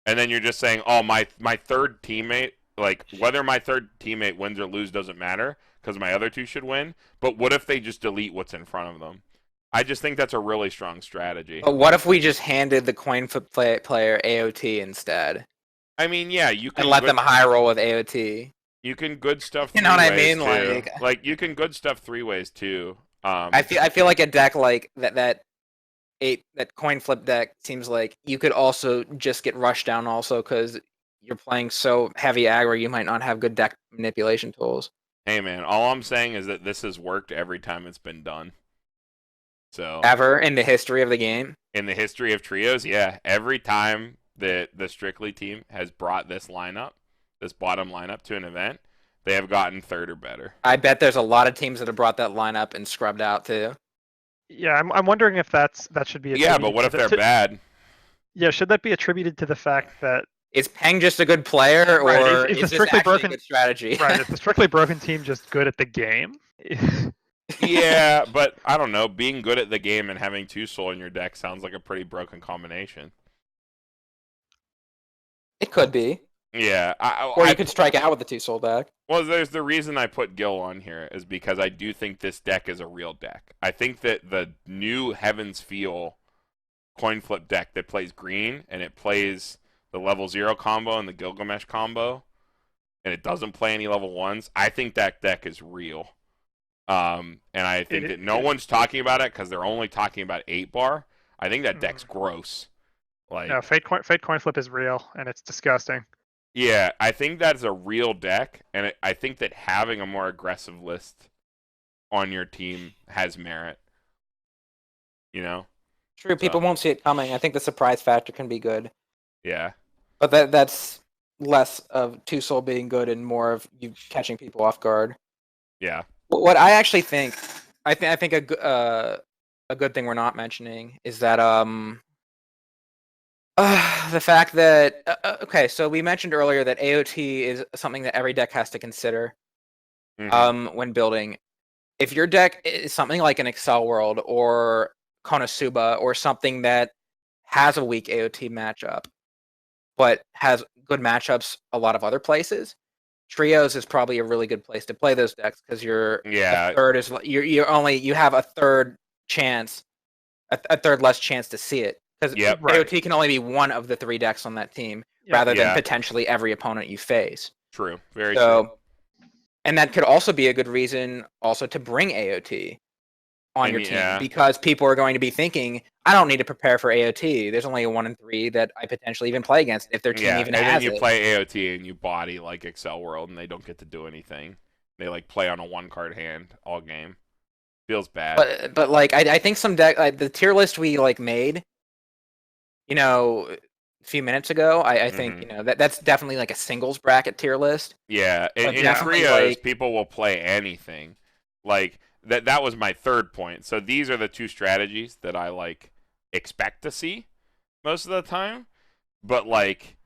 And then you're just saying, oh, my third teammate, like, whether my third teammate wins or loses doesn't matter because my other two should win. But what if they just delete what's in front of them? I just think that's a really strong strategy. But what if we just handed the coin flip player AOT instead? I mean, yeah, you can And let them high roll with AOT. You can good stuff. You know what I ways, mean? too. Like you can good stuff 3 ways too. I feel like a deck like that coin flip deck seems like you could also just get rushed down also because you're playing so heavy aggro you might not have good deck manipulation tools. Hey man, all I'm saying is that this has worked every time it's been done. So Ever in the history of the game. in the history of trios, yeah, every time that the Strictly team has brought this lineup, this bottom lineup to an event, they have gotten third or better. I bet there's a lot of teams that have brought that lineup and scrubbed out too. Yeah, I'm wondering if that should be. Yeah, but what if they're bad? Yeah, should that be attributed to the fact that Is Peng just a good player, or Right, is the is this strictly actually broken- a good strategy? right, is the strictly broken team just good at the game? Yeah, but I don't know. Being good at the game and having 2 soul in your deck sounds like a pretty broken combination. It could be. Yeah, Or you could strike out with the 2-soul deck. Well, there's the reason I put Gil on here is because I do think this deck is a real deck. I think that the new Heaven's Feel coin flip deck that plays green and it plays the level 0 combo and the Gilgamesh combo, and it doesn't play any level 1s, I think that deck is real. And I think that no one's talking about it because they're only talking about 8-bar. I think that deck's gross. Like, No, Fate coin flip is real and it's disgusting. yeah, I think that's a real deck, and I think that having a more aggressive list on your team has merit. You know? True, people won't see it coming. I think the surprise factor can be good. Yeah. But that's less of 2-soul being good and more of you catching people off guard. Yeah. What I actually think, I think a good thing we're not mentioning is that the fact that okay, so we mentioned earlier that AOT is something that every deck has to consider when building. If your deck is something like an Excel World or Konosuba or something that has a weak AOT matchup, but has good matchups a lot of other places, Trios is probably a really good place to play those decks because you're Yeah. a third is you have a third chance, a third less chance to see it because Yep. AOT can only be one of the 3 decks on that team Yeah. rather than Yeah. potentially every opponent you face. True. Very true. So, and that could also be a good reason also to bring AOT on your team Yeah. because people are going to be thinking, I don't need to prepare for AOT. There's only a 1 in 3 that I potentially even play against if their team Yeah, even and has then you it. play AOT and you body like Excel World and they don't get to do anything. They like play on a 1-card hand all game. Feels bad. But like I think some deck like the tier list we like made, a few minutes ago, I think that's definitely like a singles bracket tier list. Yeah, But in definitely, trios, like- people will play anything. Like that was my third point. So these are the 2 strategies that I like expect to see most of the time. But like,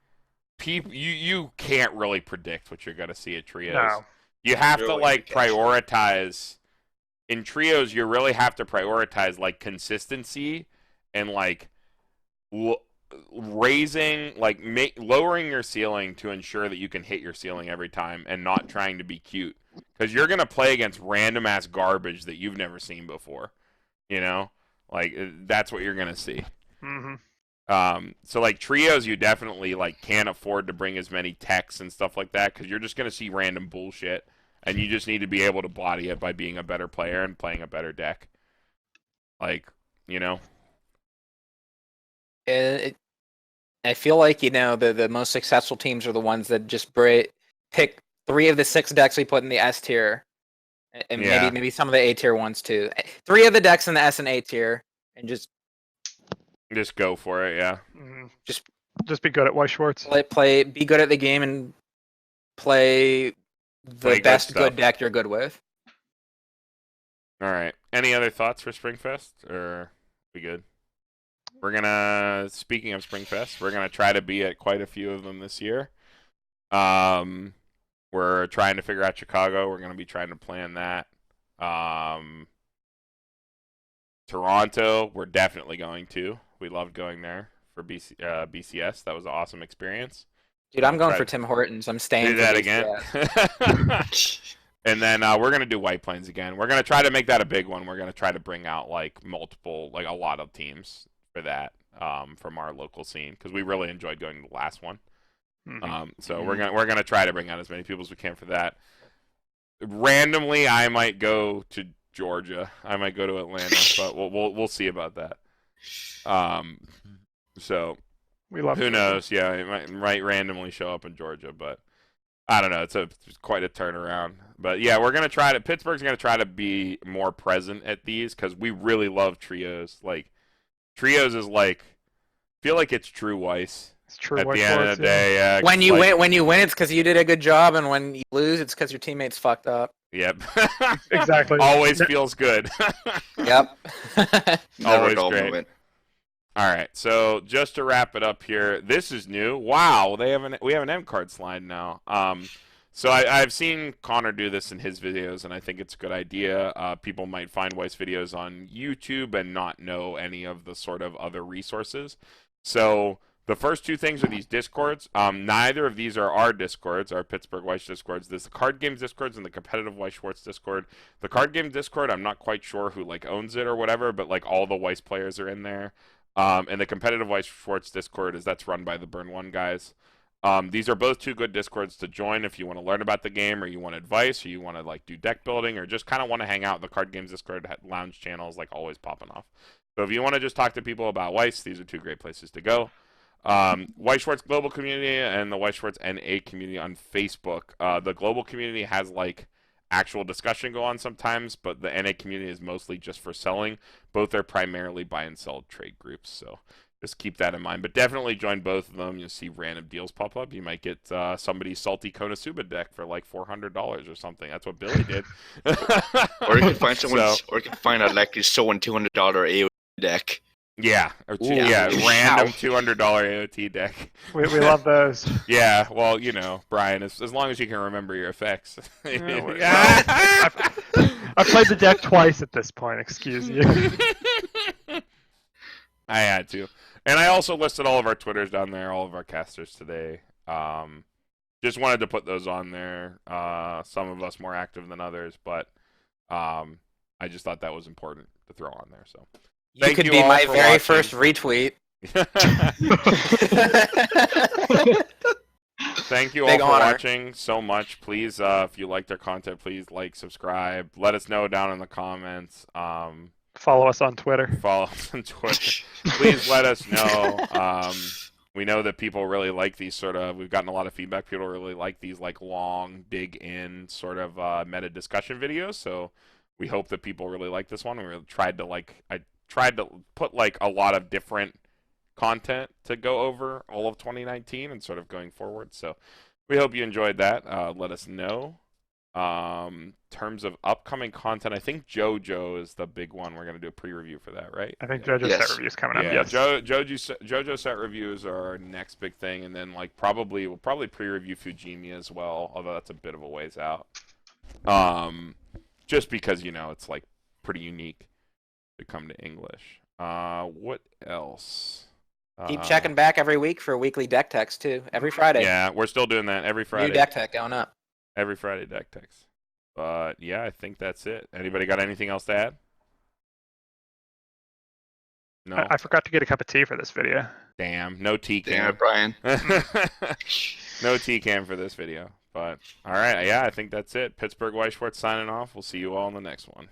you can't really predict what you're gonna see at trios. No. You have to Really, like you can't. prioritize. In trios, you really have to prioritize like consistency and like raising, like lowering your ceiling to ensure that you can hit your ceiling every time, and not trying to be cute, because you're gonna play against random ass garbage that you've never seen before. You know, like that's what you're gonna see. Mm-hmm. So like trios, you definitely like can't afford to bring as many techs and stuff like that, because you're just gonna see random bullshit, and you just need to be able to body it by being a better player and playing a better deck. Like, you know. I feel like, the most successful teams are the ones that just pick 3 of the 6 decks we put in the S tier, and Yeah. maybe some of the A tier ones too. 3 of the decks in the S and A tier, and just go for it, yeah. Mm-hmm. Just be good at Weiss Schwarz. be good at the game and play the Play good best stuff. good deck you're good with. All right. Any other thoughts for Springfest, or we good? We're gonna, speaking of Springfest, we're gonna try to be at quite a few of them this year. We're trying to figure out Chicago. We're gonna be trying to plan that. Toronto, we're definitely going to. We loved going there for BCS. That was an awesome experience. Dude, I'm going for Tim Hortons. I'm staying Do for that BCS. again. And then we're gonna do White Plains again. We're gonna try to make that a big one. We're gonna try to bring out like multiple, like a lot of teams for that from our local scene, because we really enjoyed going to the last one. Mm-hmm. So we're gonna try to bring out as many people as we can for that. Randomly, I might go to Georgia. I might go to Atlanta, but we'll see about that. So We love who Georgia. knows? Yeah, it might randomly show up in Georgia, but I don't know. It's quite a turnaround. But yeah, we're gonna try to. Pittsburgh's gonna try to be more present at these, because we really love trios. Like trios is like, feel like it's true Weiss. It's true. At Weiss the end Schwarz, of the day, yeah. When you win, it's because you did a good job, and when you lose, it's because your teammates fucked up. Yep. Exactly. Always feels good. Yep. Never Always a dull great. moment. All right, so just to wrap it up here, this is new. Wow, we have an end card slide now. So I've seen Connor do this in his videos, and I think it's a good idea. People might find Weiss videos on YouTube and not know any of the sort of other resources. So the first 2 things are these Discords. Neither of these are our Discords, our Pittsburgh Weiss Discords. There's the Card Games Discords and the Competitive Weiss Schwarz Discord. The Card Game Discord, I'm not quite sure who like owns it or whatever, but like all the Weiss players are in there. And the Competitive Weiss Schwarz Discord that's run by the Burn One guys. These are both 2 good Discords to join if you want to learn about the game, or you want advice, or you want to like do deck building, or just kind of want to hang out. The Card Games Discord lounge channels like always popping off. So if you want to just talk to people about Weiss, these are 2 great places to go. Weiss Schwarz Global Community and the Weiss Schwarz NA Community on Facebook. The global community has like actual discussion go on sometimes, but the NA community is mostly just for selling. Both are primarily buy and sell trade groups, so just keep that in mind. But definitely join both of them. You'll see random deals pop up. You might get somebody's salty Konosuba deck for like $400 or something. That's what Billy did. Or you can find someone, or you can find a like someone $200 AOE deck. Yeah, or Ooh. random $200 AOT deck. We love those. Yeah, well, Brian, as long as you can remember your effects. I've played the deck twice at this point. Excuse you. I had to, and I also listed all of our Twitters down there, all of our casters today. Just wanted to put those on there. Some of us more active than others, but I just thought that was important to throw on there. So. You could be my very first retweet. Thank you all Big for honor. watching so much. Please, if you liked our content, please like, subscribe. Let us know down in the comments. Follow us on Twitter. Follow us on Twitter. Please let us know. We know that people really like these we've gotten a lot of feedback. People really like these like long, dig in sort of meta discussion videos. So we hope that people really like this one. I tried to put like a lot of different content to go over all of 2019 and sort of going forward. So we hope you enjoyed that. Let us know. Terms of upcoming content, I think JoJo is the big one. We're gonna do a pre-review for that, right? I think JoJo Yes. set review is coming up. Yeah, Yes. JoJo set reviews are our next big thing, and then like we'll probably pre-review Fujimi as well, although that's a bit of a ways out. Just because it's like pretty unique to come to English. What else? Keep checking back every week for weekly deck techs too. Every Friday. Yeah, we're still doing that every Friday. New deck tech going up. Every Friday deck techs. But yeah, I think that's it. Anybody got anything else to add? No. I forgot to get a cup of tea for this video. Damn, no tea Damn it, cam. Brian. No tea cam for this video. But all right, yeah, I think that's it. Pittsburgh Weiss Schwarz signing off. We'll see you all in the next one.